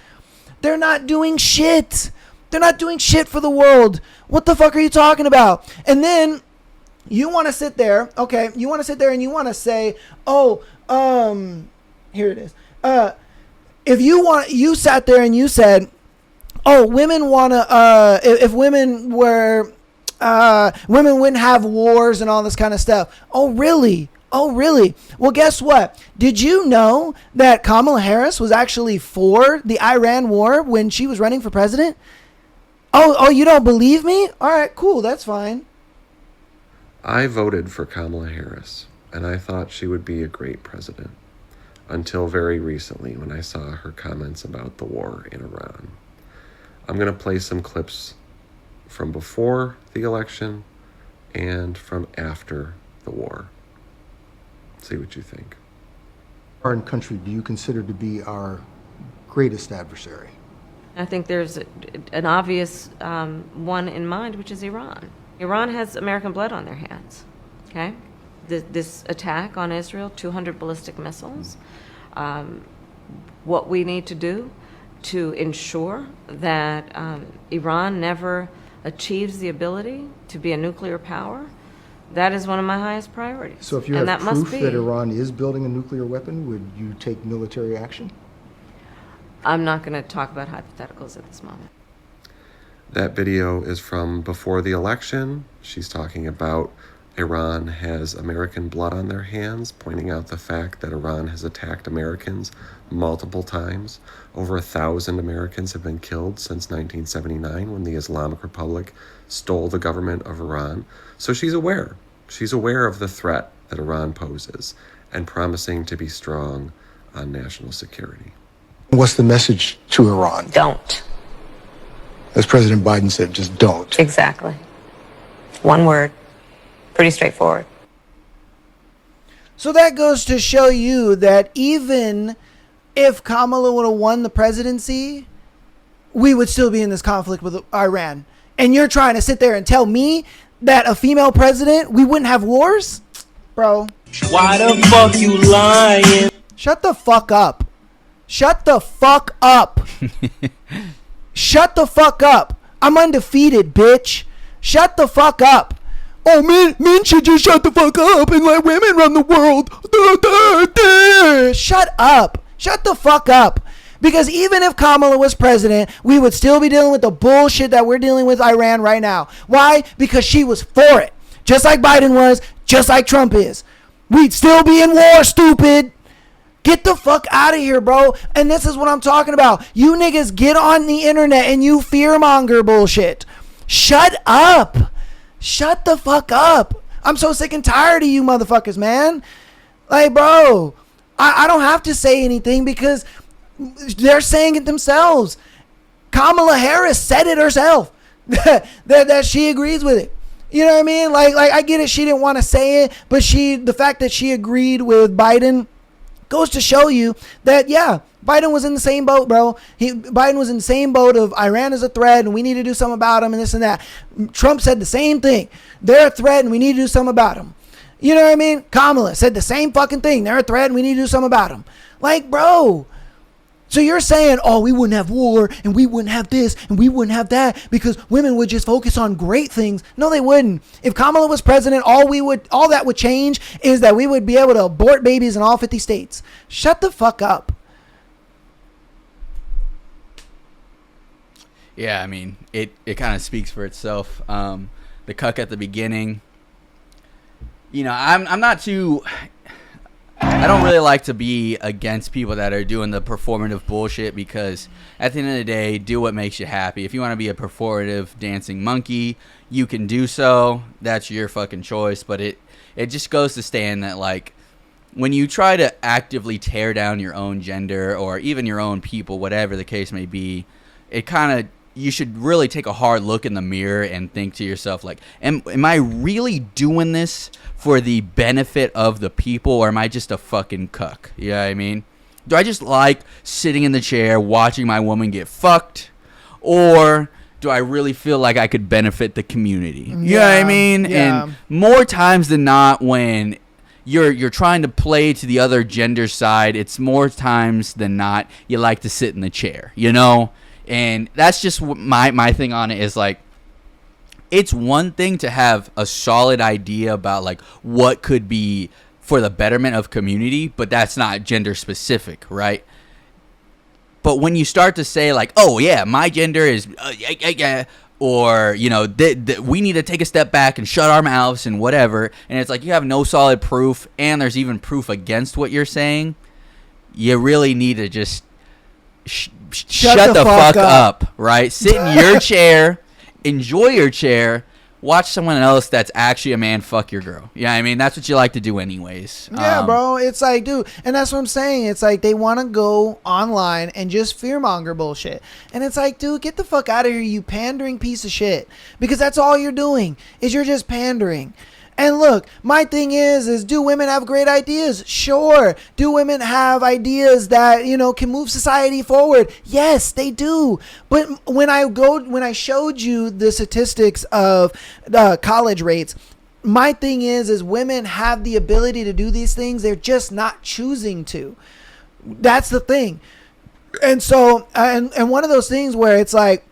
They're not doing shit. They're not doing shit for the world. What the fuck are you talking about? And then you want to sit there, okay, you want to sit there and you want to say, oh, here it is. If you sat there and you said, oh, women want to, if women were women wouldn't have wars and all this kind of stuff. Oh, really? Oh, really? Well, guess what? Did you know that Kamala Harris was actually for the Iran war when she was running for president? Oh, you don't believe me? All right, cool. That's fine. I voted for Kamala Harris, and I thought she would be a great president until very recently when I saw her comments about the war in Iran. I'm going to play some clips from before the election and from after the war. See what you think. Foreign country do you consider to be our greatest adversary? I think there's an obvious one in mind, which is Iran. Iran has American blood on their hands, okay? This attack on Israel, 200 ballistic missiles. What we need to do to ensure that Iran never achieves the ability to be a nuclear power, that is one of my highest priorities. So if you have proof that Iran is building a nuclear weapon, would you take military action? I'm not going to talk about hypotheticals at this moment. That video is from before the election. She's talking about Iran has American blood on their hands, pointing out the fact that Iran has attacked Americans multiple times. Over 1,000 Americans have been killed since 1979 when the Islamic Republic stole the government of Iran. So she's aware. She's aware of the threat that Iran poses and promising to be strong on national security. What's the message to Iran? Don't. As President Biden said, just don't. Exactly. One word. Pretty straightforward. So that goes to show you that even if Kamala would have won the presidency, we would still be in this conflict with Iran. And you're trying to sit there and tell me that a female president, we wouldn't have wars? Bro. Why the fuck you lying? Shut the fuck up. Shut the fuck up. Shut the fuck up. I'm undefeated, bitch. Shut the fuck up. Oh, men should just shut the fuck up and let women run the world. Shut up. Shut the fuck up. Because even if Kamala was president, we would still be dealing with the bullshit that we're dealing with Iran right now. Why? Because she was for it. Just like Biden was, just like Trump is. We'd still be in war, stupid. Get the fuck out of here, bro. And this is what I'm talking about. You niggas get on the internet and you fearmonger bullshit. Shut up. Shut the fuck up. I'm so sick and tired of you motherfuckers, man. Like, bro, I don't have to say anything because they're saying it themselves. Kamala Harris said it herself that she agrees with it. You know what I mean? Like I get it. She didn't want to say it, but the fact that she agreed with Biden goes to show you that, yeah, Biden was in the same boat, bro. Biden was in the same boat of Iran is a threat and we need to do something about them and this and that. Trump said the same thing. They're a threat and we need to do something about them. You know what I mean? Kamala said the same fucking thing. They're a threat and we need to do something about them. Like, bro. So you're saying, oh, we wouldn't have war and we wouldn't have this and we wouldn't have that because women would just focus on great things. No, they wouldn't. If Kamala was president, all that would change is that we would be able to abort babies in all 50 states. Shut the fuck up. Yeah, I mean, it kind of speaks for itself. The cuck at the beginning, you know, I'm not too... I don't really like to be against people that are doing the performative bullshit because at the end of the day, do what makes you happy. If you want to be a performative dancing monkey, you can do so. That's your fucking choice. But it just goes to stand that, like, when you try to actively tear down your own gender or even your own people, whatever the case may be, it kind of... you should really take a hard look in the mirror and think to yourself, like, am I really doing this for the benefit of the people, or am I just a fucking cuck? You know what I mean? Do I just like sitting in the chair watching my woman get fucked, or do I really feel like I could benefit the community? You know what I mean? Yeah. And more times than not, when you're trying to play to the other gender side, it's more times than not you like to sit in the chair, you know? And that's just my thing on it is, like, it's one thing to have a solid idea about, like, what could be for the betterment of community, but that's not gender specific, right? But when you start to say, like, oh, yeah, my gender is, or we need to take a step back and shut our mouths and whatever, and it's like you have no solid proof, and there's even proof against what you're saying, you really need to just shut the fuck up, right? Sit in your chair, enjoy your chair, watch someone else that's actually a man fuck your girl. Yeah, I mean, that's what you like to do anyways. Yeah, bro. It's like, dude, and that's what I'm saying. It's like they want to go online and just fearmonger bullshit. And it's like, dude, get the fuck out of here, you pandering piece of shit. Because that's all you're doing, is you're just pandering. And look, my thing is do women have great ideas? Sure. Do women have ideas that, can move society forward? Yes, they do. But when I showed you the statistics of college rates, my thing is women have the ability to do these things. They're just not choosing to. That's the thing. And so, and one of those things where it's like,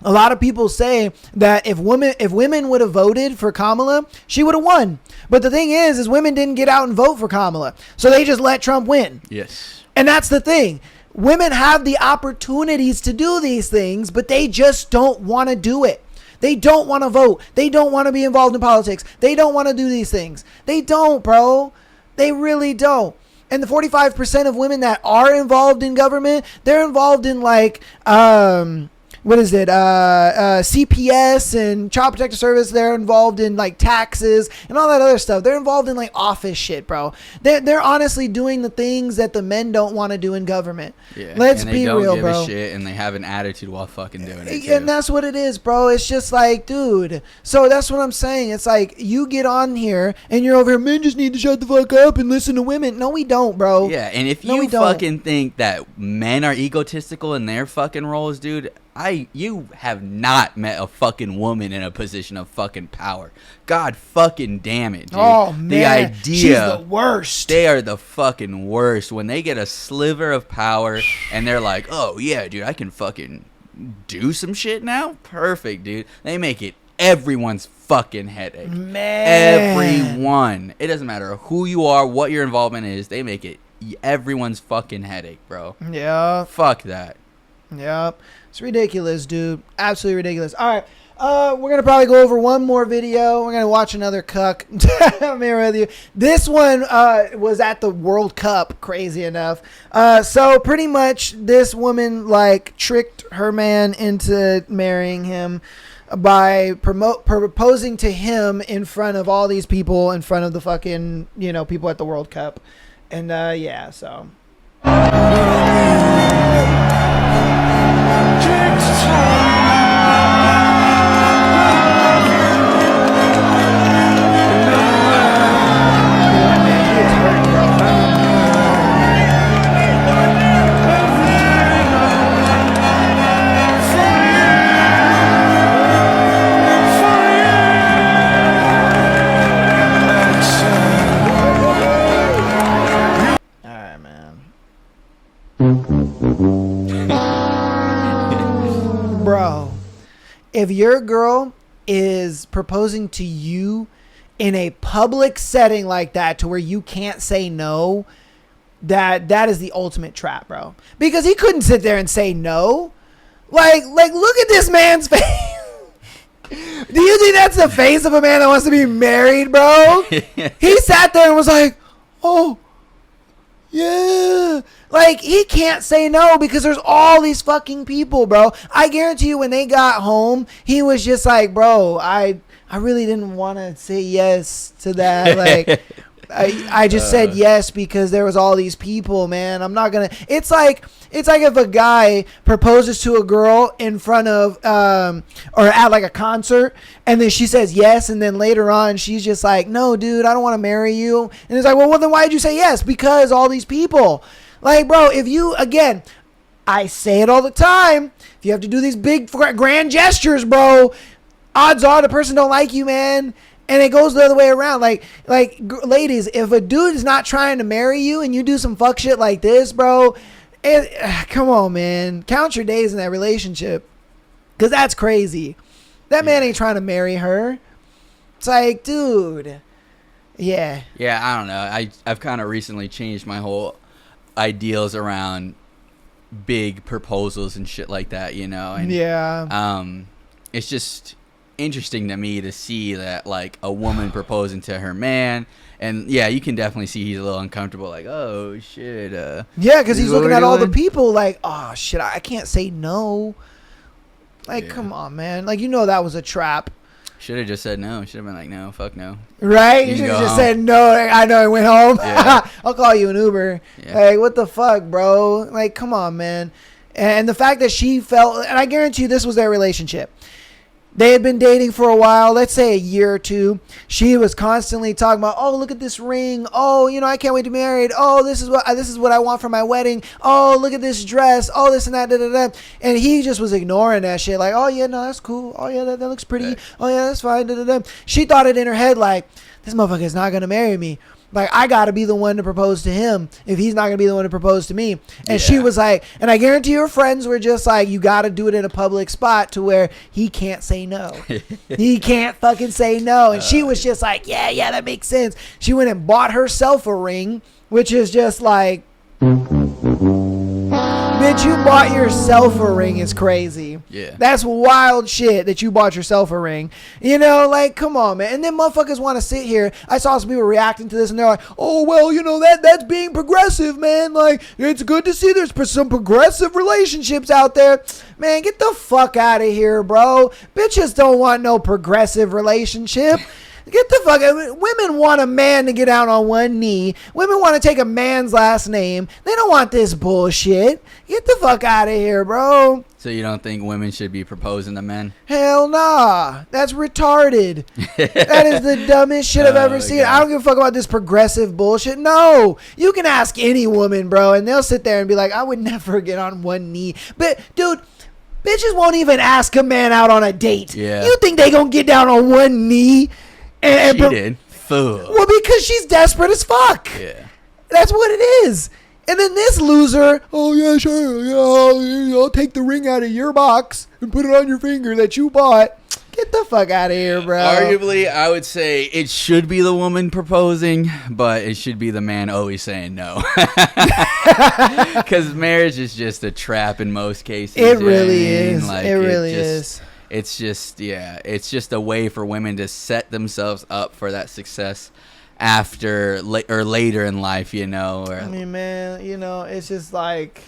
a lot of people say that if women would have voted for Kamala, she would have won. But the thing is women didn't get out and vote for Kamala. So they just let Trump win. Yes. And that's the thing. Women have the opportunities to do these things, but they just don't want to do it. They don't want to vote. They don't want to be involved in politics. They don't want to do these things. They don't, bro. They really don't. And the 45% of women that are involved in government, they're involved in what is it? CPS and Child Protective Service. They're involved in taxes and all that other stuff. They're involved in office shit, bro. They're honestly doing the things that the men don't want to do in government. Yeah. Let's be real, bro. They don't give a shit, and they have an attitude while fucking doing it. And that's what it is, bro. It's just like, dude. So that's what I'm saying. It's like you get on here and you're over here. Men just need to shut the fuck up and listen to women. No, we don't, bro. Yeah, and if you fucking think that men are egotistical in their fucking roles, dude. You have not met a fucking woman in a position of fucking power. God fucking damn it, dude. Oh, man. The idea. She's the worst. They are the fucking worst. When they get a sliver of power and they're like, oh, yeah, dude, I can fucking do some shit now? Perfect, dude. They make it everyone's fucking headache. Man. Everyone. It doesn't matter who you are, what your involvement is. They make it everyone's fucking headache, bro. Yeah. Fuck that. Yep. It's ridiculous, dude. Absolutely ridiculous. All right. We're going to probably go over one more video. We're going to watch another cuck. I'm here with you. This one was at the World Cup, crazy enough. So pretty much this woman tricked her man into marrying him by proposing to him in front of all these people, in front of the fucking, people at the World Cup. And yeah, so... Bro, if your girl is proposing to you in a public setting like that to where you can't say no, that is the ultimate trap, bro. Because he couldn't sit there and say no. Like look at this man's face. Do you think that's the face of a man that wants to be married, bro? He sat there and was like, oh, yeah. He can't say no because there's all these fucking people, bro. I guarantee you when they got home, he was just like, bro, I really didn't want to say yes to that. I just said yes because there was all these people, man. I'm not going to... It's like if a guy proposes to a girl in front of... or at a concert, and then she says yes, and then later on she's just like, no, dude, I don't want to marry you. And it's like, well, then why did you say yes? Because all these people... bro, if you, again, I say it all the time. If you have to do these big grand gestures, bro, odds are the person don't like you, man. And it goes the other way around. Ladies, if a dude is not trying to marry you and you do some fuck shit like this, bro, come on, man. Count your days in that relationship. Because that's crazy. That man ain't trying to marry her. It's like, dude. Yeah. Yeah, I don't know. I've kind of recently changed my whole ideals around big proposals and shit like that, And yeah. it's just interesting to me to see that like a woman proposing to her man. And yeah, you can definitely see he's a little uncomfortable, like, oh shit. Yeah, because he's looking at all the doing? people like, oh shit, I can't say no. Like, come on, man. Like, you know that was a trap. Should have just said no. Should have been like, no, fuck no. Right? You should have just said no. I know I went home. Yeah. I'll call you an Uber. Yeah. Like, what the fuck, bro? Like, come on, man. And the fact that she felt, and I guarantee you this was their relationship. They had been dating for a while, let's say a year or two. She was constantly talking about, oh, look at this ring. Oh, you know, I can't wait to be married. Oh, this is what I want for my wedding. Oh, look at this dress. Oh, this and that. Da, da, da. And he just was ignoring that shit. Like, oh, yeah, no, that's cool. Oh, yeah, that looks pretty. Right. Oh, yeah, that's fine. Da, da, da. She thought it in her head like, this motherfucker is not going to marry me. Like, I got to be the one to propose to him if he's not going to be the one to propose to me. And she was like, and I guarantee her friends were just like, you got to do it in a public spot to where he can't say no. He can't fucking say no. And she was just like, yeah, that makes sense. She went and bought herself a ring, which is just like, bitch, you bought yourself a ring is crazy. Yeah. That's wild shit that you bought yourself a ring. You know, like, come on, man. And then motherfuckers want to sit here. I saw some people reacting to this and they're like, oh, well, you know, that's being progressive, man. Like, it's good to see there's some progressive relationships out there. Man, get the fuck out of here, bro. Bitches don't want no progressive relationship. Get the fuck out. Women want a man to get out on one knee. Women want to take a man's last name. They don't want this bullshit. Get the fuck out of here, bro. So you don't think women should be proposing to men? Hell nah. That's retarded. That is the dumbest shit I've ever seen. I don't give a fuck about this progressive bullshit. No. You can ask any woman, bro, and they'll sit there and be like, I would never get on one knee. But, dude, bitches won't even ask a man out on a date. Yeah. You think they gonna get down on one knee? She did. Fuck. Well, because she's desperate as fuck. Yeah. That's what it is. And then this loser, oh yeah, sure, yeah, I'll take the ring out of your box and put it on your finger that you bought. Get the fuck out of here, bro. Arguably, I would say it should be the woman proposing, but it should be the man always saying no. Because marriage is just a trap in most cases. It really is. Like, it really is. It's just, it's just a way for women to set themselves up for that success after or later in life, you know. Or, I mean, man, you know, it's just like,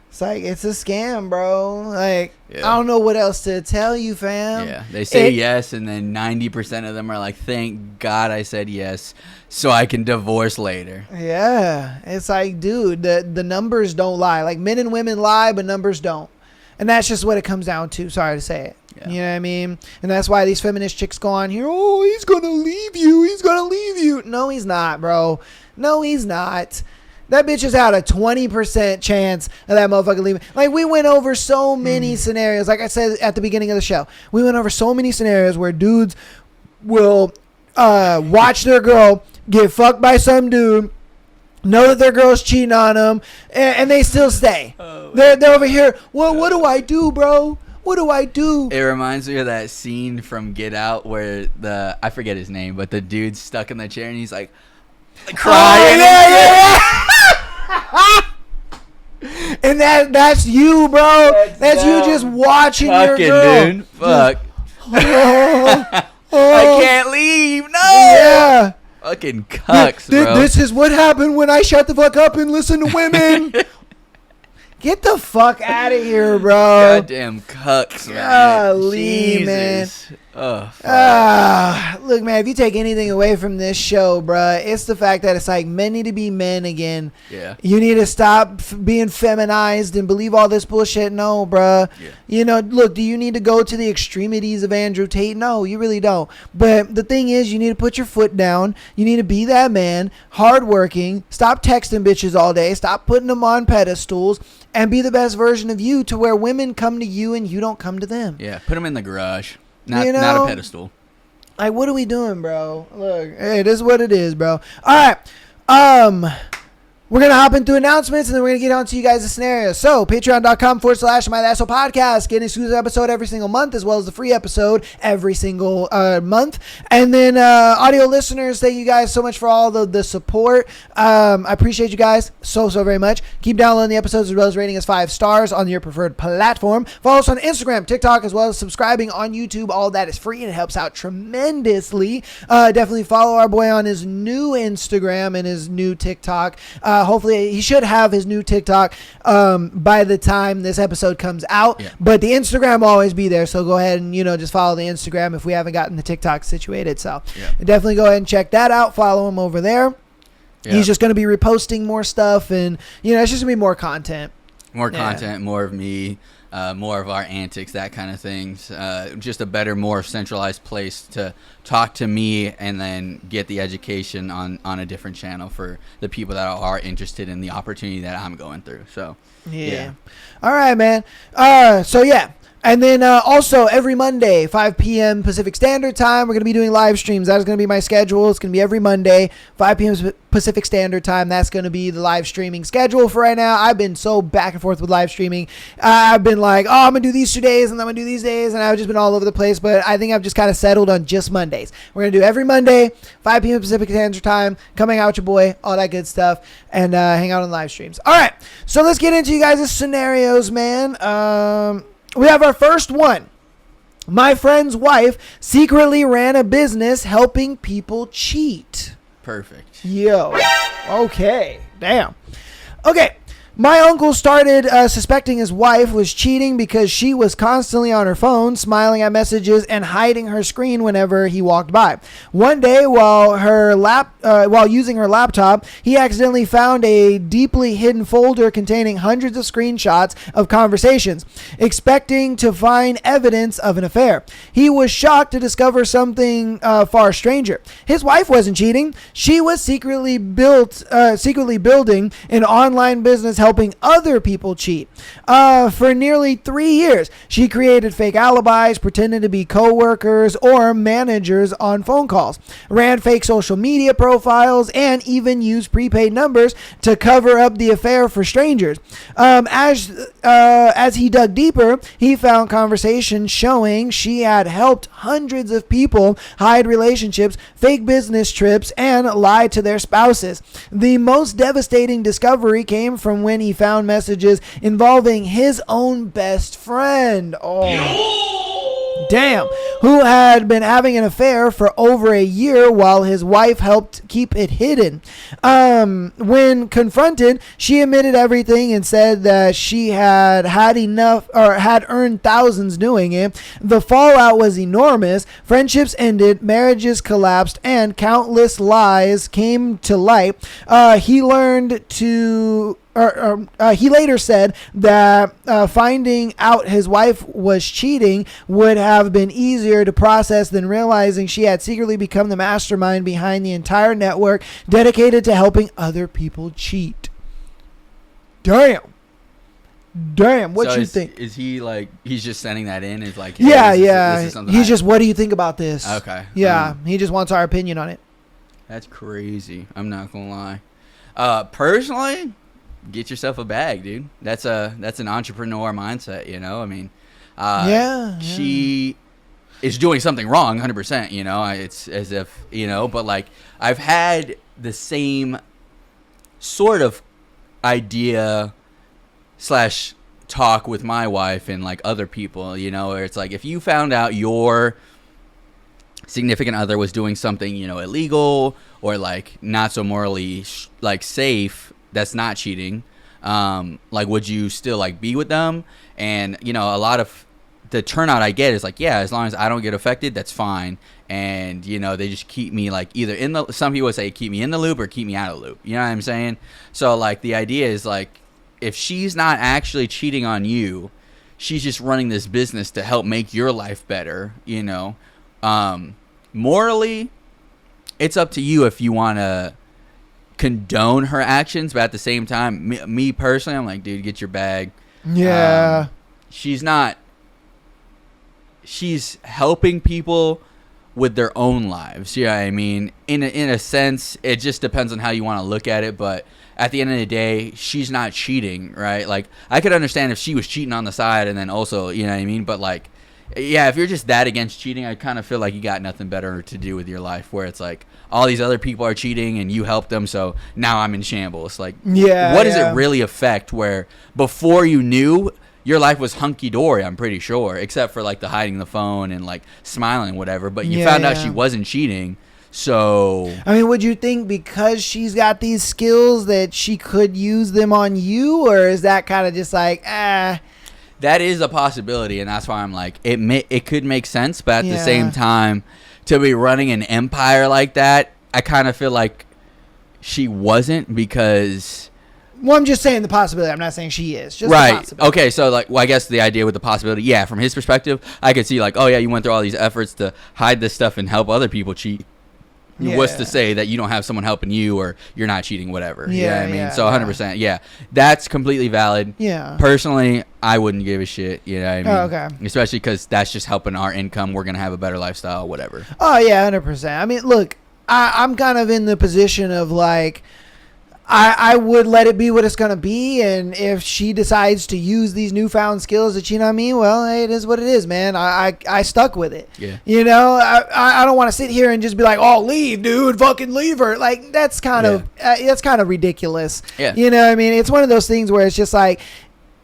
it's a scam, bro. Like, I don't know what else to tell you, fam. Yeah, they say yes, and then 90% of them are like, thank God I said yes, so I can divorce later. Yeah, it's like, dude, the numbers don't lie. Like, men and women lie, but numbers don't. And that's just what it comes down to. Sorry to say it. Yeah. You know what I mean? And that's why these feminist chicks go on here, oh, he's going to leave you. He's going to leave you. No, he's not, bro. No, he's not. That bitch has had a 20% chance of that motherfucker leaving. Like, we went over so many scenarios. Like I said at the beginning of the show, we went over so many scenarios where dudes will watch their girl get fucked by some dude, know that their girl's cheating on them, and they still stay. They're over here, well, what do I do, bro? What do I do? It reminds me of that scene from Get Out where I forget his name, but the dude's stuck in the chair and he's like crying. Oh, yeah. And that's you, bro. That's you just watching your girl. Dude. Fuck. Oh. I can't leave. No. Yeah. Fucking cucks, bro. This is what happened when I shut the fuck up and listen to women. Get the fuck out of here, bro. Goddamn cucks, man. Golly, man. Oh, look, man, if you take anything away from this show, bruh, it's the fact that it's like men need to be men again. Yeah. You need to stop being feminized and believe all this bullshit. No, bruh. Yeah. You know, look, do you need to go to the extremities of Andrew Tate? No, you really don't. But the thing is, you need to put your foot down. You need to be that man, hardworking. Stop texting bitches all day. Stop putting them on pedestals. And be the best version of you to where women come to you and you don't come to them. Yeah, put them in the garage. Not a pedestal. Like, what are we doing, bro? Look, hey, this is what it is, bro. All right. We're going to hop into announcements, and then we're going to get on to you guys' scenarios. So, patreon.com/My Podcast. Get an exclusive episode every single month, as well as the free episode every single month. And then, audio listeners, thank you guys so much for all the support. I appreciate you guys so very much. Keep downloading the episodes, as well as rating us 5 stars on your preferred platform. Follow us on Instagram, TikTok, as well as subscribing on YouTube. All that is free, and it helps out tremendously. Definitely follow our boy on his new Instagram and his new TikTok. Hopefully he should have his new TikTok by the time this episode comes out. Yeah. But the Instagram will always be there, so go ahead and just follow the Instagram if we haven't gotten the TikTok situated. So definitely go ahead and check that out. Follow him over there. Yeah. He's just going to be reposting more stuff, and it's just going to be more content. More content, more of me. More of our antics, that kind of things. Just a better, more centralized place to talk to me and then get the education on a different channel for the people that are interested in the opportunity that I'm going through. So, yeah. All right, man. So, yeah. And then also every Monday, 5 p.m. Pacific Standard Time, we're going to be doing live streams. That is going to be my schedule. It's going to be every Monday, 5 p.m. Pacific Standard Time. That's going to be the live streaming schedule for right now. I've been so back and forth with live streaming. I've been like, I'm going to do these 2 days, and then I'm going to do these days, and I've just been all over the place. But I think I've just kind of settled on just Mondays. We're going to do every Monday, 5 p.m. Pacific Standard Time. Come hang out with your boy, all that good stuff, and hang out on live streams. All right, so let's get into you guys' scenarios, man. We have our first one. My friend's wife secretly ran a business helping people cheat. Perfect. Yo. Okay. Damn. Okay. My uncle started suspecting his wife was cheating because she was constantly on her phone, smiling at messages and hiding her screen whenever he walked by. One day, while using her laptop, he accidentally found a deeply hidden folder containing hundreds of screenshots of conversations, expecting to find evidence of an affair. He was shocked to discover something far stranger. His wife wasn't cheating. She was secretly building an online business helping other people cheat. For nearly 3 years, she created fake alibis, pretended to be co-workers or managers on phone calls, ran fake social media profiles, and even used prepaid numbers to cover up the affair for strangers. As he dug deeper, he found conversations showing she had helped hundreds of people hide relationships, fake business trips, and lie to their spouses. The most devastating discovery came from when he found messages involving his own best friend. Damn. Who had been having an affair for over a year while his wife helped keep it hidden. When confronted, she admitted everything and said that she had enough, or had earned thousands doing it. The fallout was enormous. Friendships ended, marriages collapsed, and countless lies came to light. He later said that finding out his wife was cheating would have been easier to process than realizing she had secretly become the mastermind behind the entire network dedicated to helping other people cheat. Damn. What you think? Is he like, he's just sending that in? Is like, hey, this is something he's just, what do you think about this? Okay. Yeah, he just wants our opinion on it. That's crazy. I'm not gonna lie. Personally, get yourself a bag, dude. That's an entrepreneur mindset, I mean, she is doing something wrong 100%, it's as if, but like I've had the same sort of idea / talk with my wife and like other people, where it's like, if you found out your significant other was doing something, illegal or like not so morally like safe, that's not cheating, like, would you still like be with them? And a lot of the turnout I get is like, yeah, as long as I don't get affected, that's fine. And they just keep me like either in the, some people say keep me in the loop or keep me out of the loop, you know what I'm saying? So like the idea is like, if she's not actually cheating on you, she's just running this business to help make your life better, morally it's up to you if you want to condone her actions, but at the same time, me personally, I'm like, dude, get your bag. Yeah. She's helping people with their own lives. You know what I mean? In a sense, it just depends on how you want to look at it. But at the end of the day, she's not cheating, right? Like, I could understand if she was cheating on the side and then also, you know what I mean? But, like, yeah, if you're just that against cheating, I kind of feel like you got nothing better to do with your life, where it's like all these other people are cheating and you help them, so now I'm in shambles. Like, what does it really affect where before you knew, your life was hunky-dory, I'm pretty sure, except for, like, the hiding the phone and, like, smiling, whatever. But you found out she wasn't cheating, so... I mean, would you think because she's got these skills that she could use them on you? Or is that kind of just like, That is a possibility, and that's why I'm like, it could make sense, but at the same time, to be running an empire like that, I kind of feel like she wasn't, because... Well, I'm just saying the possibility. I'm not saying she is. Just right. the possibility. Okay, so, like, well, I guess the idea with the possibility, yeah, from his perspective, I could see, like, oh, yeah, you went through all these efforts to hide this stuff and help other people cheat. What's to say that you don't have someone helping you or you're not cheating, whatever. I mean? So 100%, that's completely valid. Yeah. Personally, I wouldn't give a shit, you know what I mean? Oh, okay. Especially because that's just helping our income. We're going to have a better lifestyle, whatever. Oh, yeah, 100%. I mean, look, I'm kind of in the position of, like, I would let it be what it's going to be, and if she decides to use these newfound skills to cheat on me, well, hey, it is what it is, man. I stuck with it. Yeah. You know, I don't want to sit here and just be like, oh, leave, dude, fucking leave her. Like, that's kind of ridiculous. Yeah. You know what I mean? It's one of those things where it's just like,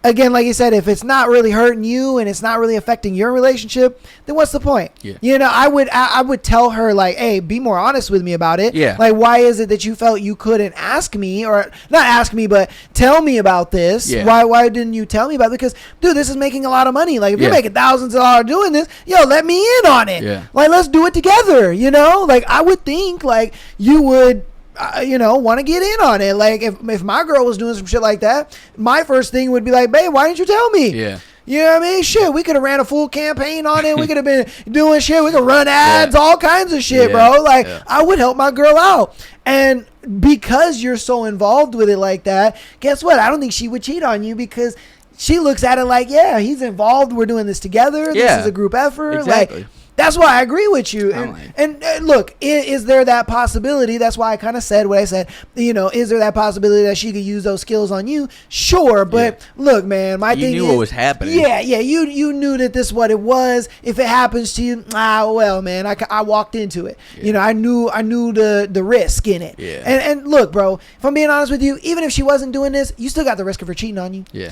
again, like you said, if it's not really hurting you and it's not really affecting your relationship, then what's the point? Yeah. You know, I would tell her, like, hey, be more honest with me about it. Yeah. Like, why is it that you felt you couldn't ask me, or not ask me, but tell me about this? Yeah. Why didn't you tell me about it? Because, dude, this is making a lot of money. Like, if you're making thousands of dollars doing this, yo, let me in on it. Yeah. Like, let's do it together, you know? Like, I would think, like, you would... want to get in on it. Like, if my girl was doing some shit like that, my first thing would be like, babe, why didn't you tell me? Yeah. You know what I mean? Shit, we could have ran a full campaign on it. We could have been doing shit. We could run ads, all kinds of shit, bro. Like, I would help my girl out. And because you're so involved with it like that, guess what? I don't think she would cheat on you, because she looks at it like, yeah, he's involved. We're doing this together. This is a group effort. Exactly. Like, that's why I agree with you. And look, is there that possibility? That's why I kind of said what I said. You know, is there that possibility that she could use those skills on you? Sure, but look, man, my thing is, you knew what was happening. Yeah, you knew that this is what it was. If it happens to you, well, man, I walked into it. You know, I knew the risk in it. Yeah. And look, bro, if I'm being honest with you, even if she wasn't doing this, you still got the risk of her cheating on you. Yeah.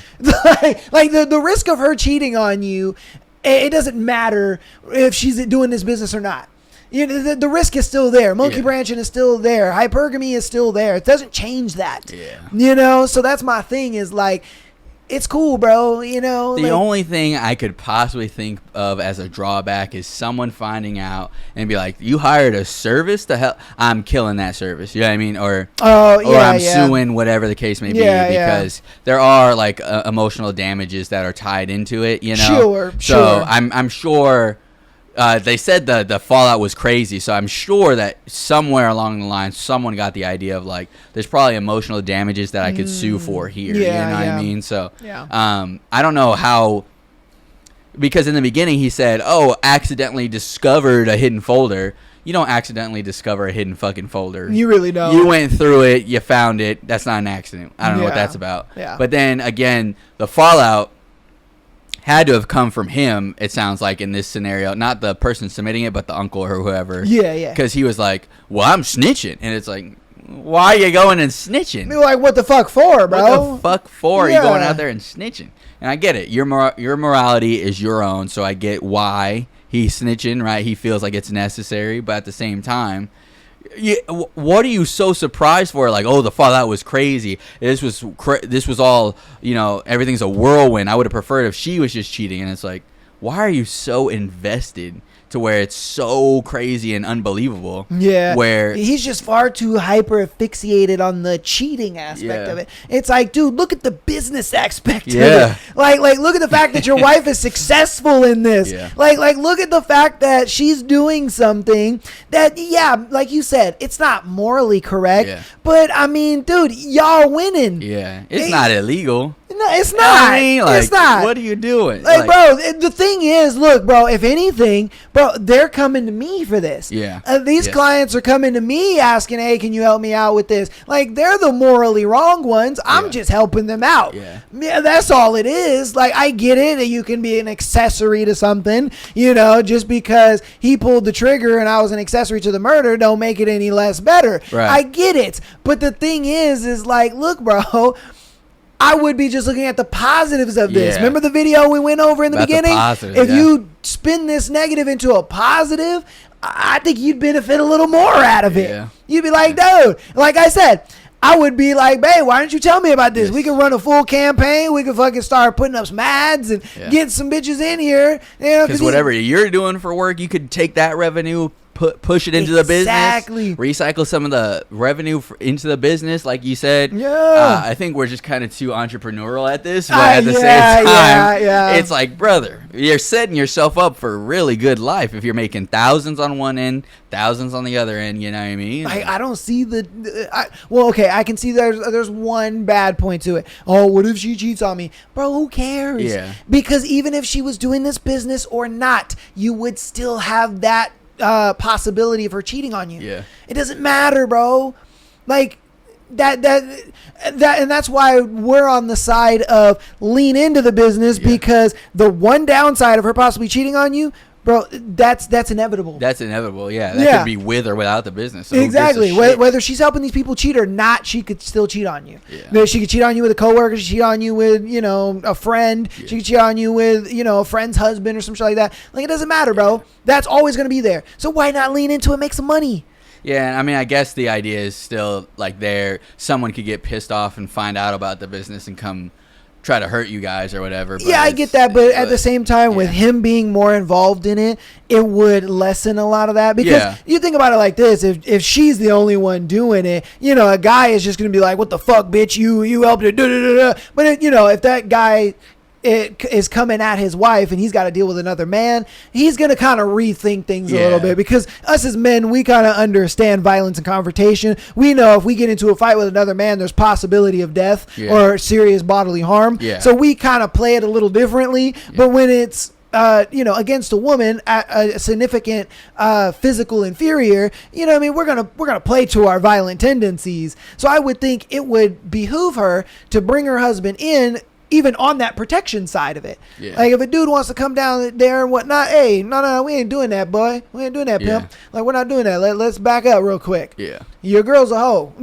like the risk of her cheating on you. It doesn't matter if she's doing this business or not. You know, the risk is still there. Monkey branching is still there. Hypergamy is still there. It doesn't change that. Yeah. You know, so that's my thing, is like, it's cool, bro. You know, the only thing I could possibly think of as a drawback is someone finding out and be like, you hired a service to help. I'm killing that service. You know what I mean? Or I'm suing, whatever the case may be, because there are, like, emotional damages that are tied into it, you know? So I'm sure they said the fallout was crazy, so I'm sure that somewhere along the line someone got the idea of, like, there's probably emotional damages that I could sue for here. You know what I mean? So I don't know how, because in the beginning he said, oh, accidentally discovered a hidden folder. You don't accidentally discover a hidden fucking folder. You really don't. You went through it, you found it. That's not an accident. I don't know what that's about. Yeah. But then again, the fallout had to have come from him, it sounds like, in this scenario. Not the person submitting it, but the uncle or whoever. Yeah. Because he was like, well, I'm snitching. And it's like, why are you going and snitching? I mean, like, what the fuck for, bro? What the fuck for? Are you going out there and snitching? And I get it. Your morality is your own, so I get why he's snitching, right? He feels like it's necessary, but at the same time, what are you so surprised for? Like, oh, the fallout was crazy. This was all, you know, everything's a whirlwind. I would have preferred if she was just cheating. And it's like, why are you so invested to where it's so crazy and unbelievable? Yeah. Where he's just far too hyper fixated on the cheating aspect of it. It's like, dude, look at the business aspect of it. Like look at the fact that your wife is successful in this. Like look at the fact that she's doing something that, like you said, it's not morally correct. But I mean, dude, y'all winning. Yeah. It's not illegal. No, it's You know what not. I mean? Like, it's not. what are you doing? Like, bro, the thing is, look, bro, if anything, bro, they're coming to me for this. Yeah. These clients are coming to me asking, hey, can you help me out with this? Like, they're the morally wrong ones. I'm just helping them out. Yeah, that's all it is. Like, I get it that you can be an accessory to something, you know, just because he pulled the trigger and I was an accessory to the murder don't make it any less better. Right. I get it. But the thing is like, look, bro, I would be just looking at the positives of this. Yeah. Remember the video we went over in the About the beginning? positives, If yeah. you spin this negative into a positive, I think you'd benefit a little more out of it. Yeah. You'd be like, dude, like I said, I would be like, babe, why don't you tell me about this? We can run a full campaign. We can fucking start putting up some ads and get some bitches in here. You know, Because whatever you're doing for work, you could take that revenue, push it into the business, recycle some of the revenue into the business, like you said. I think we're just kind of too entrepreneurial at this, but at the same time, it's like, brother, you're setting yourself up for a really good life if you're making thousands on one end, thousands on the other end. You know what I mean? I don't see well, okay, I can see there's one bad point to it. Oh, what if she cheats on me? Bro, who cares? Yeah. Because even if she was doing this business or not, you would still have that possibility of her cheating on you. Yeah. It doesn't matter, bro. Like that and that's why we're on the side of lean into the business, because the one downside of her possibly cheating on you, bro, that's inevitable. That's inevitable, yeah. That could be with or without the business. So Exactly. who gives a shit? Whether she's helping these people cheat or not, she could still cheat on you. Yeah. She could cheat on you with a coworker. She could cheat on you with, you know, a friend. Yeah. She could cheat on you with, you know, a friend's husband or some shit like that. Like, it doesn't matter, bro. That's always going to be there. So why not lean into it, make some money? Yeah, I mean, I guess the idea is still like someone could get pissed off and find out about the business and come try to hurt you guys or whatever. But yeah, I get that, but at the same time, with him being more involved in it, it would lessen a lot of that. Because you think about it like this: if she's the only one doing it, you know, a guy is just gonna be like, "What the fuck, bitch? You helped her." But you know, if that guy is coming at his wife and he's got to deal with another man, he's going to kind of rethink things a little bit, because us as men, we kind of understand violence and confrontation. We know if we get into a fight with another man, there's possibility of death or serious bodily harm. So we kind of play it a little differently. But when it's you know, against a woman, a significant physical inferior, you know what I mean, we're gonna play to our violent tendencies. So I would think it would behoove her to bring her husband in, even on that protection side of it. Like, if a dude wants to come down there and whatnot, hey, no, we ain't doing that, boy. We ain't doing that, pimp. Like, we're not doing that. Let's back up real quick. Your girl's a hoe.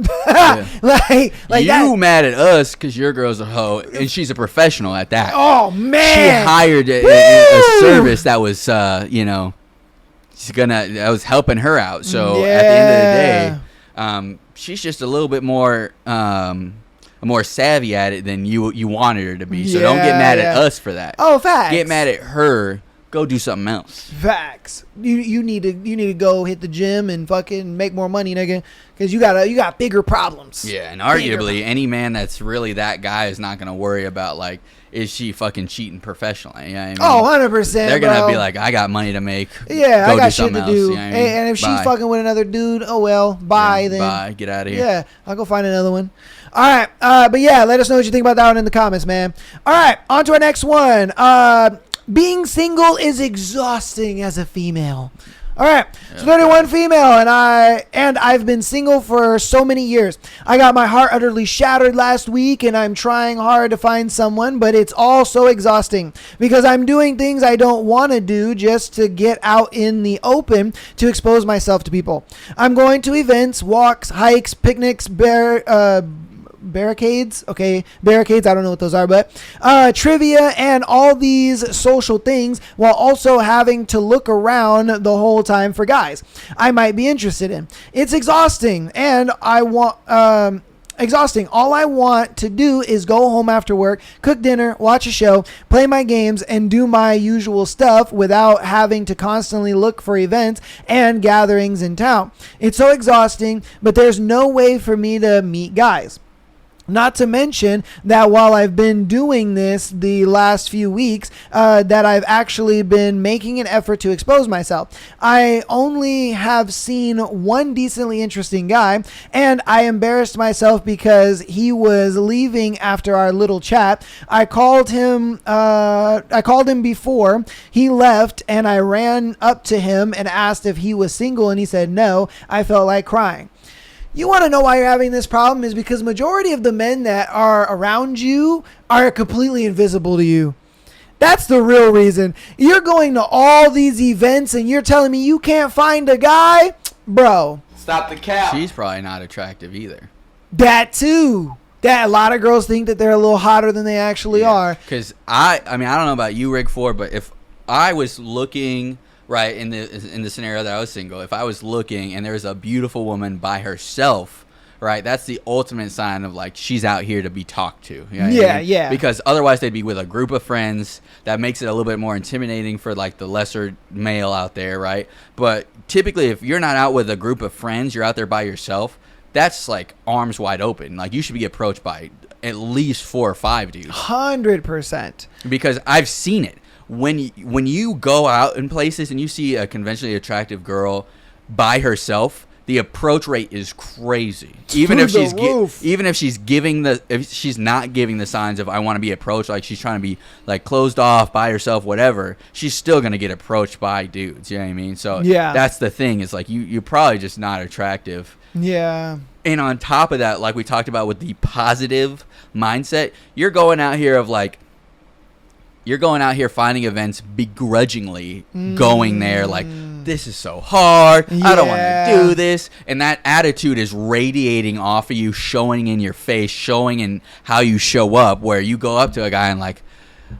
like you that. mad at us because your girl's a hoe and she's a professional at that. Oh, man. She hired a service that was, you know, that was helping her out. So at the end of the day, she's just a little bit more savvy at it than you wanted her to be. So don't get mad at us for that. Oh, facts. Get mad at her. Go do something else. Facts. You need to go hit the gym and fucking make more money, nigga, because you got bigger problems. Yeah, and arguably any man that's really that guy is not gonna worry about, like, is she fucking cheating professionally? You know what I mean? 100%. They're gonna be like, I got money to make. Yeah, go I got do shit to else, do. you know what I mean? And if she's fucking with another dude, oh well, bye then. Bye, get out of here. Yeah, I'll go find another one. All right, but yeah, let us know what you think about that one in the comments, man. All right, on to our next one. Being single is exhausting as a female. All right, so 31 female, and I've been single for so many years. I got my heart utterly shattered last week, and I'm trying hard to find someone, but it's all so exhausting because I'm doing things I don't want to do just to get out in the open to expose myself to people. I'm going to events, walks, hikes, picnics, barricades, I don't know what those are, but trivia and all these social things, while also having to look around the whole time for guys I might be interested in. It's exhausting, and exhausting. All I want to do is go home after work, cook dinner, watch a show, play my games, and do my usual stuff without having to constantly look for events and gatherings in town. It's so exhausting, but there's no way for me to meet guys. Not to mention that while I've been doing this the last few weeks, that I've actually been making an effort to expose myself. I only have seen one decently interesting guy, and I embarrassed myself because he was leaving after our little chat. I called him before he left, and I ran up to him and asked if he was single, and he said no. I felt like crying. You want to know why you're having this problem is because majority of the men that are around you are completely invisible to you. That's the real reason. You're going to all these events and you're telling me you can't find a guy? Bro. Stop the cap. She's probably not attractive either. That too. That a lot of girls think that they're a little hotter than they actually are. Because I don't know about you, Rick Ford, but if I was looking... Right, in the scenario that I was single, if I was looking and there was a beautiful woman by herself, right, that's the ultimate sign of like she's out here to be talked to. You know what I mean? Yeah. Because otherwise they'd be with a group of friends. That makes it a little bit more intimidating for like the lesser male out there, right? But typically, if you're not out with a group of friends, you're out there by yourself. That's like arms wide open. Like you should be approached by at least 4 or 5 dudes. 100%. Because I've seen it. When you go out in places and you see a conventionally attractive girl by herself, the approach rate is crazy. Even if she's not giving the signs of I want to be approached, like she's trying to be like closed off by herself, whatever, she's still gonna get approached by dudes. You know what I mean? So yeah, that's the thing. Is like you're probably just not attractive. Yeah. And on top of that, like we talked about with the positive mindset, you're going out here finding events begrudgingly, going there like, this is so hard. Yeah. I don't want to do this. And that attitude is radiating off of you, showing in your face, showing in how you show up, where you go up to a guy and like,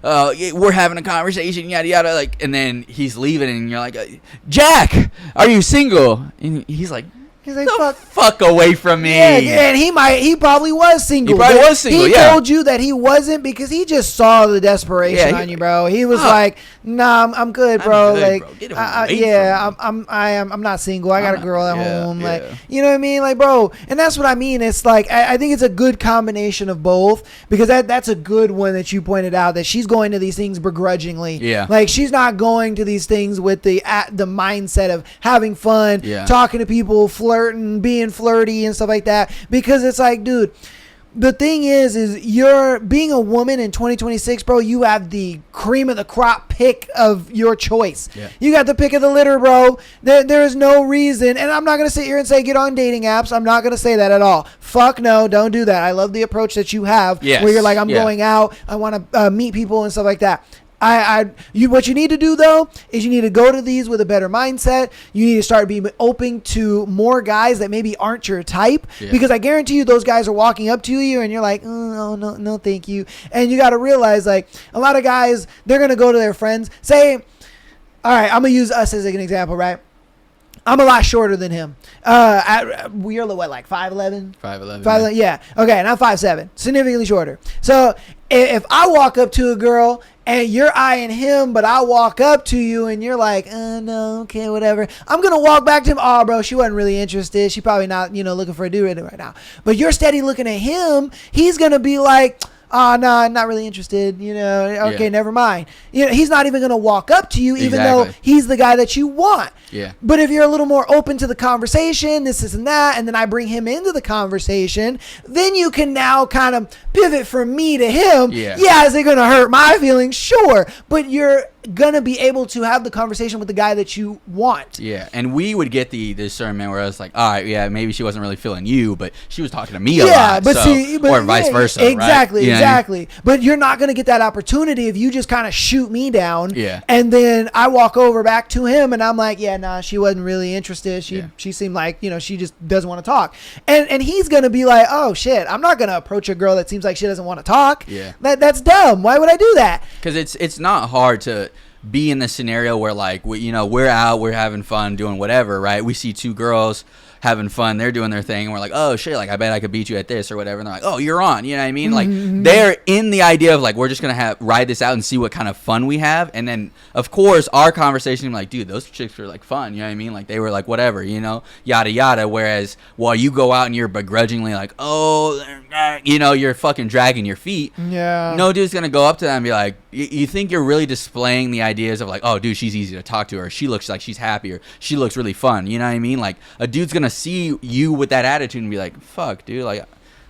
we're having a conversation, yada, yada. Like, and then he's leaving and you're like, Jack, are you single? And he's like, fuck away from me. Yeah, and he probably was single. He told you that he wasn't because he just saw the desperation on you, bro. He was like, "Nah, I'm good, bro. I'm not single. I got a girl at home. Yeah. Like, you know what I mean? Like, bro." And that's what I mean. It's like I think it's a good combination of both, because that's a good one that you pointed out, that she's going to these things begrudgingly. Yeah. Like she's not going to these things with the mindset of having fun, talking to people, flirting, being flirty and stuff like that, because it's like, dude, the thing is you're being a woman in 2026, bro. You have the cream of the crop pick of your choice. You got the pick of the litter, bro. There is no reason, and I'm not gonna sit here and say get on dating apps. I'm not gonna say that at all. Fuck no, don't do that. I love the approach that you have, where you're like, I'm going out, I want to meet people and stuff like that. What you need to do though is you need to go to these with a better mindset. You need to start being open to more guys that maybe aren't your type, because I guarantee you those guys are walking up to you and you're like, oh, no, thank you. And you got to realize, like, a lot of guys, they're gonna go to their friends, say, all right, I'm gonna use us as an example, right? I'm a lot shorter than him. We're what, like 5'11"? 5'11", yeah. Okay, and I'm 5'7", significantly shorter. So if I walk up to a girl and you're eyeing him, but I walk up to you and you're like, no, okay, whatever, I'm going to walk back to him. Oh, bro, she wasn't really interested. She probably not, looking for a dude right now. But you're steady looking at him. He's going to be like, oh, no, I'm not really interested. Okay, never mind. He's not even going to walk up to you, even though he's the guy that you want. Yeah. But if you're a little more open to the conversation, this and that, and then I bring him into the conversation, then you can now kind of pivot from me to him. Yeah, is it going to hurt my feelings? Sure. But you're going to be able to have the conversation with the guy that you want. Yeah, and we would get the discernment where I was like, all right, yeah, maybe she wasn't really feeling you, but she was talking to me a lot. Or vice versa. Exactly, right? Exactly. But you're not going to get that opportunity if you just kind of shoot me down. Yeah. And then I walk over back to him and I'm like, yeah, nah, she wasn't really interested. She seemed like, she just doesn't want to talk. And he's going to be like, oh shit, I'm not going to approach a girl that seems like she doesn't want to talk. Yeah. That's dumb. Why would I do that? Because it's not hard to be in the scenario where, like, we're out, we're having fun, doing whatever, right? We see two girls having fun, they're doing their thing, and we're like, oh shit, like I bet I could beat you at this or whatever, and they're like, oh, you're on, you know what I mean? Like they're in the idea of like we're just gonna ride this out and see what kind of fun we have, and then of course our conversation like, dude, those chicks were like fun, you know what I mean? Like they were like whatever, you know, yada yada. Whereas while you go out and you're begrudgingly like, oh, you know, you're fucking dragging your feet. Yeah. No dude's gonna go up to them and be like, you think you're really displaying the ideas of like, oh dude, she's easy to talk to, or she looks like she's happy, or she looks really fun, you know what I mean? Like a dude's gonna see you with that attitude and be like, fuck dude, like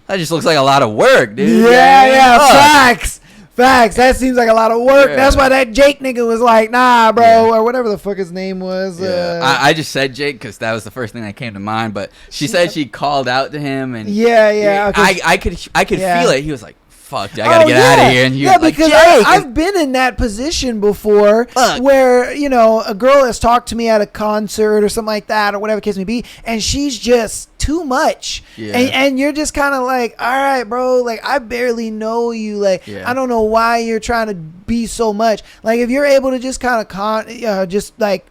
that just looks like a lot of work, dude. Yeah, Fuck. facts. That seems like a lot of work. Yeah. That's why that Jake nigga was like, nah, bro, or whatever the fuck his name was. I just said Jake because that was the first thing that came to mind, but she said she called out to him, and I could feel it. He was like, fuck, dude, I gotta get out of here. And yeah, because like, I've been in that position before where, you know, a girl has talked to me at a concert or something like that or whatever the case may be, and she's just too much. Yeah. And you're just kind of like, all right, bro, like I barely know you. Like, I don't know why you're trying to be so much. Like, if you're able to just kind of just like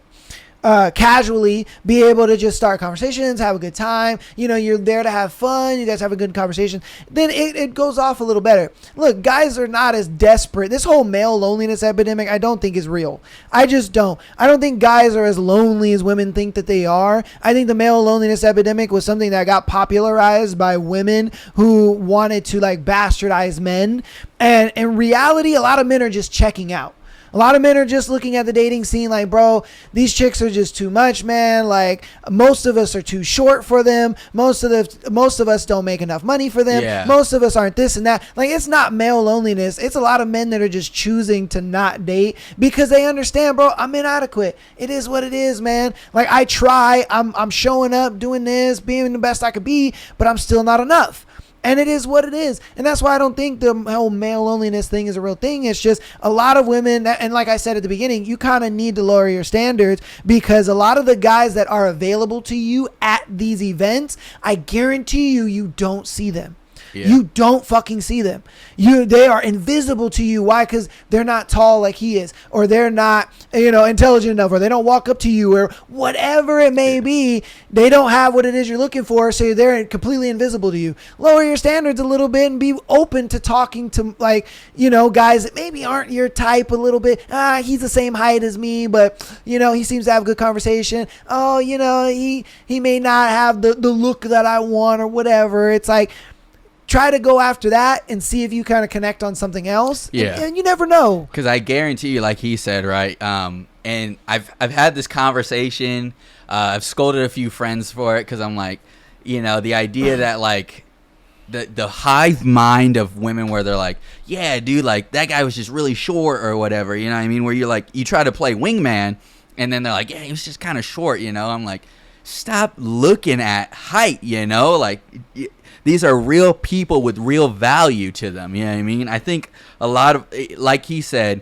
casually be able to just start conversations, have a good time, you know, you're there to have fun, you guys have a good conversation, then it goes off a little better. Look, guys are not as desperate. This whole male loneliness epidemic, I don't think is real. I just don't. I don't think guys are as lonely as women think that they are. I think the male loneliness epidemic was something that got popularized by women who wanted to like bastardize men, and in reality a lot of men are just checking out. A lot of men are just looking at the dating scene like, bro, these chicks are just too much, man. Like, most of us are too short for them. Most of us don't make enough money for them. Yeah. Most of us aren't this and that. Like, it's not male loneliness. It's a lot of men that are just choosing to not date because they understand, bro, I'm inadequate. It is what it is, man. Like, I try. I'm showing up, doing this, being the best I could be, but I'm still not enough. And it is what it is. And that's why I don't think the whole male loneliness thing is a real thing. It's just a lot of women, and like I said at the beginning, you kind of need to lower your standards because a lot of the guys that are available to you at these events, I guarantee you don't see them. Yeah. You don't fucking see them. They are invisible to you. Why? Because they're not tall like he is, or they're not, intelligent enough, or they don't walk up to you, or whatever it may be. They don't have what it is you're looking for, so they're completely invisible to you. Lower your standards a little bit and be open to talking to guys that maybe aren't your type a little bit. He's the same height as me, but he seems to have good conversation. Oh, he may not have the look that I want or whatever. It's like, try to go after that and see if you kind of connect on something else. Yeah. And you never know. Because I guarantee you, like he said, right? And I've had this conversation. I've scolded a few friends for it because I'm like, the idea that like the hive mind of women where they're like, yeah, dude, like that guy was just really short or whatever. You know what I mean? Where you're like, you try to play wingman and then they're like, yeah, he was just kind of short. I'm like, stop looking at height. Like. These are real people with real value to them. You know what I mean? I think a lot of, like he said,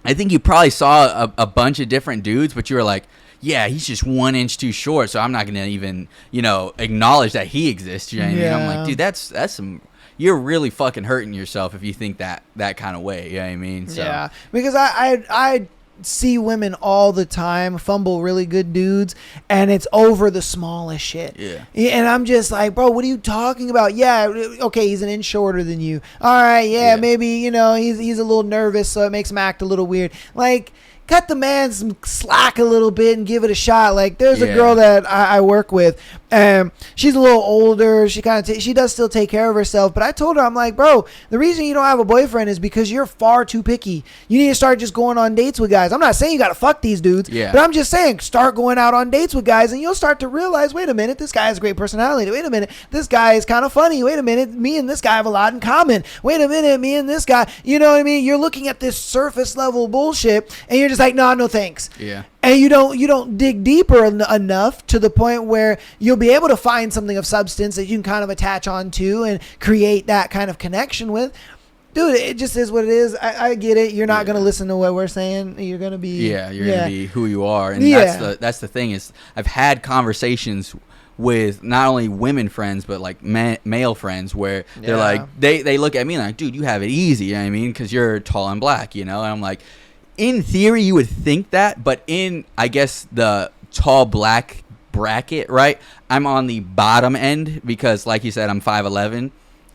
I think you probably saw a bunch of different dudes, but you were like, yeah, he's just 1 inch too short, so I'm not going to even, acknowledge that he exists. You know what I mean? I'm like, dude, that's some, you're really fucking hurting yourself if you think that kind of way. You know what I mean? So. Yeah, because I see women all the time fumble really good dudes, and it's over the smallest shit. Yeah. And I'm just like, bro, what are you talking about? Yeah, okay, he's an inch shorter than you. All right, yeah. Maybe he's a little nervous, so it makes him act a little weird. Like, cut the man some slack a little bit and give it a shot. Like, there's a girl that I work with, and she's a little older. She she does still take care of herself, but I told her, I'm like, bro, the reason you don't have a boyfriend is because you're far too picky. You need to start just going on dates with guys. I'm not saying you got to fuck these dudes, but I'm just saying start going out on dates with guys, and you'll start to realize, wait a minute, this guy has a great personality. Wait a minute, this guy is kind of funny. Wait a minute, me and this guy have a lot in common. Wait a minute, me and this guy, you know what I mean? You're looking at this surface level bullshit, and you're just like, no thanks. Yeah. And you don't dig deeper enough to the point where you'll be able to find something of substance that you can kind of attach onto and create that kind of connection with. Dude, it just is what it is. I get it. You're not going to listen to what we're saying. You're going to be... Yeah, you're going to be who you are. And that's the thing is I've had conversations with not only women friends, but like male friends where they're like, they look at me like, dude, you have it easy. You know what I mean? Because you're tall and black, And I'm like... In theory, you would think that, but in, I guess, the tall black bracket, right? I'm on the bottom end because, like you said, I'm 5'11".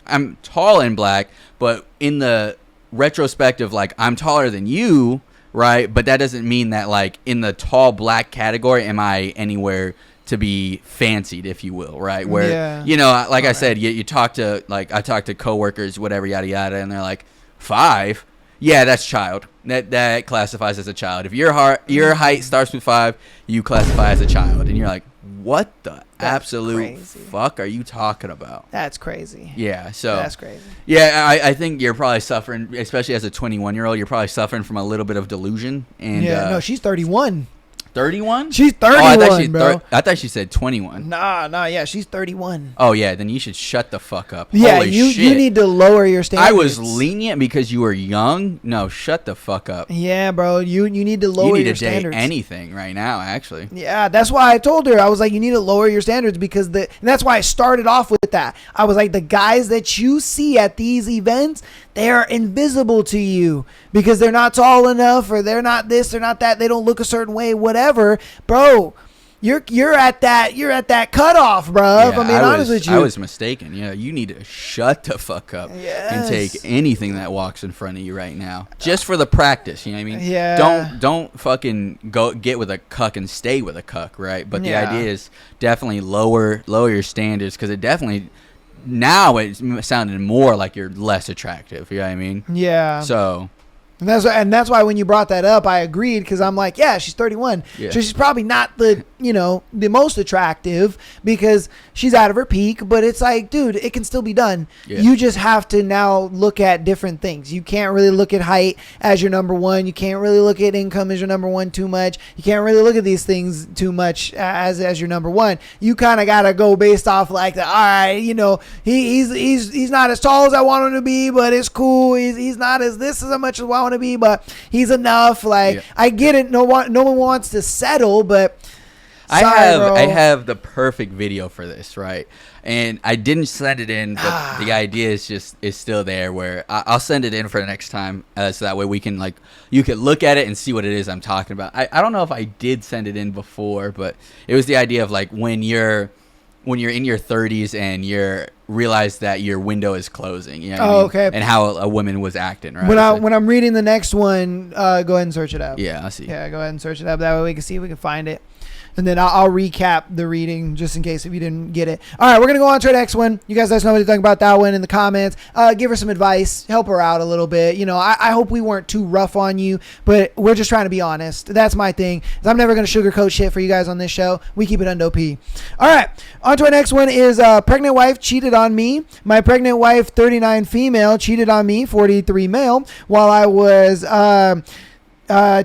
I'm tall in black, but in the retrospective, like, I'm taller than you, right? But that doesn't mean that, like, in the tall black category, am I anywhere to be fancied, if you will, right? Where, you know, like I said, you talk to, like, I talk to coworkers, whatever, yada, yada, and they're like, 5? Yeah, that's child. That classifies as a child. If your height starts with 5, you classify as a child. And you're like, what the absolute fuck are you talking about? That's crazy. Yeah, so that's crazy. Yeah, I think you're probably suffering, especially as a 21-year-old, you're probably suffering from a little bit of delusion. And no, she's 31. 31? She's 31, bro. I thought she said 21. Nah, yeah, she's 31. Oh, yeah, then you should shut the fuck up. Yeah, Holy you shit. need to lower your standards. I was lenient because you were young. No, shut the fuck up. Yeah, bro, you need to lower your standards. You need to date anything right now, actually. Yeah, that's why I told her. I was like, you need to lower your standards because and that's why I started off with that. I was like, the guys that you see at these events, they are invisible to you because they're not tall enough or they're not this, they're not that, they don't look a certain way, whatever. Bro, you're at that cutoff, bro. Yeah, if I'm being honest with you. I was mistaken. Yeah, you need to shut the fuck up and take anything that walks in front of you right now, just for the practice. You know what I mean? Yeah. Don't fucking go get with a cuck and stay with a cuck, right? But the idea is definitely lower your standards because it definitely now it's sounding more like you're less attractive. You know what I mean? Yeah. So. And that's why when you brought that up, I agreed because I'm like, yeah, she's 31. Yeah. So she's probably not the most attractive because she's out of her peak. But it's like, dude, it can still be done. Yeah. You just have to now look at different things. You can't really look at height as your number one. You can't really look at income as your number one too much. You can't really look at these things too much as your number one. You kind of got to go based off like, all right, he's not as tall as I want him to be, but it's cool. He's not as this as much as I want to be, but he's enough. Like, I get it. No one wants to settle, but I have the perfect video for this, right? And I didn't send it in, but the idea is still there. Where I'll send it in for the next time, so that way we can you can look at it and see what it is I'm talking about. I don't know if I did send it in before, but it was the idea of like when you're in your 30s and you realize that your window is closing, you know what I mean? Okay. And how a woman was acting, right? When I'm reading the next one, go ahead and search it up. Yeah, I see. Yeah, go ahead and search it up. That way we can see if we can find it. And then I'll recap the reading just in case if you didn't get it. All right, we're going to go on to the next one. You guys let us know what you think about that one in the comments. Give her some advice. Help her out a little bit. I hope we weren't too rough on you, but we're just trying to be honest. That's my thing. I'm never going to sugarcoat shit for you guys on this show. We keep it undo P. All right, on to our next one is pregnant wife cheated on me. My pregnant wife, 39 female, cheated on me, 43 male, while I was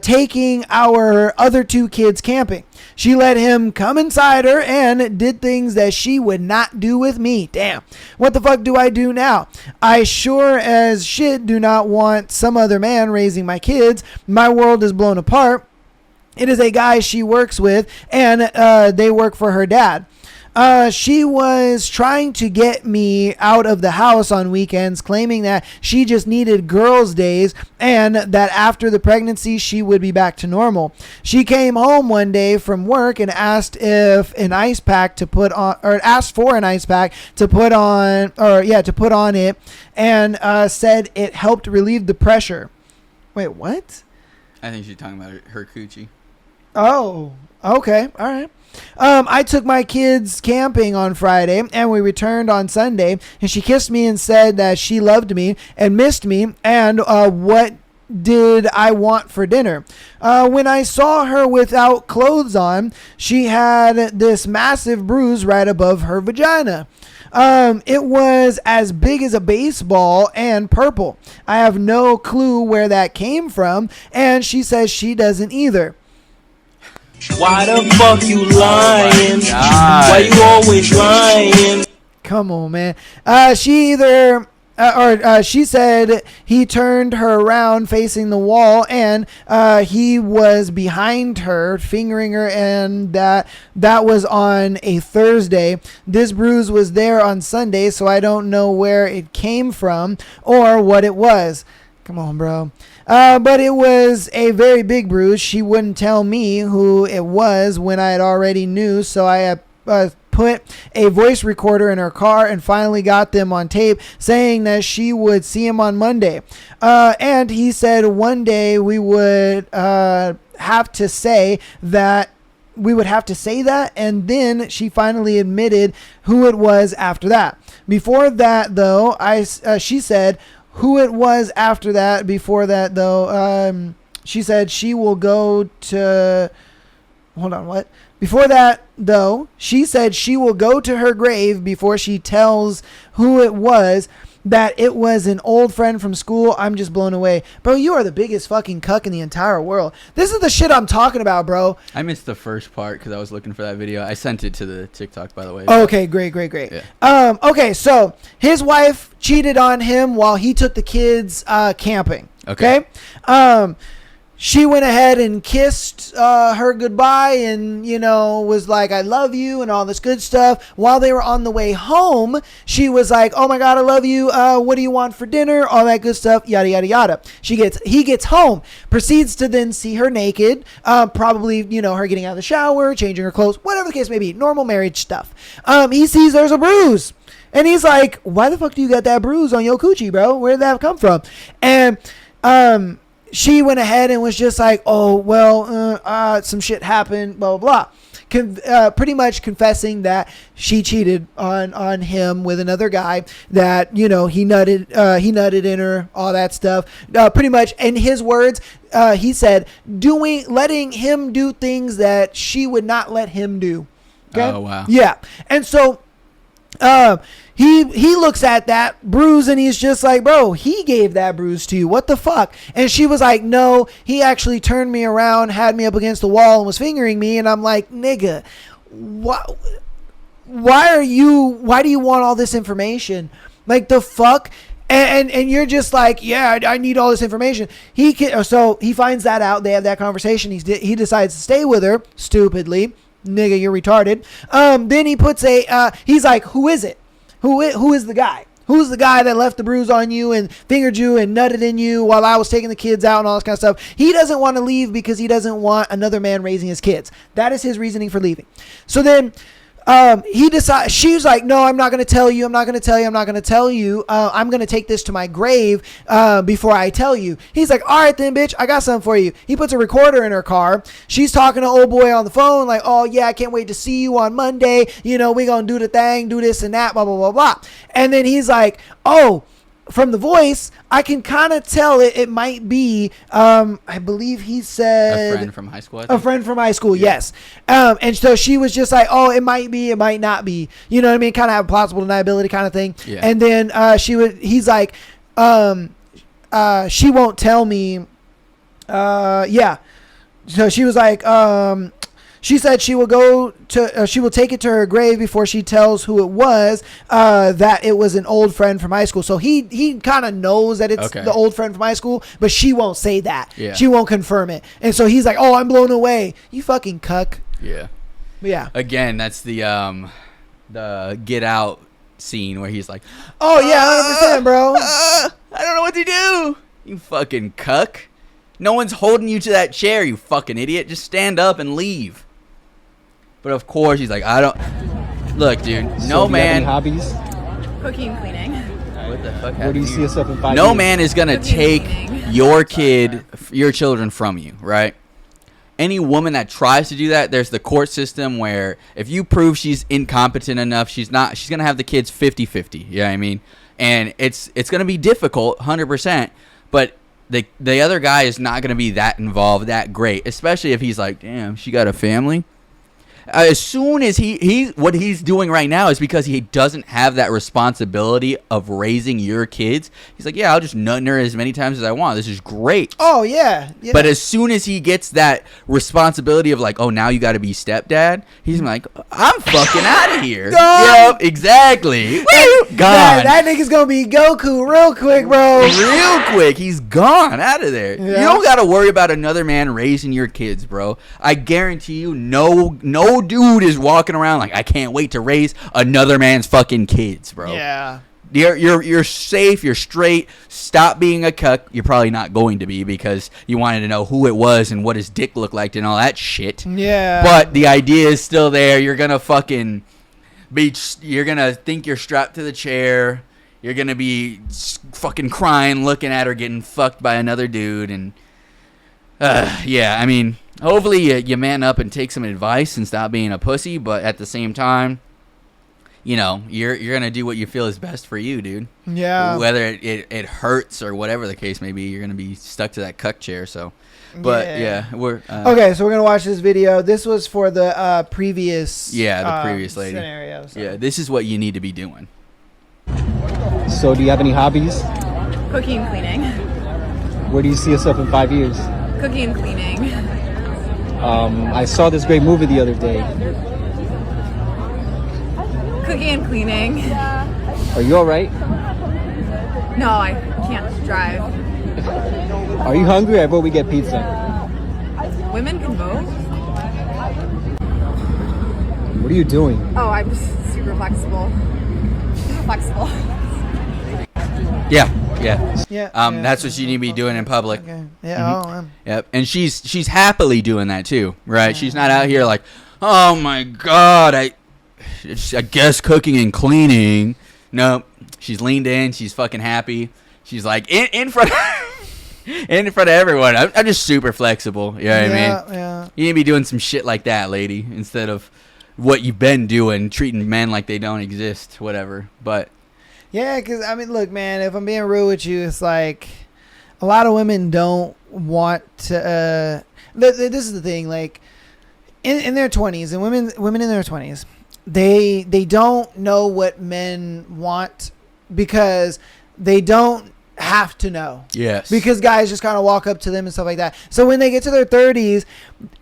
taking our other 2 kids camping. She let him come inside her and did things that she would not do with me. Damn. What the fuck do I do now? I sure as shit do not want some other man raising my kids. My world is blown apart. It is a guy she works with, and they work for her dad. She was trying to get me out of the house on weekends, claiming that she just needed girls' days and that after the pregnancy she would be back to normal. She came home one day from work and asked if an ice pack to put on, or asked for an ice pack to put on, to put on it, and said it helped relieve the pressure. Wait, what? I think she's talking about her coochie. Oh, okay, all right. I took my kids camping on Friday and we returned on Sunday, and she kissed me and said that she loved me and missed me and what did I want for dinner. When I saw her without clothes on, she had this massive bruise right above her vagina. It was as big as a baseball and purple. I have no clue where that came from, and she says she doesn't either. Why the fuck you lying? Why you always lying? Come on, man. She said he turned her around facing the wall and he was behind her fingering her, and that was on a Thursday. This bruise was there on Sunday, so I don't know where it came from or what it was. Come on, bro. But it was a very big bruise. She wouldn't tell me who it was when I had already knew, so I put a voice recorder in her car and finally got them on tape saying that she would see him on Monday. And he said one day we would have to say that. We would have to say that, and then she finally admitted who it was after that. Before that, though, she said who it was after that. Before that, though, she said she will go to... Hold on, what? Before that, though, she said she will go to her grave before she tells who it was, that it was an old friend from school. I'm just blown away. Bro, you are the biggest fucking cuck in the entire world. This is the shit I'm talking about, bro. I missed the first part because I was looking for that video. I sent it to the TikTok, by the way. Okay, great. Yeah. Okay, so his wife cheated on him while he took the kids camping. Okay. She went ahead and kissed her goodbye and, was like, I love you and all this good stuff. While they were on the way home, she was like, oh my God, I love you. What do you want for dinner? All that good stuff, yada, yada, yada. He gets home, proceeds to then see her naked, probably, her getting out of the shower, changing her clothes, whatever the case may be, normal marriage stuff. He sees there's a bruise. And he's like, why the fuck do you got that bruise on your coochie, bro? Where did that come from? And, she went ahead and was just like, oh, well, some shit happened, blah, blah, blah. Pretty much confessing that she cheated on him with another guy, that, he nutted in her, all that stuff. Pretty much, in his words, he said, letting him do things that she would not let him do. Okay? Oh, wow. Yeah. And so, he looks at that bruise and he's just like, bro, he gave that bruise to you. What the fuck? And she was like, no, he actually turned me around, had me up against the wall and was fingering me. And I'm like, nigga, why do you want all this information? Like, the fuck? And you're just like, yeah, I need all this information. So he finds that out. They have that conversation. He decides to stay with her stupidly. Nigga, you're retarded. Then he puts he's like, who is it? Who is the guy? Who's the guy that left the bruise on you and fingered you and nutted in you while I was taking the kids out and all this kind of stuff? He doesn't want to leave because he doesn't want another man raising his kids. That is his reasoning for leaving. So then he decides, she's like, no, I'm not going to tell you. I'm not going to tell you. I'm going to take this to my grave before I tell you. He's like, all right then, bitch, I got something for you. He puts a recorder in her car. She's talking to old boy on the phone like, oh yeah, I can't wait to see you on Monday. We going to do the thing, do this and that, blah, blah, blah, blah. And then he's like, oh, from the voice, I can kind of tell it might be, I believe he said... A friend from high school, I think. A friend from high school, yes. And so she was just like, oh, it might be, it might not be. You know what I mean? Kind of have plausible deniability kind of thing. Yeah. And then he's like, she won't tell me. Yeah. So she was like, she said she will she will take it to her grave before she tells who it was, that it was an old friend from high school. So he kind of knows that it's the old friend from high school, but she won't say that. Yeah. She won't confirm it. And so he's like, oh, I'm blown away. You fucking cuck. Yeah. Yeah. Again, that's the Get Out scene where he's like, oh yeah, 100%, bro. I don't know what to do. You fucking cuck. No one's holding you to that chair, you fucking idiot. Just stand up and leave. But of course, he's like, I don't... Look, dude, So do you have any hobbies? Cooking, cleaning. What the fuck? Where do you see yourself in 5 years? No man is going to take your children from you, right? Any woman that tries to do that, there's the court system where if you prove she's incompetent enough, she's going to have the kids 50-50. You know what I mean? And it's going to be difficult, 100%. But the other guy is not going to be that involved, that great, especially if he's like, damn, she got a family. As soon as what he's doing right now is because he doesn't have that responsibility of raising your kids. He's like, yeah, I'll just nut in her as many times as I want. This is great. Oh, yeah. But as soon as he gets that responsibility of like, oh, now you got to be stepdad, he's like, I'm fucking out of here. Yep, exactly. Gone. That nigga's going to be Goku real quick, bro. Real quick. He's gone out of there. Yeah. You don't got to worry about another man raising your kids, bro. I guarantee you no no dude is walking around like, I can't wait to raise another man's fucking kids, bro. Yeah. You're safe. You're straight. Stop being a cuck. You're probably not going to be because you wanted to know who it was and what his dick looked like and all that shit. Yeah. But the idea is still there. You're gonna fucking be. You're gonna think you're strapped to the chair. You're gonna be fucking crying, looking at her getting fucked by another dude, and yeah. I mean, hopefully you man up and take some advice and stop being a pussy. But at the same time, you know, you're gonna do what you feel is best for you, dude. Yeah. Whether it hurts or whatever the case may be, you're gonna be stuck to that cuck chair. So, but yeah, we're okay. So we're gonna watch this video. This was for the previous. Yeah, the previous lady. Scenario. So. Yeah, this is what you need to be doing. So, do you have any hobbies? Cooking and cleaning. Where do you see yourself in 5 years? Cooking and cleaning. I saw this great movie the other day. Cooking and cleaning. Are you all right? No, I can't drive. Are you hungry? I vote we get pizza. Women can vote? What are you doing? Oh, I'm just super flexible. Flexible. Yeah. Yeah. That's what you need to be doing in public. Okay. Yeah. Yep. And she's happily doing that too, right? Yeah. She's not out here like, oh my god, I guess cooking and cleaning. Nope. She's leaned in. She's fucking happy. She's like in front in front of everyone. I'm just super flexible. You know what I mean? Yeah. You need to be doing some shit like that, lady, instead of what you've been doing, treating men like they don't exist, whatever. But yeah, because I mean, look, man, if I'm being real with you, it's like a lot of women don't want to. This is the thing, like in their 20s, and women in their 20s, they don't know what men want because they don't have to know. Yes. Because guys just kind of walk up to them and stuff like that. So when they get to their 30s,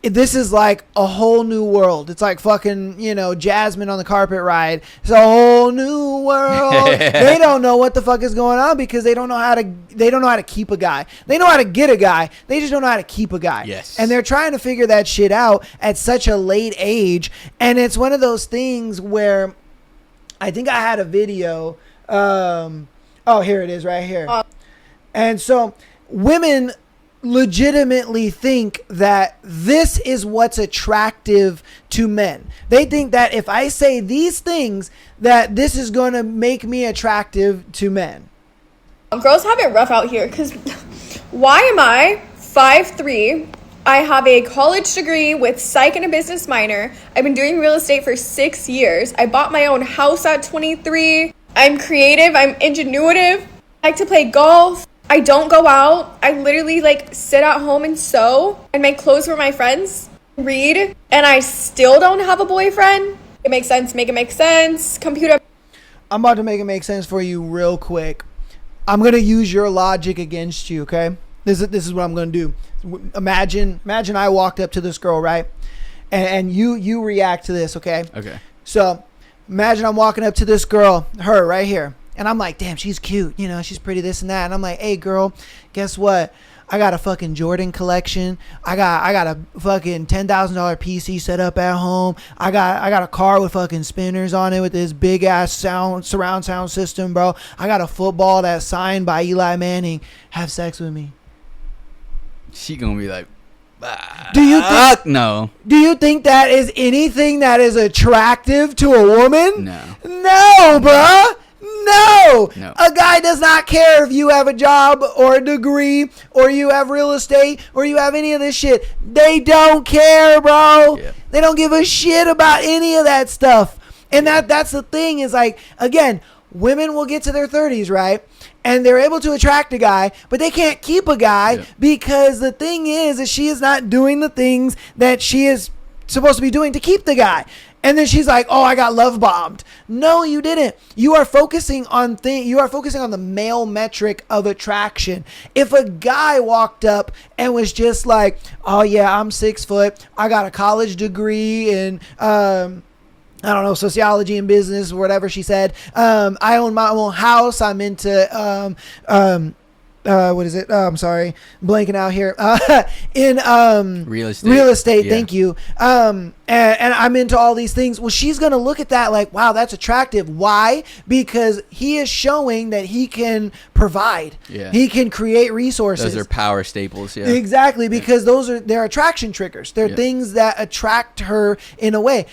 this is like a whole new world. It's like fucking, Jasmine on the carpet ride. It's a whole new world. They don't know what the fuck is going on because they don't know how to keep a guy. They know how to get a guy. They just don't know how to keep a guy. Yes. And they're trying to figure that shit out at such a late age. And it's one of those things where I think I had a video. Oh, here it is right here. And so women legitimately think that this is what's attractive to men. They think that if I say these things, that this is going to make me attractive to men. Girls have it rough out here because why am I 5'3"? I have a college degree with psych and a business minor. I've been doing real estate for 6 years. I bought my own house at 23. I'm creative. I'm ingenuitive. I like to play golf. I don't go out. I literally sit at home and sew and make clothes for my friends, read, and I still don't have a boyfriend. It makes sense. Make it make sense. Computer. I'm about to make it make sense for you real quick. I'm going to use your logic against you, okay? This is what I'm going to do. Imagine I walked up to this girl, right? And you react to this, okay? Okay. So imagine I'm walking up to this girl, her right here. And I'm like, damn, she's cute. She's pretty, this and that. And I'm like, hey, girl, guess what? I got a fucking Jordan collection. I got a fucking $10,000 PC set up at home. I got a car with fucking spinners on it with this big ass surround sound system, bro. I got a football that's signed by Eli Manning. Have sex with me. She gonna be like, do you think no? Do you think that is anything that is attractive to a woman? No, bruh. No. A guy does not care if you have a job or a degree or you have real estate or you have any of this shit. They don't care, bro. Yeah. They don't give a shit about any of that stuff. And that's the thing is again, women will get to their 30s, right? And they're able to attract a guy, but they can't keep a guy because the thing is that she is not doing the things that she is supposed to be doing to keep the guy. And then she's like, "Oh, I got love bombed." No, you didn't. You are focusing on the male metric of attraction. If a guy walked up and was just like, "Oh yeah, I'm 6 foot. I got a college degree in I don't know, sociology and business or whatever she said. I own my own house. I'm into what is it? I'm sorry, I'm blanking out here. In real estate. Real estate. Yeah. Thank you. and I'm into all these things. Well, she's going to look at that like, wow, that's attractive. Why? Because he is showing that he can provide. Yeah. He can create resources. Those are power staples. Yeah. Exactly, because they're attraction triggers. They're things that attract her in a way.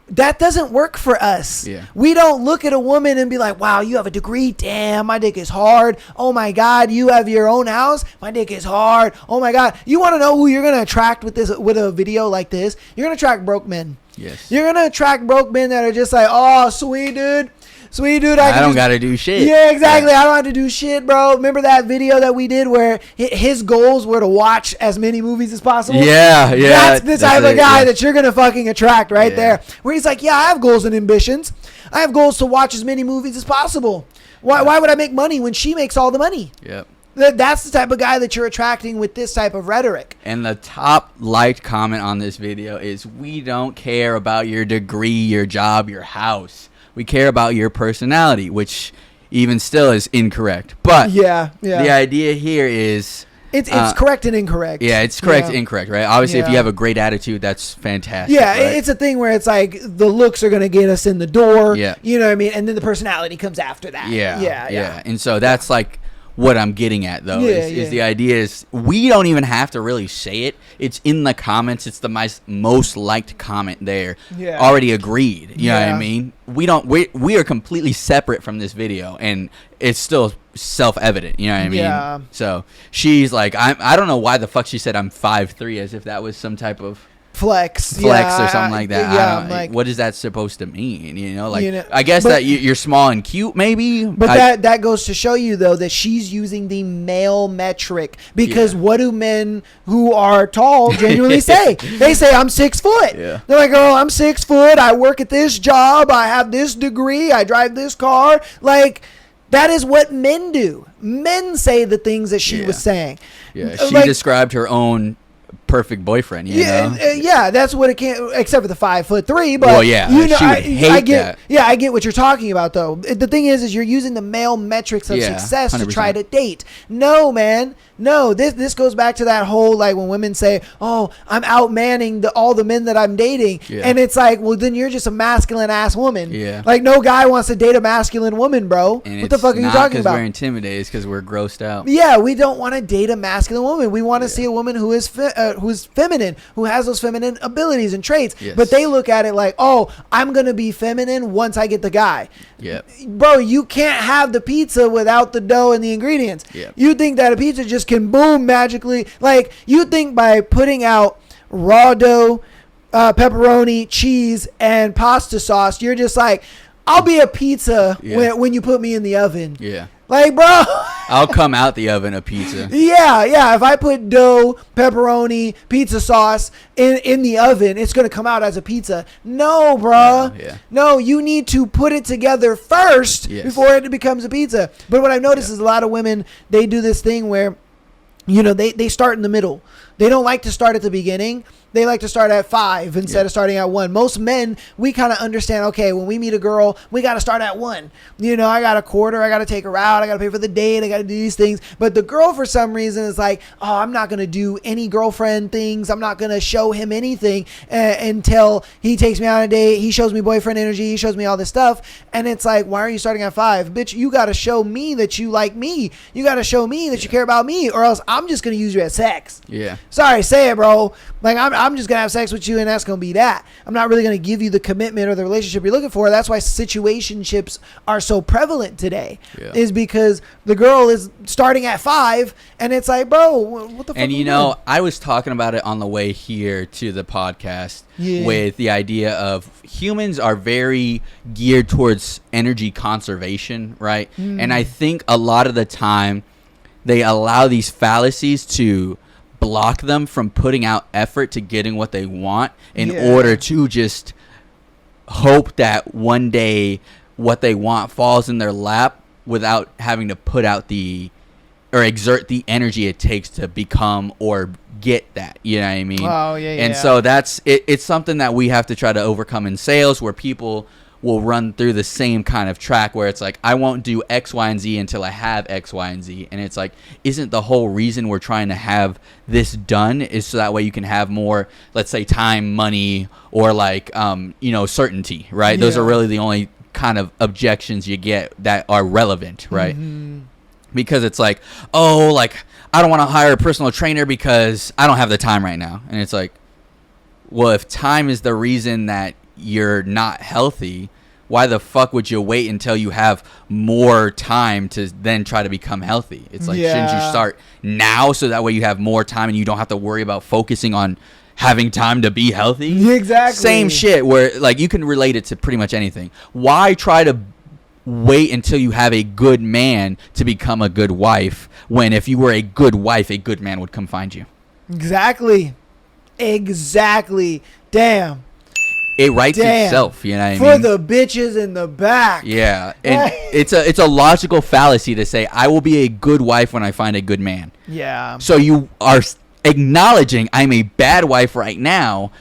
That doesn't work for us. Yeah. We don't look at a woman and be like, wow, you have a degree. Damn, my dick is hard. Oh my God, you have your own house. My dick is hard. Oh my God. You want to know who you're going to attract with a video like this? You're going to attract broke men. Yes. You're going to attract broke men that are just like, oh, sweet dude. Sweet dude, I don't got to do shit. Yeah, exactly. I don't have to do shit, bro. Remember that video that we did where his goals were to watch as many movies as possible? Yeah. That's the type of guy that you're going to fucking attract right there. Where he's like, yeah, I have goals and ambitions. I have goals to watch as many movies as possible. Why would I make money when she makes all the money? Yep. That's the type of guy that you're attracting with this type of rhetoric. And the top liked comment on this video is, we don't care about your degree, your job, your house. We care about your personality, which even still is incorrect. But the idea here is... It's correct and incorrect. Yeah, it's correct and incorrect, right? Obviously, if you have a great attitude, that's fantastic. Yeah, right? it's a thing where it's like the looks are going to get us in the door. Yeah. You know what I mean? And then the personality comes after that. Yeah. And so that's like what I'm getting at, though, is the idea is we don't even have to really say it. It's in the comments. It's the most liked comment there. Yeah. Already agreed. You know what I mean? We are completely separate from this video, and it's still self-evident. You know what I mean? Yeah. So she's like, I don't know why the fuck she said I'm 5'3", as if that was some type of flex or something like that. Yeah, I don't, like, what is that supposed to mean? You know, like, know, I guess that you're small and cute, maybe. But that goes to show you, though, that she's using the male metric, because what do men who are tall genuinely say? They say, I'm 6 foot. Yeah. They're like, oh, I'm 6 foot. I work at this job. I have this degree. I drive this car. Like, that is what men do. Men say the things that she was saying. Yeah, she described her own perfect boyfriend, you know? Yeah, that's what it can, except for the 5'3". But well, yeah, you know, she would hate that. Yeah, I get what you're talking about, though. The thing is you're using the male metrics of success 100%. to try to date. No, man. No, this goes back to that whole, like, when women say, oh, I'm outmanning all the men that I'm dating. Yeah. And it's like, well, then you're just a masculine ass woman. Yeah. Like, no guy wants to date a masculine woman, bro. And what the fuck are you talking about? We're intimidated, it's because we're grossed out. Yeah, we don't want to date a masculine woman. We want to see a woman who is feminine, who has those feminine abilities and traits. Yes. But they look at it like, oh, I'm going to be feminine once I get the guy. Yep. Bro, you can't have the pizza without the dough and the ingredients. Yep. You think that a pizza just can boom magically. Like, you think by putting out raw dough, pepperoni, cheese, and pasta sauce, you're just like, I'll be a pizza when you put me in the oven. Yeah. Like, bro. I'll come out the oven a pizza. Yeah. If I put dough, pepperoni, pizza sauce in the oven, it's going to come out as a pizza. No, bro. Yeah. No, you need to put it together first before it becomes a pizza. But what I've noticed is a lot of women, they do this thing where, you know, they start in the middle. They don't like to start at the beginning. They like to start at 5 instead of starting at 1. Most men, we kind of understand, okay, when we meet a girl, we got to start at 1. You know, I got a quarter. I got to take her out. I got to pay for the date. I got to do these things. But the girl, for some reason, is like, oh, I'm not going to do any girlfriend things. I'm not going to show him anything until he takes me on a date. He shows me boyfriend energy. He shows me all this stuff. And it's like, why are you starting at 5? Bitch, you got to show me that you like me. You got to show me that you care about me, or else I'm just going to use you as sex. Yeah. Sorry, say it, bro. Like, I'm just going to have sex with you, and that's going to be that. I'm not really going to give you the commitment or the relationship you're looking for. That's why situationships are so prevalent today, is because the girl is starting at 5, and it's like, bro, what the fuck? And, you know, I was talking about it on the way here to the podcast with the idea of humans are very geared towards energy conservation, right? And I think a lot of the time they allow these fallacies to block them from putting out effort to getting what they want in order to just hope that one day what they want falls in their lap without having to put out or exert the energy it takes to become or get that, you know what I mean? Oh, And so that's it's something that we have to try to overcome in sales, where people will run through the same kind of track where it's like, I won't do X, Y, and Z until I have X, Y, and Z. And it's like, isn't the whole reason we're trying to have this done is so that way you can have more, let's say, time, money, or like, certainty, right? Those are really the only kind of objections you get that are relevant, right? Because it's like, oh, like, I don't want to hire a personal trainer because I don't have the time right now. And it's like, well, if time is the reason that you're not healthy, why the fuck would you wait until you have more time to then try to become healthy? It's like, shouldn't you start now so that way you have more time and you don't have to worry about focusing on having time to be healthy? Exactly. Same shit where like you can relate it to pretty much anything. Why try to wait until you have a good man to become a good wife when if you were a good wife, a good man would come find you? Exactly. Damn. It writes itself, you know what I mean? For the bitches in the back. Yeah. And it's a logical fallacy to say I will be a good wife when I find a good man. Yeah. So you are acknowledging I'm a bad wife right now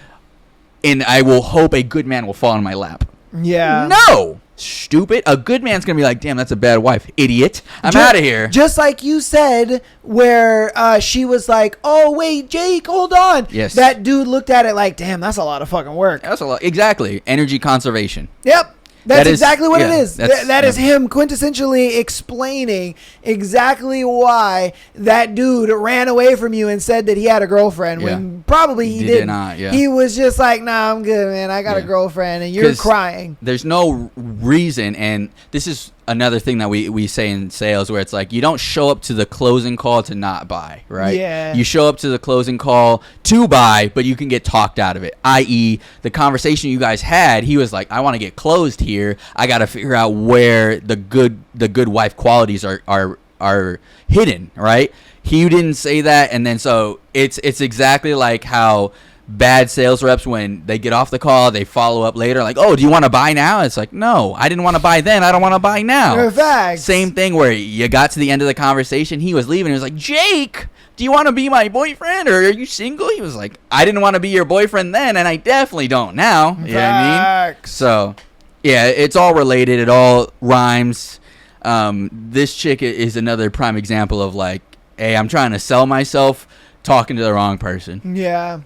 and I will hope a good man will fall in my lap. Yeah. No. Stupid. A good man's gonna be like, damn, that's a bad wife, idiot. I'm out of here. Just like you said, where she was like, oh wait, Jake, hold on. Yes. That dude looked at it like, damn, that's a lot of fucking work. That's a lot. Exactly. Energy conservation. Yep. That's exactly what it is. That is him quintessentially explaining exactly why that dude ran away from you and said that he had a girlfriend when probably he didn't. Did not, He was just like, nah, I'm good, man. I got a girlfriend, and you're crying. There's no reason, and this is another thing that we say in sales where it's like you don't show up to the closing call to not buy, right? Yeah. You show up to the closing call to buy, but you can get talked out of it. I.e., the conversation you guys had, he was like, I want to get closed here. I got to figure out where the good wife qualities are hidden, right? He didn't say that, and then so it's exactly like how bad sales reps, when they get off the call, they follow up later like, oh, do you want to buy now? It's like, no, I didn't want to buy then. I don't want to buy now. Facts. Same thing where you got to the end of the conversation. He was leaving. He was like, Jake, do you want to be my boyfriend or are you single? He was like, I didn't want to be your boyfriend then, and I definitely don't now. You know what I mean? So, yeah, it's all related. It all rhymes. This chick is another prime example of like, hey, I'm trying to sell myself, talking to the wrong person. Yeah.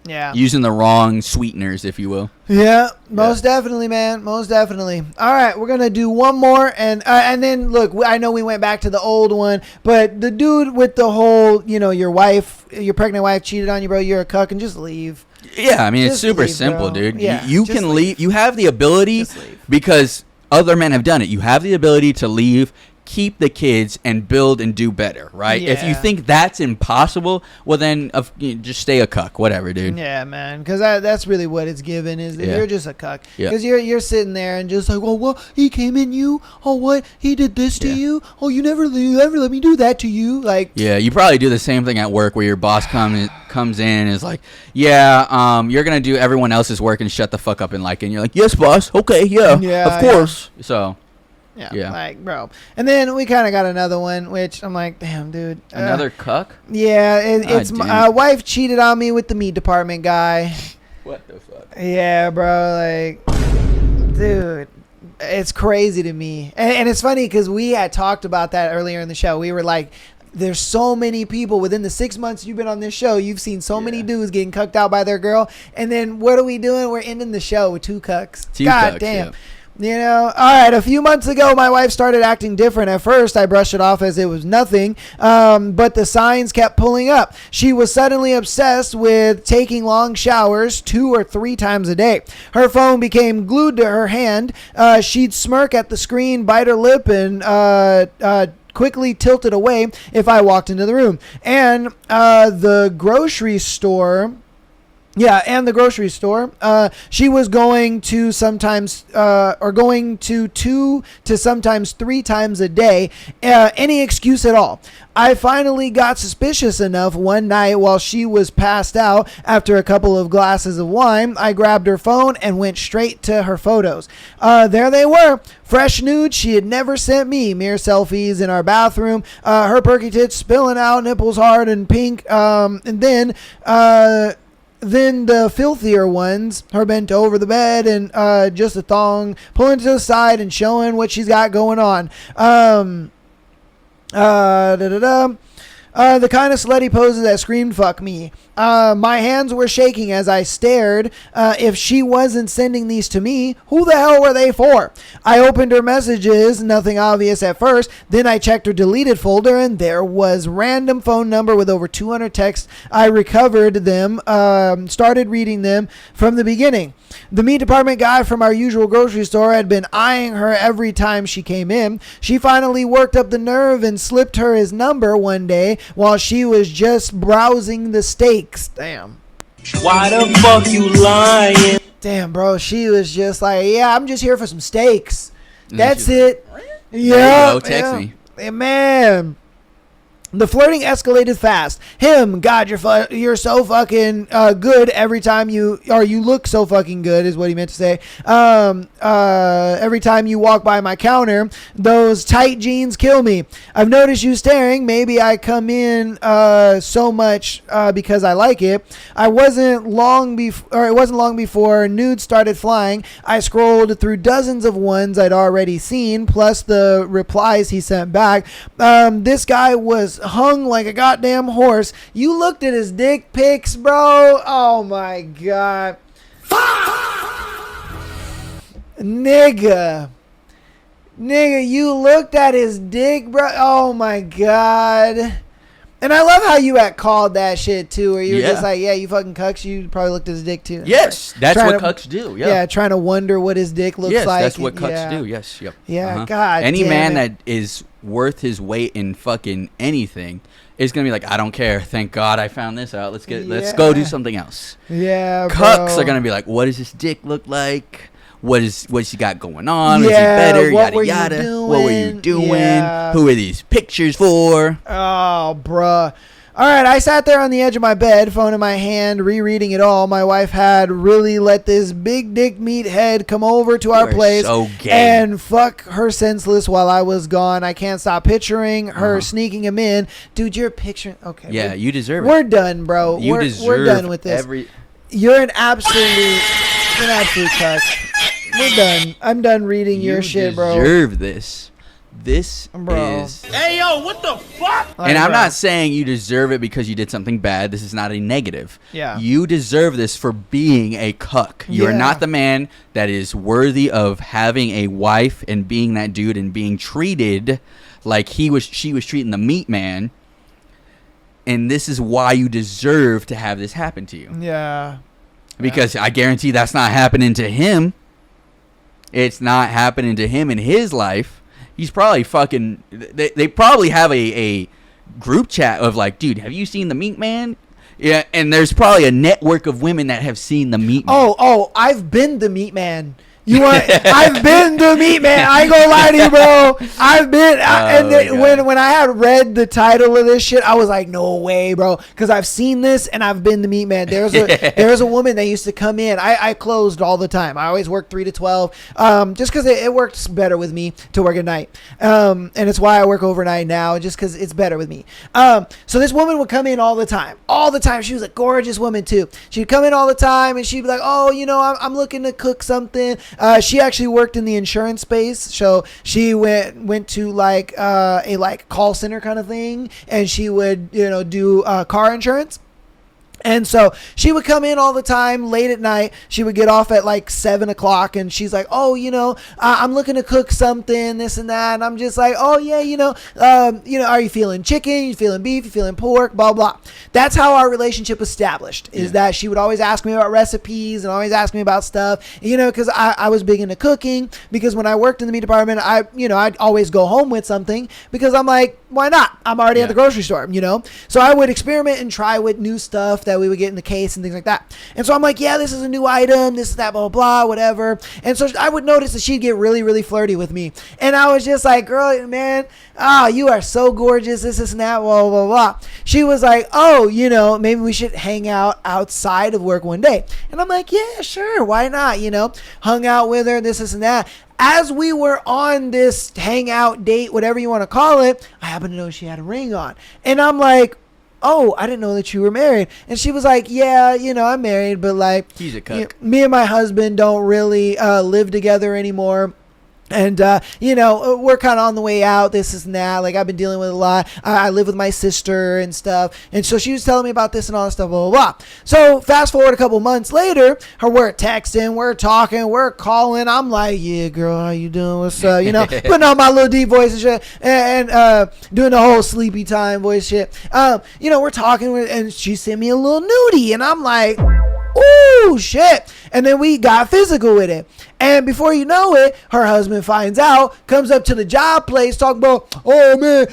Yeah. Using the wrong sweeteners, if you will. Yeah, most definitely, man. Most definitely. All right, we're going to do one more. And then, look, I know we went back to the old one, but the dude with the whole, your pregnant wife cheated on you, bro, you're a cuck, and just leave. Yeah, I mean, it's super simple, dude. Yeah, you can leave. You have the ability, because other men have done it. You have the ability to leave, keep the kids, and build and do better, right? Yeah. If you think that's impossible, well then just stay a cuck, whatever, dude. Yeah, man, because that's really what it's given, is that you're just a cuck. Because you're sitting there and just like, oh, well, he came in you. Oh, what? He did this to you? Oh, you never let me do that to you. Like, yeah, you probably do the same thing at work where your boss comes in and is like, yeah, you're gonna do everyone else's work and shut the fuck up and you're like, yes, boss, okay, yeah, of course. So yeah, like, bro. And then we kind of got another one, which I'm like, damn, dude. Another cuck? Yeah, it's my wife cheated on me with the meat department guy. What the fuck? Yeah, bro. Like, dude, it's crazy to me. And it's funny because we had talked about that earlier in the show. We were like, there's so many people within the 6 months you've been on this show. You've seen so many dudes getting cucked out by their girl. And then what are we doing? We're ending the show with two cucks. God damn. Yeah. All right, a few months ago, my wife started acting different. At first, I brushed it off as it was nothing, but the signs kept pulling up. She was suddenly obsessed with taking long showers 2 or 3 times a day. Her phone became glued to her hand. She'd smirk at the screen, bite her lip, and quickly tilted away if I walked into the room. And the grocery store... Yeah, and the grocery store. She was going to sometimes, going to 2 to sometimes 3 times a day. Any excuse at all. I finally got suspicious enough one night while she was passed out after a couple of glasses of wine. I grabbed her phone and went straight to her photos. There they were. Fresh nude she had never sent me. Mere selfies in our bathroom. Her perky tits spilling out, nipples hard and pink. And then... than the filthier ones. Her bent over the bed and just a thong pulling to the side and showing what she's got going on. The kind of slutty poses that screamed "fuck me." My hands were shaking as I stared. If she wasn't sending these to me, who the hell were they for? I opened her messages, nothing obvious at first. Then I checked her deleted folder, and there was random phone number with over 200 texts. I recovered them, started reading them from the beginning. The meat department guy from our usual grocery store had been eyeing her every time she came in. She finally worked up the nerve and slipped her his number one day while she was just browsing the steaks. Damn. Why the fuck you lying? Damn, bro. She was just like, yeah, I'm just here for some steaks. That's it. Yeah. Text me. Hey, man. The flirting escalated fast. Him, God, you're so fucking good every time you look so fucking good is what he meant to say. Every time you walk by my counter, those tight jeans kill me. I've noticed you staring. Maybe I come in so much because I like it. It wasn't long before nudes started flying. I scrolled through dozens of ones I'd already seen, plus the replies he sent back. This guy was hung like a goddamn horse. You looked at his dick pics, bro. Oh my god. Nigga, you looked at his dick, bro. Oh my god. And I love how you called that shit too, where you were just like, yeah, you fucking cucks. You probably looked at his dick too. Yes, that's what cucks do. Yeah, trying to wonder what his dick looks like. Yes, that's what cucks do. Yes, yep. Yeah, God. Any man that is worth his weight in fucking anything is gonna be like, I don't care. Thank God I found this out. Let's go do something else. Yeah, cucks are gonna be like, what does his dick look like? What's he got going on? Is he better? Yada yada. What were you doing? Yeah. Who are these pictures for? Oh, bruh. All right, I sat there on the edge of my bed, phone in my hand, rereading it all. My wife had really let this big dick meathead come over to our place and fuck her senseless while I was gone. I can't stop picturing her sneaking him in. Dude, you're picturing... Okay. Yeah, you deserve it. We're done, bro. We're done with this. You're an absolute cuck. We're done. I'm done reading your shit, bro. You deserve this. This is... Hey, yo, what the fuck? And I'm not saying you deserve it because you did something bad. This is not a negative. Yeah. You deserve this for being a cuck. You are not the man that is worthy of having a wife and being that dude and being treated like she was treating the meat man. And this is why you deserve to have this happen to you. Yeah. Because I guarantee that's not happening to him. It's not happening to him in his life. He's probably fucking... They probably have a group chat of like, dude, have you seen the meat man? Yeah, and there's probably a network of women that have seen the meat man. Oh, I've been the meat man. I've been the meat man. I ain't gonna lie to you, bro. I've been. When I had read the title of this shit, I was like, no way, bro, because I've seen this and I've been the meat man. There's a woman that used to come in. I closed all the time. I always worked 3 to 12, just because it works better with me to work at night, and it's why I work overnight now, just because it's better with me. So this woman would come in all the time. She was a gorgeous woman too. She'd come in all the time and she'd be like, oh, I'm looking to cook something. She actually worked in the insurance space, so she went to a call center kind of thing, and she would do car insurance. And so she would come in all the time late at night. She would get off at like 7 o'clock, and she's like, oh, I'm looking to cook something, this and that. And I'm just like, oh yeah, are you feeling chicken? You feeling beef? You feeling pork? Blah, blah. That's how our relationship established, is that she would always ask me about recipes and always ask me about stuff, because I was big into cooking, because when I worked in the meat department, I'd always go home with something, because I'm like, why not? I'm already at the grocery store, So I would experiment and try with new stuff that we would get in the case and things like that. And so I'm like, yeah, this is a new item, this is that, blah, blah, blah, whatever. And so I would notice that she'd get really, really flirty with me. And I was just like, girl, man, you are so gorgeous, this and that, blah, blah, blah. She was like, oh, maybe we should hang out outside of work one day. And I'm like, yeah, sure, why not? Hung out with her, this and that. As we were on this hangout date, whatever you want to call it, I happen to know she had a ring on. And I'm like, oh, I didn't know that you were married. And she was like, yeah, you know, I'm married, but like, He's a cuck. me and my husband don't really live together anymore. And, you know, we're kind of on the way out, this and that. Like, I've been dealing with a lot. I live with my sister and stuff. And so she was telling me about this and all this stuff, blah, blah, blah. So fast forward a couple months later, we're texting, we're talking, we're calling. I'm like, yeah, girl, how you doing? What's up? You know, putting on my little deep voice and shit. And doing the whole sleepy time voice shit. You know, we're talking, and she sent me a little nudie. And I'm like, ooh, shit. And then we got physical with it. And before you know it, her husband finds out, comes up to the job place, talking about, oh man,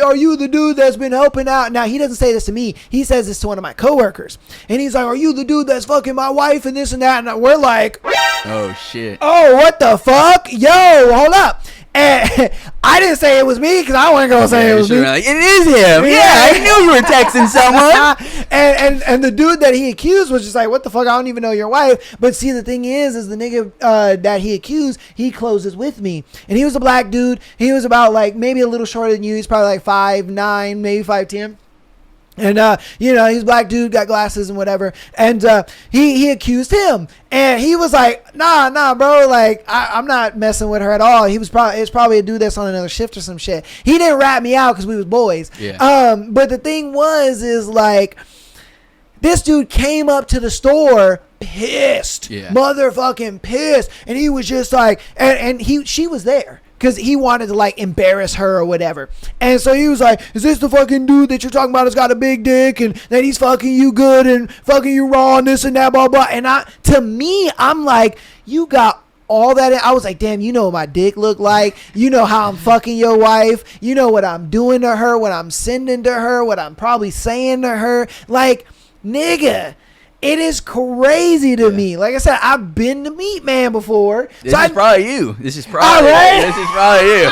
are you the dude that's been helping out? Now, he doesn't say this to me. He says this to one of my coworkers. And he's like, are you the dude that's fucking my wife and this and that? And we're like, oh shit. Oh, what the fuck? Yo, hold up. And I didn't say it was me because I wasn't going to say it was me. Like, it is him. Yeah, I knew you were texting someone. and the dude that he accused was just like, what the fuck? I don't even know your wife. But see, the thing is the nigga that he accused, he closes with me. And he was a black dude. He was about like maybe a little shorter than you. He's probably like 5'9", maybe 5'10". And, you know, he's a black dude, got glasses and whatever. And he accused him. And he was like, nah, bro. Like, I'm not messing with her at all. It's probably a dude that's on another shift or some shit. He didn't rat me out because we was boys. Yeah. But the thing is like, this dude came up to the store pissed. Yeah. Motherfucking pissed. And he was just like, and she was there. Because he wanted to like embarrass her or whatever. And so he was like, is this the fucking dude that you're talking about has got a big dick and that he's fucking you good and fucking you raw and this and that, blah, blah. And to me, I'm like, you got all that. I was like, damn, you know what my dick look like. You know how I'm fucking your wife. You know what I'm doing to her, what I'm sending to her, what I'm probably saying to her. Like, nigga. It is crazy to me. Like I said, I've been to Meat Man before. This is probably you. This is probably you.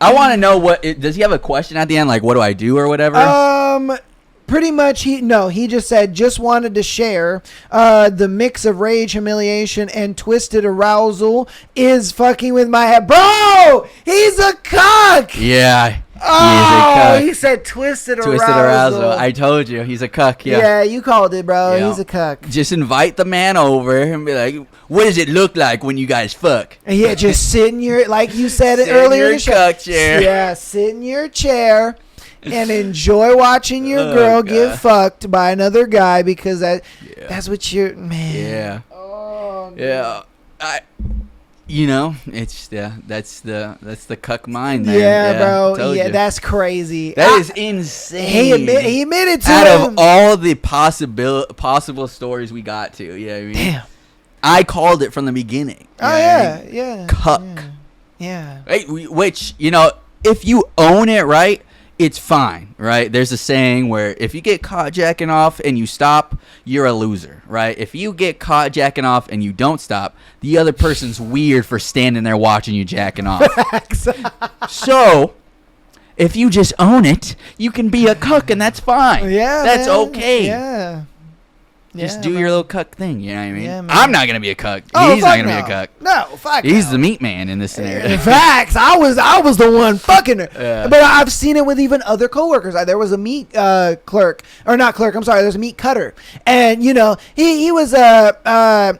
I want to know does he have a question at the end? Like, what do I do or whatever? Pretty much he just said, just wanted to share the mix of rage, humiliation, and twisted arousal is fucking with my head. Bro, he's a cuck. Yeah. Oh, he said twisted arousal. I told you, he's a cuck. Yeah, you called it, bro. Yeah. He's a cuck. Just invite the man over and be like, what does it look like when you guys fuck? And yeah, just sit in your, like you said it earlier in the show. Cuck chair. Yeah, sit in your chair and enjoy watching your girl get fucked by another guy because that's what you're, man. Yeah. Oh, yeah. You know, it's that's the cuck mind there. Yeah, bro. Yeah, that's crazy. That is insane. He admitted to out him. Of all the possible stories we got to. Yeah, I mean, damn. I called it from the beginning. Oh yeah. Cuck. Yeah. Right, which, you know, if you own it, right, it's fine, right? There's a saying where if you get caught jacking off and you stop, you're a loser, right? If you get caught jacking off and you don't stop, the other person's weird for standing there watching you jacking off. So, if you just own it, you can be a cuck and that's fine. Yeah, that's man. okay. Yeah. Just do your little cuck thing, you know what I mean? Yeah, man. I'm not gonna be a cuck. Oh, He's not gonna be a cuck. No, fuck. He's the meat man in this scenario. Facts. I was the one fucking her. Yeah. But I've seen it with even other coworkers. There was a meat clerk, or not clerk. I'm sorry. There's a meat cutter, and you know he was a.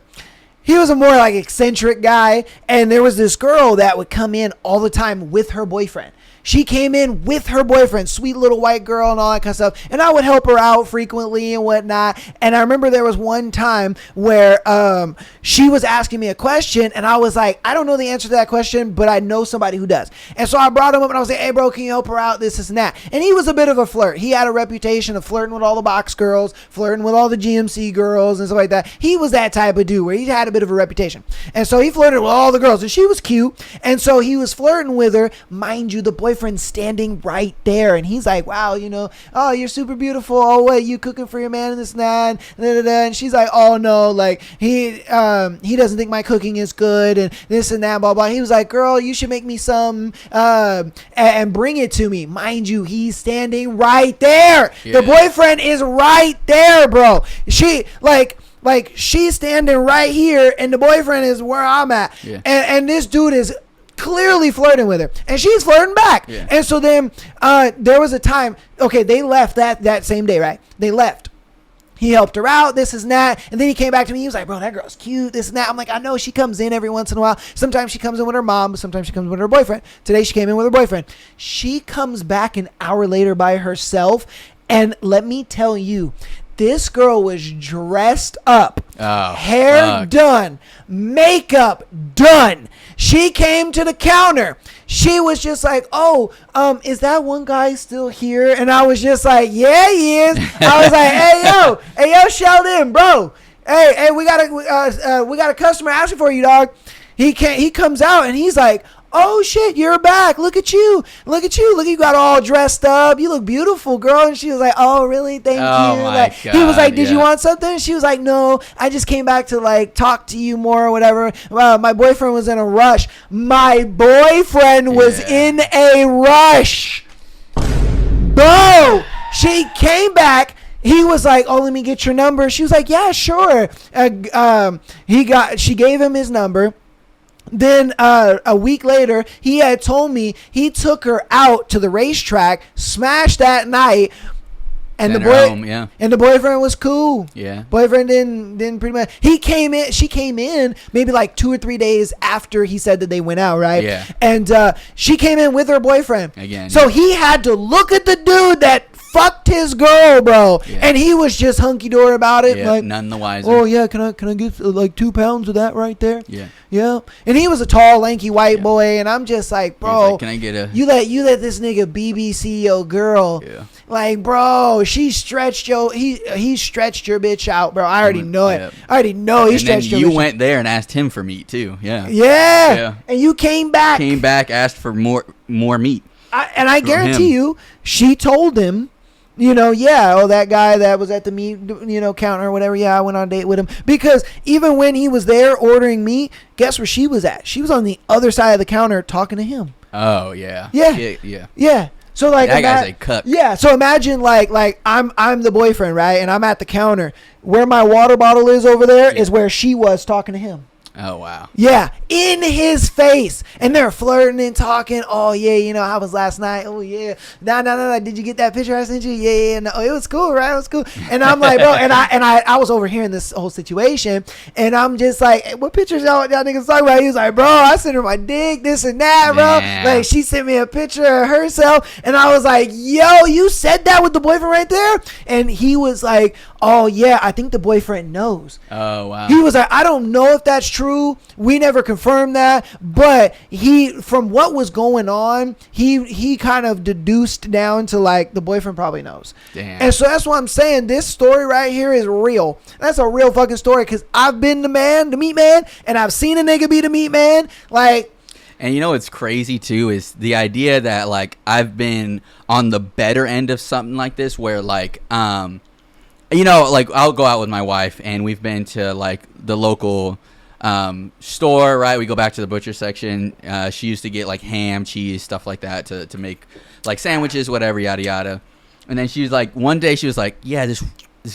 He was a more like eccentric guy, and there was this girl that would come in all the time with her boyfriend. She came in with her boyfriend, sweet little white girl and all that kind of stuff. And I would help her out frequently and whatnot. And I remember there was one time where she was asking me a question and I was like, I don't know the answer to that question, but I know somebody who does. And so I brought him up and I was like, hey bro, can you help her out? This and that. And he was a bit of a flirt. He had a reputation of flirting with all the box girls, flirting with all the GMC girls and stuff like that. He was that type of dude where he had a bit of a reputation. And so he flirted with all the girls and she was cute. And so he was flirting with her. Mind you, the boyfriend standing right there, and he's like, wow, you know, oh, you're super beautiful, oh, what, you cooking for your man and this and that, and she's like, oh no, like he doesn't think my cooking is good and this and that, blah blah. He was like, girl, you should make me some and bring it to me. Mind you, he's standing right there. Yeah. The boyfriend is right there, bro. She like she's standing right here and the boyfriend is where I'm at. Yeah. And this dude is clearly flirting with her, and she's flirting back. Yeah. And so then there was a time, okay, they left that same day, right? They left. He helped her out, this and that. And then he came back to me. He was like, bro, that girl's cute, this and that. I'm like, I know, she comes in every once in a while. Sometimes she comes in with her mom, but sometimes she comes with her boyfriend. Today she came in with her boyfriend. She comes back an hour later by herself. And let me tell you, this girl was dressed up, hair done, makeup done. She came to the counter. She was just like, oh, is that one guy still here? And I was just like, yeah, he is. I was like, hey yo, Sheldon, bro. Hey, we got a customer asking for you, dog. He comes out and he's like, oh shit, you're back. Look at you. You got all dressed up. You look beautiful, girl. And she was like, oh, really? Thank you. My God, he was like, did you want something? She was like, no, I just came back to like talk to you more or whatever. My boyfriend was in a rush. My boyfriend was in a rush. Bro, she came back. He was like, oh, let me get your number. She was like, yeah, sure. She gave him his number. Then a week later, he had told me he took her out to the racetrack, smashed that night, and the boyfriend was cool. Yeah, boyfriend didn't pretty much. She came in maybe like 2 or 3 days after he said that they went out, right? Yeah, and she came in with her boyfriend again. So he had to look at the dude that fucked his girl, bro, and he was just hunky dory about it. Yeah, like, none the wiser. Oh yeah, can I get like 2 pounds of that right there? Yeah. And he was a tall, lanky white boy, and I'm just like, bro, like, can I get a? You let this nigga BBC your girl. Yeah. Like, bro, he stretched your bitch out, bro. I already know it. I already know he stretched your bitch. You went there and asked him for meat too. Yeah. Yeah. And you came back. Asked for more meat. I guarantee you, she told him. That guy that was at the meat, counter or whatever. Yeah, I went on a date with him. Because even when he was there ordering meat, guess where she was at? She was on the other side of the counter talking to him. Oh, yeah. Yeah. So like that guy's a cuck. Yeah. So imagine like I'm the boyfriend, right? And I'm at the counter. Where my water bottle is over there is where she was talking to him. Oh, wow. Yeah, in his face. And they're flirting and talking. Oh, yeah, how was last night? Oh, yeah. No. Did you get that picture I sent you? Yeah. No, it was cool, right? It was cool. And I'm like, bro, and I was overhearing this whole situation. And I'm just like, hey, what pictures y'all niggas talking about? He was like, bro, I sent her my dick, this and that, bro. Damn. Like, she sent me a picture of herself. And I was like, yo, you said that with the boyfriend right there? And he was like, oh, yeah, I think the boyfriend knows. Oh, wow. He was like, I don't know if that's true. We never confirmed that, but from what was going on, he kind of deduced down to like the boyfriend probably knows. Damn. And so that's what I'm saying. This story right here is real. That's a real fucking story because I've been the meat man, and I've seen a nigga be the meat man. Like, and what's crazy too is the idea that like I've been on the better end of something like this, where like like I'll go out with my wife and we've been to like the local store, right? We go back to the butcher section. She used to get like ham, cheese, stuff like that to make like sandwiches, whatever, yada yada. And then she was like, one day she was like, yeah, this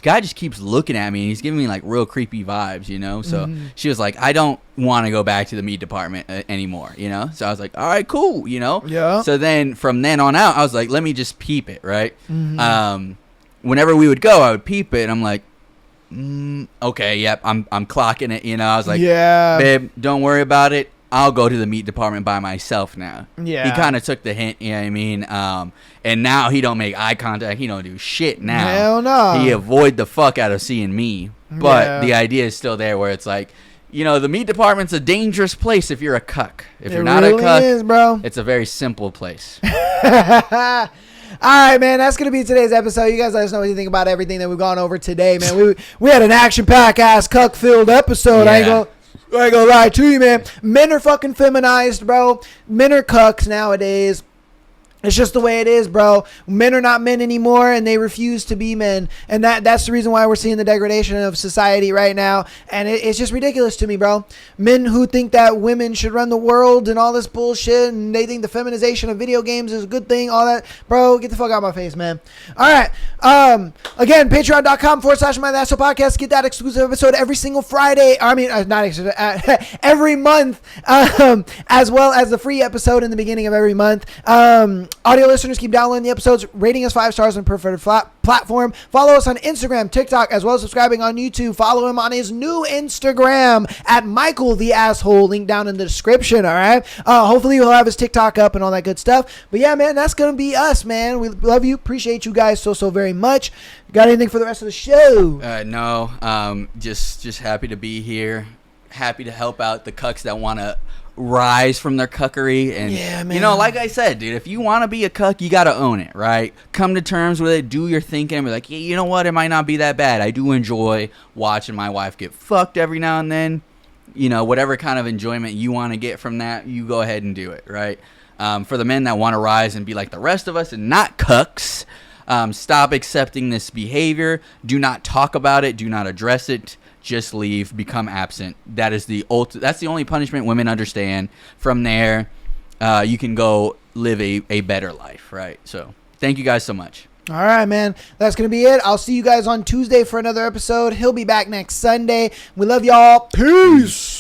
guy just keeps looking at me and he's giving me like real creepy vibes, So she was like, I don't want to go back to the meat department anymore, So I was like, all right, cool, Yeah. So then from then on out, I was like, let me just peep it, right? Whenever we would go, I would peep it, and I'm like, okay, yep, I'm clocking it, I was like, yeah, babe, don't worry about it, I'll go to the meat department by myself now. Yeah, he kind of took the hint, you know what I mean? And now he don't make eye contact, he don't do shit now. Hell no. He avoid the fuck out of seeing me, but the idea is still there, where it's like, the meat department's a dangerous place if you're a cuck. If you're not really a cuck, is, bro. It's a very simple place. All right, man, that's going to be today's episode. You guys let us know what you think about everything that we've gone over today, man. We had an action-packed ass cuck-filled episode. Yeah. I ain't gonna lie to you, man. Men are fucking feminized, bro. Men are cucks nowadays. It's just the way it is, bro. Men are not men anymore, and they refuse to be men. And that's the reason why we're seeing the degradation of society right now. And it's just ridiculous to me, bro. Men who think that women should run the world and all this bullshit, and they think the feminization of video games is a good thing, all that. Bro, get the fuck out of my face, man. All right. Again, patreon.com/MyThatSoPodcast. Get that exclusive episode every single Friday. I mean, not exclusive, every month, as well as the free episode in the beginning of every month. Audio listeners, keep downloading the episodes, rating us 5 stars on preferred platform. Follow us on Instagram, TikTok, as well as subscribing on YouTube. Follow him on his new Instagram at Michael the Asshole. Link down in the description. All right. Hopefully he'll have his TikTok up and all that good stuff. But yeah, man, that's gonna be us, man. We love you. Appreciate you guys so very much. Got anything for the rest of the show? No. Just happy to be here. Happy to help out the cucks that want to rise from their cuckery. And yeah, man. You know, like I said, dude, if you want to be a cuck, you got to own it, right? Come to terms with it, do your thinking, and be like, yeah, you know what, it might not be that bad. I do enjoy watching my wife get fucked every now and then. You know, whatever kind of enjoyment you want to get from that, you go ahead and do it, right? For the men that want to rise and be like the rest of us and not cucks, stop accepting this behavior. Do not talk about it. Do not address it. Just leave, become absent. That is that's the only punishment women understand. From there, you can go live a better life, right? So thank you guys so much. All right, man. That's going to be it. I'll see you guys on Tuesday for another episode. He'll be back next Sunday. We love y'all. Peace.